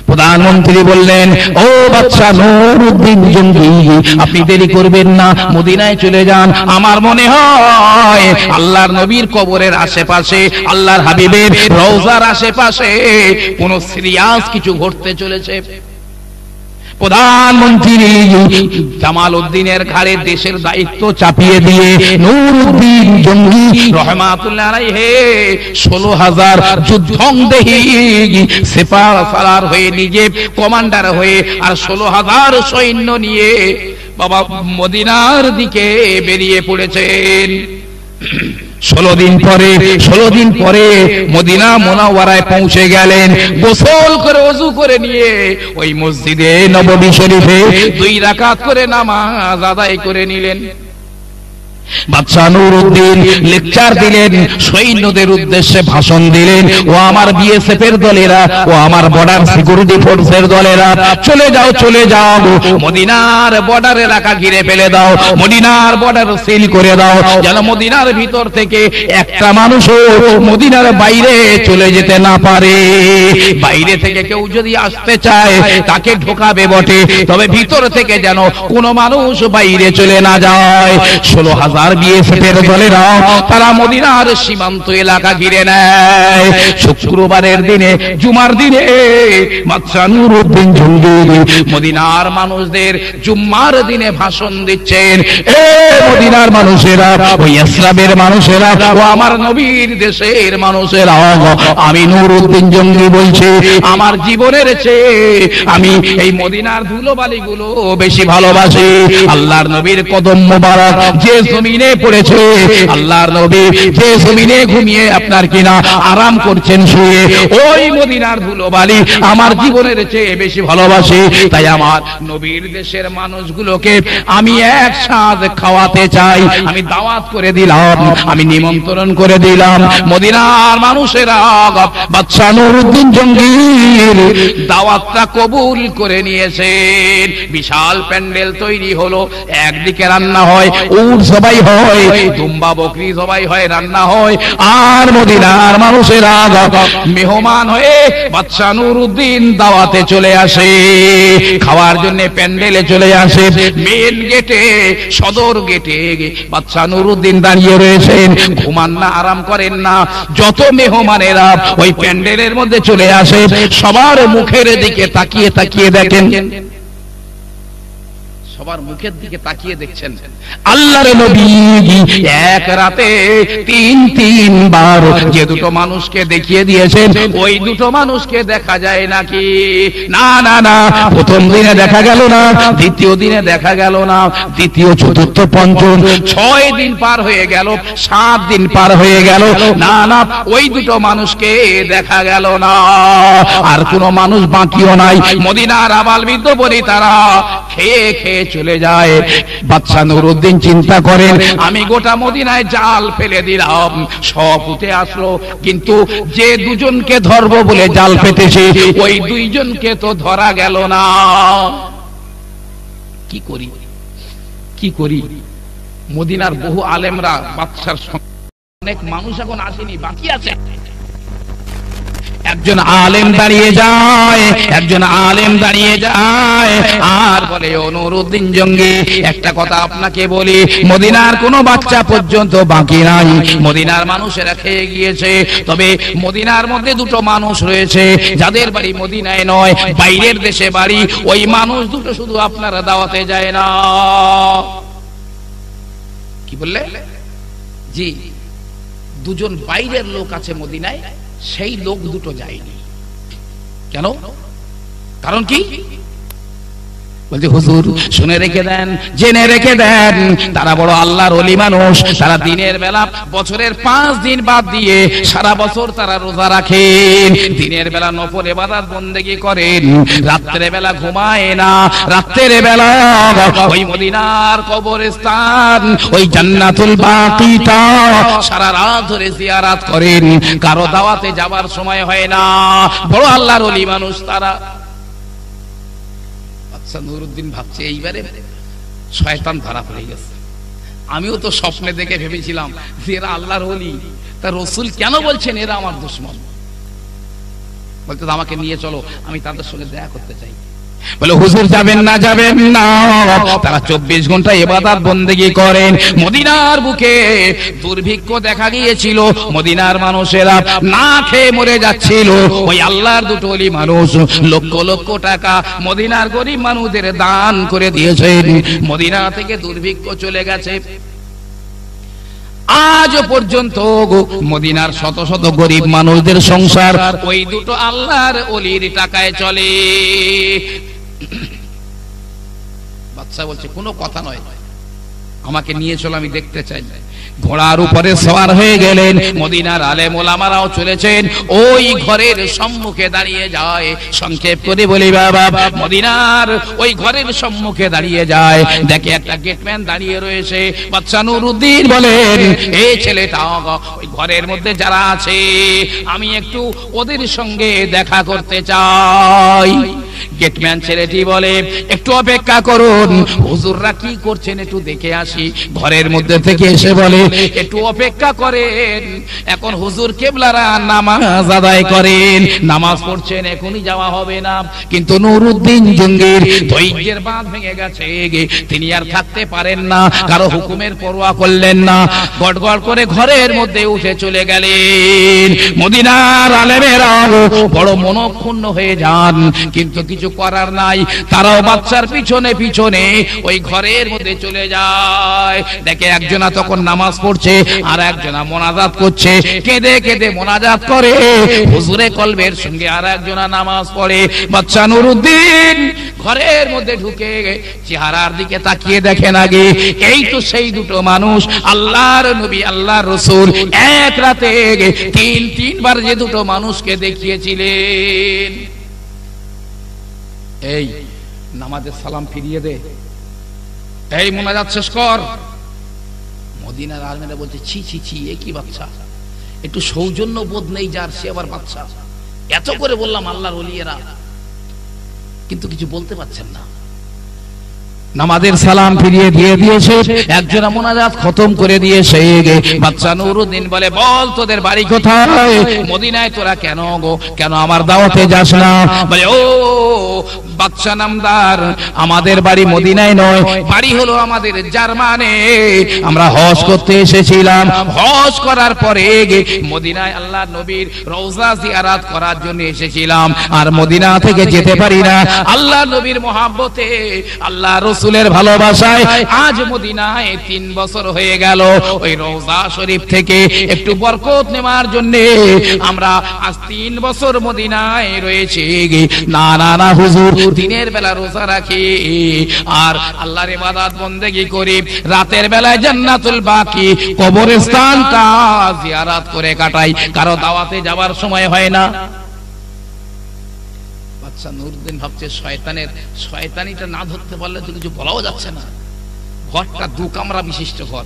প্রধানমন্ত্রী বললেন, ও বাদশা নূরউদ্দিন জঙ্গি, আপনি দেরি করবেন না, মদিনায় চলে যান। আমার মনে হয় আল্লাহর নবীর কবরের আশেপাশে, আল্লাহর হাবিবের রওজার আশেপাশে কোন সিরিয়াস কিছু ঘটতে চলেছে। প্রধানমন্ত্রী জামাল উদ্দিনের ঘাড়ে দেশের দায়িত্ব চাপিয়ে দিয়ে নূরউদ্দিন জঙ্গি রাহমাতুল্লাহ আলাইহি 16,000 যুদ্ধংদেহী সেপার সালার হয়ে, নিজে কমান্ডার হয়ে, আর 16,000 সৈন্য নিয়ে বাবা মদিনার দিকে বেরিয়ে পড়েছেন। 16 দিন পরে মদিনা মুনাওয়ারায় পৌঁছে গেলেন। গোসল করে ওযু করে নিয়ে ওই মসজিদে নববী শরীফে 2 রাকাত করে নামাজ আদায় করে নিলেন। বাদশা নুরউদ্দিন লেকচার দিলেন, সৈন্যদের উদ্দেশ্যে ভাষণ দিলেন, ও আমার বিএসএফ এর দলেরা, ও আমার বর্ডার সিকিউরিটি ফোর্সের দলেরা, চলে যাও মদিনার বর্ডার এলাকা ঘিরে ফেলে দাও, মদিনার বর্ডার সিল করে দাও, যেন মদিনার ভিতর থেকে একটা মানুষও মদিনার বাইরে চলে যেতে না পারে। বাইরে থেকে কেউ যদি আসতে চায় তাকে ঢোকাবে বটে, তবে ভিতর থেকে যেন কোনো মানুষ বাইরে চলে না যায়। 16,000 বিএসএফের দলেরা তারা মদিনার সীমান্ত এলাকা ঘিরে নেয়। শুক্রবারের দিনে, জুমার দিনে বাদশা নুরউদ্দিন জঙ্গি মদিনার মানুষদের জুম্মার দিনে ভাষণ দিচ্ছেন। এ মদিনার মানুষেরা, ওই ইসলামের মানুষেরা, ও আমার নবীর দেশের মানুষেরা, আমি নুরউদ্দিন জঙ্গি বলছি, আমার জীবনের চেয়ে আমি এই মদিনার ধুলোবালিগুলো বেশি ভালোবাসি। আল্লাহর নবীর কদম মোবারক যে জমিনে পড়েছে, আল্লাহর নবী যে জমিনে ঘুমিয়ে আপনার কিনা আরাম করছেন শুয়ে, ওই মদিনার ধুলোবালি আমার জীবনের চেয়ে বেশি ভালোবাসি। তাই আমার নবীর দেশের মানুষগুলোকে আমি একসাথে খাওয়াতে চাই। আমি দাওয়াত করে দিলাম, আমি নিমন্ত্রণ করে দিলাম। মদিনার মানুষেরা বাদশা নুরউদ্দিন জঙ্গির দাওয়াতটা কবুল করে নিয়েছেন। বিশাল প্যান্ডেল তৈরি হলো, একদিকে রান্না হয়, উট সবাই হয়, দুম্বা বকরি সবাই হয়, রান্না হয়, আর মদিনার মানুষেরা মেহমান হয়ে বাদশা নুরউদ্দিন দাওয়াতে চলে আসে, খাওয়ার জন্য প্যান্ডেলে চলে আসে। মেন গেটে, সদর গেটে বাদশা নুরউদ্দিন দাঁড়িয়ে রয়েছেন, ঘুমান না, আরাম করেন না। যত মেহমানেরা ওই প্যান্ডেলের মধ্যে চলে আসে, সবার মুখের দিকে তাকিয়ে তাকিয়ে দেখেন, সবার মুখের দিকে তাকিয়ে দেখছেন আল্লাহর নবী এক রাতে 3 বার যে দুটো মানুষকে দেখিয়ে দিয়েছেন, ওই দুটো মানুষকে দেখা যায় নাকি? না না না, প্রথম দিনে দেখা গেল না, দ্বিতীয় দিনে দেখা গেল না, তৃতীয়, চতুর্থ, পঞ্চম, 6 দিন পার হয়ে গেল, 7 দিন পার হয়ে গেল, না না, ওই দুটো মানুষকে দেখা গেল না। আর কোনো মানুষ বাকিও নাই। মদিনার আবাল বৃদ্ধ বলি তারা খেয়ে খেয়ে চলে যায়। বাদশা নুরউদ্দিন চিন্তা করেন, আমি গোটা মদিনায় জাল ফেলে দিলাম, সব উঠে আসলো, কিন্তু যে দুজনকে ধরবো বলে জাল পেতেছে, ওই 2 জনকে তো ধরা গেল না। কি করি? মদিনার বহু আলেমরা বাদশার সঙ্গে, অনেক মানুষ এখন আসেনি, বাকি আছে। একজন আলেম দাঁড়িয়ে যায় আর বলে, ও নুরউদ্দিন জঙ্গি, একটা কথা আপনাকে বলি, মদিনার কোনো বাচ্চা পর্যন্ত বাকি নাই, মদিনার মানুষেরা খেয়ে গিয়েছে। তবে মদিনার মধ্যে 2টো মানুষ রয়েছে যাদের বাড়ি মদিনায় নয়, বাইরের দেশে বাড়ি। ওই মানুষ 2টো শুধু আপনারা দাওয়াতে যায় না। কি বললে? জি, 2 জন বাইরের লোক আছে মদিনায়, সেই লোক 2টো যায়নি। কেন? কারণ কি? বলতে, হুজুর শুনে রেখে দেন, জেনে রেখে দেন, তারা বড় আল্লাহর ওলি মানুষ। তারা দিনের বেলা বছরের 5 দিন বাদ দিয়ে সারা বছর তারা রোজা রাখেন, দিনের বেলা নফল ইবাদত বন্দেগী করেন, রাত্রে বেলা ঘুমায় না, রাত্রের বেলা ওই মদিনার কবরস্থান, ওই জান্নাতুল বাকিটা সারা রাত ধরে জিয়ারত করেন। কারো দাওয়াতে যাবার সময় হয় না, বড় আল্লাহর ওলি মানুষ তারা। নুরউদ্দিন ভাবছে, এইবারে শয়তান ধরা পড়ে গেছে। আমিও তো স্বপ্নে দেখে ভেবেছিলাম যে এরা আল্লাহর ওলি, তা রাসূল কেন বলছেন এরা আমার দুশমন? বলতে, আমাকে নিয়ে চলো, আমি তাদের সঙ্গে দেখা করতে চাই। বলে, হুজুর যাবেন না। তারা 24 ঘন্টা ইবাদত বন্দেগী করেন। মদিনার বুকে দুর্ভিক্ষ দেখা গিয়েছিল, মদিনার মানুষেরা না খেয়ে মরে যাচ্ছিল। ওই আল্লাহর 2টো ওলি মানুষ লক্ষ লক্ষ টাকা মদিনার গরিব মানুষদের দান করে দিয়েছেন। মদিনা থেকে দুর্ভিক্ষ চলে গেছে। আজ পর্যন্ত মদিনার শত শত গরিব মানুষদের সংসার ওই 2টো আল্লাহর ওলির টাকায় চলে। বাচ্চা বলছে কোনো কথা নয়, আমাকে নিয়ে চলো, আমি দেখতে চাই। ঘোড়ার উপরে সওয়ার হয়ে গেলেন। মদিনার আলেম ওলামারাও চলেছেন, ওই ঘরের সম্মুখে দাঁড়িয়ে যায়। সংক্ষেপ করে বলি বাবা, মদিনার ওই ঘরের সম্মুখে দাঁড়িয়ে যায়, দেখে একটা গেটম্যান দাঁড়িয়ে রয়েছে। বাচ্চা নুরুদ্দিন বলেন, এই ছেলেটা ওই ঘরের মধ্যে যারা আছে, আমি একটু ওদের সঙ্গে দেখা করতে চাই। গেটম্যান ছেলেটি বলে, একটু অপেক্ষা করুন, হুজুররা কি করছেন একটু দেখে আসি। ঘরের মধ্যে থেকে এসে বলে, একটু অপেক্ষা করেন, এখন হুজুর কেবলারা নামাজ আদায় করেন, নামাজ পড়ছেন, এখনই যাওয়া হবে না। কিন্তু নুরুদ্দিন জঙ্গির ধৈর্যের বাঁধ ভেঙে গেছে, তিনি আর থাকতে পারেন না, কারো হুকুমের পরোয়া করলেন না, গড়গড় করে ঘরের মধ্যে উঠে চলে গেলেন। মদিনার আলেমেরা বড় মনক্ষুণ্ণ হয়ে যান, কিন্তু কিছু করার নাই, তারাও বাচ্চার পিছনে পিছনে ওই ঘরের মধ্যে চলে যায়। দেখে একজনা তখন নামাজ পড়ছে, আর একজনা মোনাজাত করছে, কেঁদে কেঁদে মোনাজাত করে হুজুরে কলবের সঙ্গে, আর একজনা নামাজ পড়ে। বাচ্চা নুরুদ্দিন ঘরের মধ্যে ঢুকে চেহারার দিকে তাকিয়ে দেখেন, আগে এই তো সেই দুটো মানুষ, আল্লাহর নবী আল্লাহর রাসূল এক রাতে তিনবার যে দুটো মানুষকে দেখিয়েছিলেন। এই নামাজের সালাম ফিরিয়ে দে, এই মোনাজাত শেষ কর। মদিনার আলেমেরা বলছে, ছি ছি ছি, এ কি বাচ্চা, একটু সৌজন্য বোধ নেই যার, সে আবার বাচ্চা। এত করে বললাম আল্লাহর ওলিয়েরা, কিন্তু কিছু বলতে পারছেন না। নামাজের সালাম ফিরিয়ে দিয়ে দিয়েছে, একজনা মোনাজাত খতম করে দিয়েছে। বাচ্চা নুরুদ্দিন বলে, বল তোদের বাড়ি কোথায়? মদিনায় তোরা কেন গো, কেন আমার দাওয়াতে যাস না? বলে, ও বাচ্চা নামদার, আমাদের বাড়ি মদিনায় নয়, বাড়ি হলো আমাদের জার্মানে, আমরা হজ করতে এসেছিলাম। হজ করার পরে মদিনায় আল্লাহর নবীর রওজা জিয়ারত করার জন্য এসেছিলাম, আর মদিনা থেকে যেতে পারি না। আল্লাহর নবীর মহব্বতে, আল্লাহ রাসূলের ভালোবাসায় আজ মদিনায় 3 বছর হয়ে গেল। ওই রওজা শরীফ থেকে একটু বরকত নেওয়ার জন্য আমরা আজ 3 বছর মদিনায় রয়েছি। না না না হুজুর, দিনের বেলা রোজা রাখি আর আল্লাহর ইবাদত বন্দেগী করি, রাতের বেলায় জান্নাতুল বাকি কবরস্থানটা জিয়ারত করে কাটাই, কারো দাওয়াতে যাওয়ার সময় হয় না। বাচ্চা নুরুদ্দিন ভাবছে, শয়তানিটা না ধরতে পারলে তো কিছু বলাও যাচ্ছে না। ঘরটা 2 কামরা বিশিষ্ট ঘর,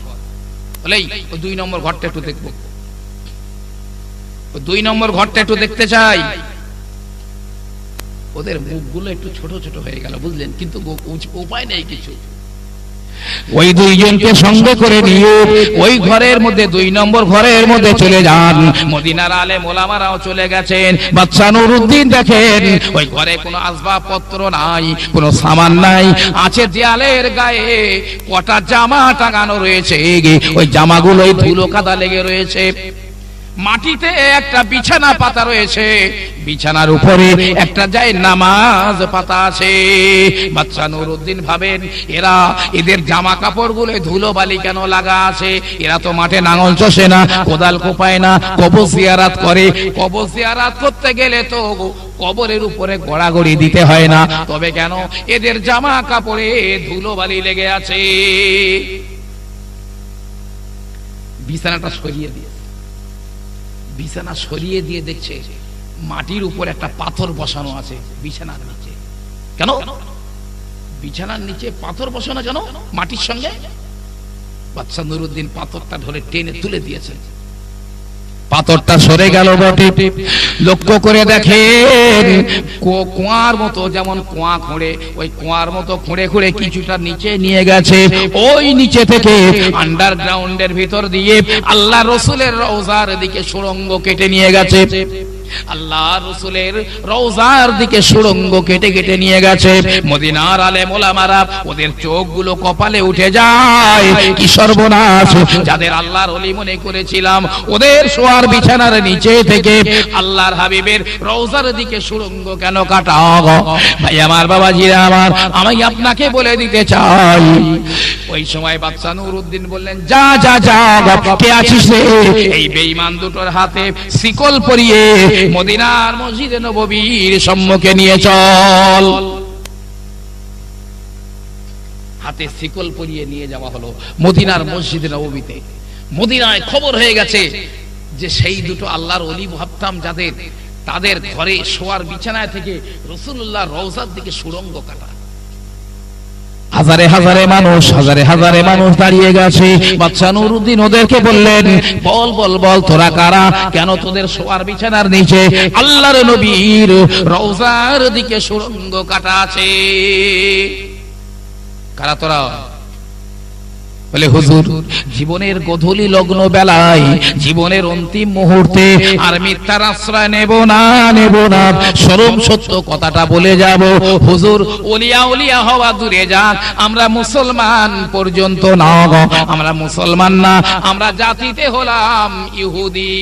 বলেই ওই 2 নম্বর ঘরটা একটু দেখবো, ওই 2 নম্বর ঘরটা একটু দেখতে চাই। ওদের মুখগুলো একটু ছোট ছোট হয়ে গেল, বুঝলেন, কিন্তু উপায় নেই কিছু। ওই দুইজনকে সঙ্গে করে নিয়ে ওই ঘরের মধ্যে 2 নম্বর ঘরের মধ্যে চলে যান। মদিনার আলেম ওলামারাও চলে গেছেন। বাচ্চা নুরুদ্দিন দেখেন ওই ঘরে কোনো আসবাবপত্র নাই, কোনো সামান নাই, আছে দেয়ালের গায়ে কটা জামা টাঙানো রয়েছে, ওই জামাগুলোই ধুলো কাদা লেগে রয়েছে। মাটিতে একটা বিছানা পাতা রয়েছে, বিছানার উপরে একটা যায় নামাজ পাতা আছে। বাচ্চা নুরুদ্দিন ভাবেন, এদের জামা কাপড় গুলো ধুলো বালি কেন লাগা আছে? এরা তো মাঠে নাঙল চষে না, কোদাল কোপায় না, কবর জিয়ারত করে। কবর জিয়ারত করতে গেলে তো কবরের উপরে গড়াগড়ি দিতে হয় না, তবে কেন এদের জামা কাপড়ে ধুলো বালি লেগে আছে? বিছানাটা সরিয়ে দিয়ে, বিছানা সরিয়ে দিয়ে দেখছে মাটির উপর একটা পাথর বসানো আছে বিছানার নিচে। কেন বিছানার নিচে পাথর বসানো কেন মাটির সঙ্গে? বাচ্চা নুরুদ্দিন পাথরটা ধরে টেনে তুলে দিয়েছে, পাথরটা সরে গেল বটে। লক্ষ্য করে দেখেন কুয়ার মতো, যেমন কুয়া খুঁড়ে, ওই কুয়ার মতো খুঁড়ে খুঁড়ে কিছুটা নিচে নিয়ে গেছে। ওই নিচে থেকে আন্ডারগ্রাউন্ডের ভিতর দিয়ে আল্লাহ রাসূলের রওজার দিকে সুড়ঙ্গ কেটে নিয়ে গেছে। আল্লাহ রাসূলের রওজার দিকে সুড়ঙ্গ কেটে কেটে নিয়ে গেছে। মদিনার আলেম ওলামারা ওদের চোখগুলো কপালে উঠে যায়, কি সর্বনাশ! যাদের আল্লাহর ওলি মনে করেছিলাম, ওদের শোয়ার বিছানার নিচে থেকে আল্লাহর হাবিবের রওজার দিকে সুড়ঙ্গ কেন কাটা? ভাই আমার, বাবাজিরা আমার, আমি আপনাকে বলে দিতে চাই, ওই সময় বাচ্চা নুরুদ্দিন বললেন, যা যা যা, কে আছিস রে? এই বেঈমান দুটোর হাতে শিকল পরিয়ে মদিনার মসজিদে নববীর সম্মুখে নিয়ে চল। হাতে শিকল পরিয়ে নিয়ে যাওয়া হলো মদিনার মসজিদে নববীতে। মদিনায় খবর হয়ে গেছে যে সেই দুটো আল্লাহর ওলি ভাবতাম যাদের, তাদের ঘরে শোয়ার বিছানায় থেকে রাসূলুল্লাহ রওজার দিকে সুড়ঙ্গ কাটা। হাজারে হাজারে মানুষ দাঁড়িয়ে গেছে। বাদশা নুরউদ্দিন ওদেরকে বললেন, বল বল বল তোরা কারা, কেন তোদের শোয়ার বিছানার নিচে আল্লাহর নবীর রওজার দিকে সুড়ঙ্গ কাটা আছে? কারা তোরা? বলে হুজুর, জীবনের গোধূলি লগ্ন বেলায়, জীবনের অন্তিম মুহূর্তে আর মিথ্যার আশ্রয় নেব না চরম সত্য কথাটা বলে যাব। হুজুর, ওলিয়া ওলিয়া হওয়া দূরে যান, আমরা মুসলমান পর্যন্ত না, আমরা মুসলমান না, আমরা জাতিতে হলাম ইহুদি।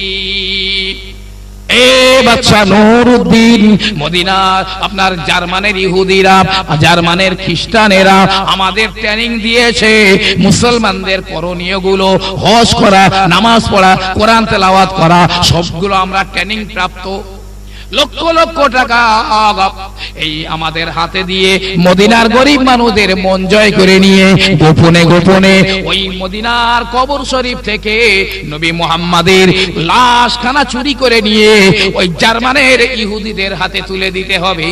এ বাদশা নুরউদ্দিন, মদিনার আপনার জার্মানের ইহুদিরা, জার্মানের খ্রিস্টানেরা আমাদের ট্রেনিং দিয়েছে মুসলমানদের করণীয় গুলো, হজ করা, নামাজ পড়া, কোরআন তেলাওয়াত করা, সবগুলো আমরা ট্রেনিং প্রাপ্ত। লক্ষ লক্ষ টাকা এই আমাদের হাতে দিয়ে মদিনার গরিব মানুষদের মন জয় করে নিয়ে গোপনে গোপনে ওই মদিনার কবর শরীফ থেকে নবী মুহাম্মাদের লাশখানা চুরি করে নিয়ে ওই জার্মানের ইহুদিদের হাতে তুলে দিতে হবে।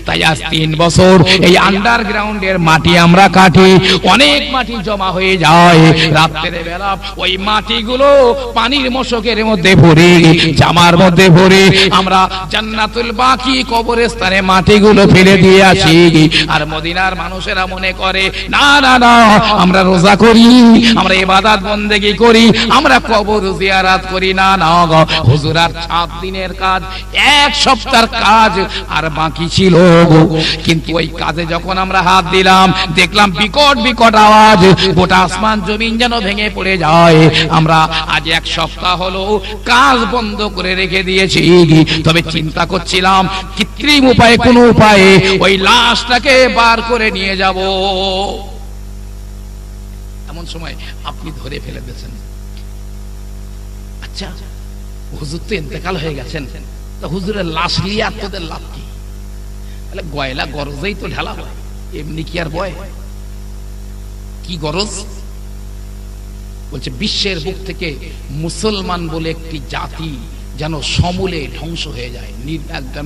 তাই আজ 3 বছর এই আন্ডারগ্রাউন্ডের মাটি আমরা কাটি, অনেক মাটি জমা হয়ে যায়। রাতের বেলা ওই মাটিগুলো পানির মশকের মধ্যে ভরে, জামার মধ্যে ভরে আমরা জান্নাতুল বাকি কবরস্থানে মাটিগুলো ফেলে দিয়ে আসি। আর মদিনার মানুষেরা মনে করে না না না, আমরা রোজা করি, আমরা ইবাদত বন্দেগী করি, আমরা কবর জিয়ারত করি না। না হুজুর, আর 7 দিনের কাজ, 1 সপ্তাহের কাজ আর বাকি ছিল। কিন্তু ওই কাজে যখন আমরা হাত দিলাম, দেখলাম বিকট বিকট আওয়াজ, গোটা আসমান জমিন যেন ভেঙে পড়ে যায়। আমরা আজ 1 সপ্তাহ হলো কাজ বন্ধ করে রেখে দিয়েছি। তবে চিন্তা করছিলাম কৃত্রিম উপায়ে, কোন উপায়ে ওই লাশটাকে বার করে নিয়ে যাব। এমন সময় আপনি ধরে ফেলে দিয়েছেন, আচ্ছা হুজুর তো ইন্তেকাল হয়ে গেছেন, তা হুজুরের লাশ নিয়ে আর তোদের লাভ কি? তাহলে গয়লা গরজেই তো ঢালা হয়, এমনি কি আর বয়? কি গরজ? বলছে বিশ্বের বুক থেকে মুসলমান বলে একটি জাতি যেন সমূলে ধ্বংস হয়ে যায়।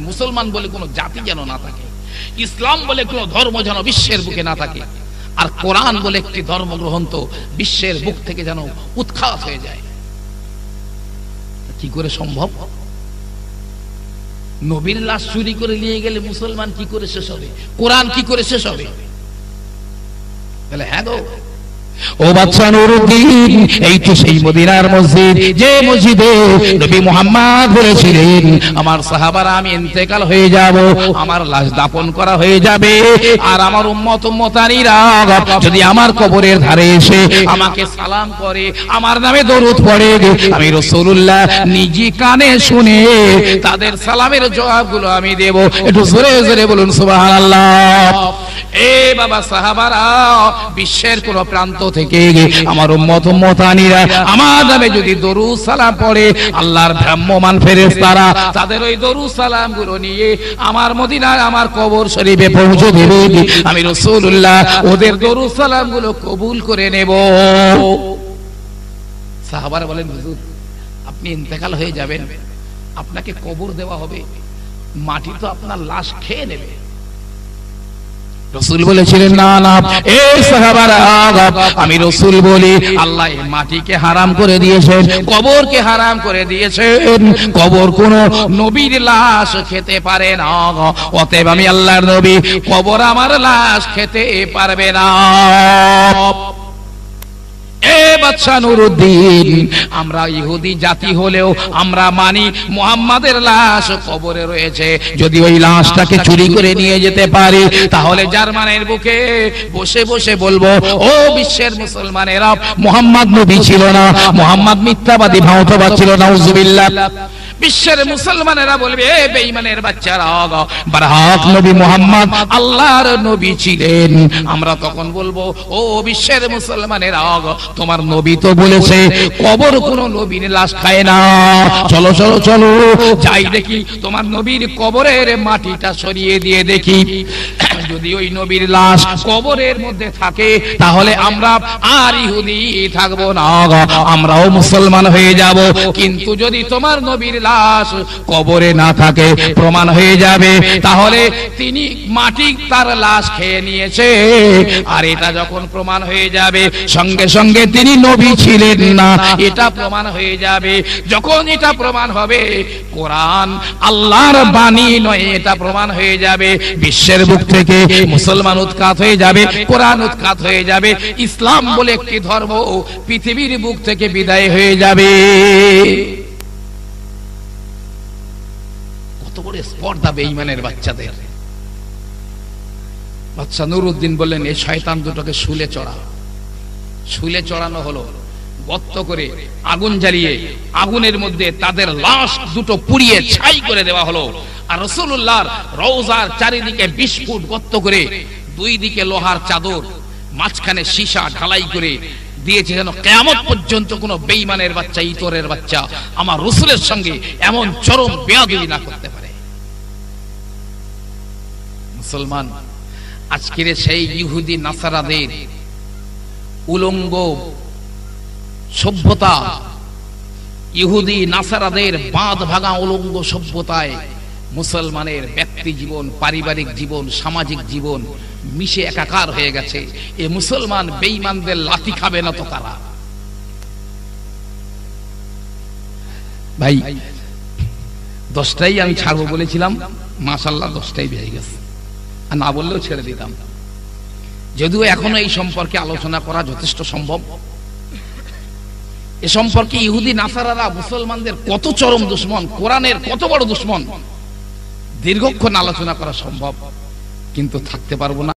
মুসলমান বলে কোনো জাতি যেন না থাকে, ইসলাম বলে কোনো ধর্ম যেন বিশ্বের বুকে না থাকে, আর কোরআন বলে একটি ধর্মগ্রন্থ বিশ্বের বুক থেকে যেন উৎখাত হয়ে যায়। কি করে সম্ভব? নবীর লাশ চুরি করে নিয়ে গেলে মুসলমান কি করে শেষ হবে? কোরআন কি করে শেষ হবে? তাহলে হ্যাঁ গো, ও বাদশা নুরউদ্দিন, এই তো সেই মদিনার মসজিদ, যে মসজিদে নবী মুহাম্মদ বলেছিলেন আমার সাহাবারা আমি ইন্তেকাল হয়ে যাব, আমার লাশ দাফন করা হয়ে যাবে, আর আমার উম্মত উম্মতানিরা যদি আমার কবরের ধারে এসে আমাকে সালাম করে, আমার নামে দরুদ পড়ে, আমি রাসূলুল্লাহ নিজি কানে শুনে তাদের সালামের জবাবগুলো আমি দেব। একটু জোরে জোরে বলুন সুবহানাল্লাহ। এ বাবা সাহাবারা, বিশ্বের কোন প্রান্ত থেকে আমার উম্মত উম্মতানিরা আমার নামে যদি দরুদ সালাম পড়ে, আল্লাহর ভ্রাম্যমান ফেরেশতারা তাদের ওই দরুদ সালাম গুলো নিয়ে আমার মদিনায় আমার কবর শরীফে পৌঁছে দেবে। আমি রাসূলুল্লাহ ওদের দরুদ সালাম গুলো কবুল করে নেব। সাহাবারা বলেন, হুজুর আপনি ইন্তেকাল হয়ে যাবেন, আপনাকে কবর দেওয়া হবে, মাটি তো আপনার লাশ খেয়ে নেবে। রাসূল বলেছিলেন না না, এই সাহাবারা আমি রাসূল বলি আল্লাহ মাটিকে হারাম করে দিয়েছেন, কবরকে হারাম করে দিয়েছেন। কবর কোন নবীর লাশ খেতে পারে না, অতএব আমি আল্লাহর নবী, কবর আমার লাশ খেতে পারবে না। এ বাদশা নুরউদ্দিন, আমরা ইহুদি জাতি হলেও আমরা মানি মুহাম্মাদের লাশ কবরে রয়েছে। যদি ওই লাশটাকে চুরি করে নিয়ে যেতে পারি, তাহলে জার্মানের বুকে বসে বসে বলবো, ও বিশ্বের মুসলমানেরা, মুহাম্মদ নবী ছিল না, মুহাম্মদ মিথ্যাবাদী ভাওতাবাদ ছিল, নাউজুবিল্লাহ। বিশ্বের মুসলমানেরা বলবে, এ বেঈমানের বাচ্চারা, বারহাক নবী মুহাম্মদ আল্লাহর নবী ছিলেন। আমরা তখন বলবো, ও বিশ্বের মুসলমানেরা, তোমার নবী তো বলেছে কবর কোন নবীর লাশ খায় না। চলো চলো চলো যাই দেখি তোমার নবীর কবরের মাটিটা সরিয়ে দিয়ে দেখি। যদি ওই নবীর লাশ কবরের মধ্যে থাকে তাহলে আমরা আর ইহুদি থাকবো না, আমরাও মুসলমান হয়ে যাব। কিন্তু যদি তোমার নবীর লাশ কবরে না থাকে, প্রমাণ হয়ে যাবে তাহলে তিনি মাটি তার লাশ খেয়ে নিয়েছে। আর এটা যখন প্রমাণ হয়ে যাবে সঙ্গে সঙ্গে তিনি নবী ছিলেন না, এটা প্রমাণ হয়ে যাবে। যখন এটা প্রমাণ হবে কোরআন আল্লাহর বাণী নয়, এটা প্রমাণ হয়ে যাবে। বিশ্বের বুক থেকে মুসলমান উৎখাত হয়ে যাবে, কোরআন উৎখাত হয়ে যাবে, ইসলাম বলে একটি ধর্ম পৃথিবীর বুক থেকে বিদায় হয়ে যাবে। কত বড় স্পর্ধা বেঈমানের বাচ্চাদের। বাচ্চা নুরউদ্দিন বললেন এই শয়তান দুটোকে শুলে চড়া। শুলে চড়ানো হলো, গর্ত করে আগুন জ্বালিয়ে আগুনের মধ্যে তাদের লাশ দুটো পুড়িয়ে ছাই করে দেওয়া হলো। আর রাসূলুল্লাহর রওজার চারিদিকে 20 ফুট গর্ত করে, দুই দিকে লোহার চাদর, মাঝখানে সীসা ঢালাই করে দিয়েছে, যেন কিয়ামত পর্যন্ত কোনো বেঈমানের বাচ্চা, ইতরের বাচ্চা আমার রাসূলের সঙ্গে এমন চরম বেয়াদবি না করতে পারে। মুসলমান আজকের সেই ইহুদি নাসারাদের উলঙ্গ সভ্যতা, ইহুদি নাসারাদের বাঁধ ভাঙা উলঙ্গ সভ্যতায় মুসলমানের ব্যক্তি জীবন, পারিবারিক জীবন, সামাজিক জীবন মিশে একাকার হয়ে গেছে। এই মুসলমান বেঈমানদের লাথি খাবে না তো কারা? ভাই 10টাই আমি ছাড়বো বলেছিলাম, মাশাআল্লাহ 10টাই বেজে গেছে, আর না বললেও ছেড়ে দিতাম। যদিও এখনো এই সম্পর্কে আলোচনা করা যথেষ্ট সম্ভব। এ সম্পর্কে ইহুদি নাসারারা মুসলমানদের কত চরম দুশমন, কোরআনের কত বড় দুশমন, দীর্ঘক্ষণ আলোচনা করা সম্ভব, কিন্তু থাকতে পারবো না।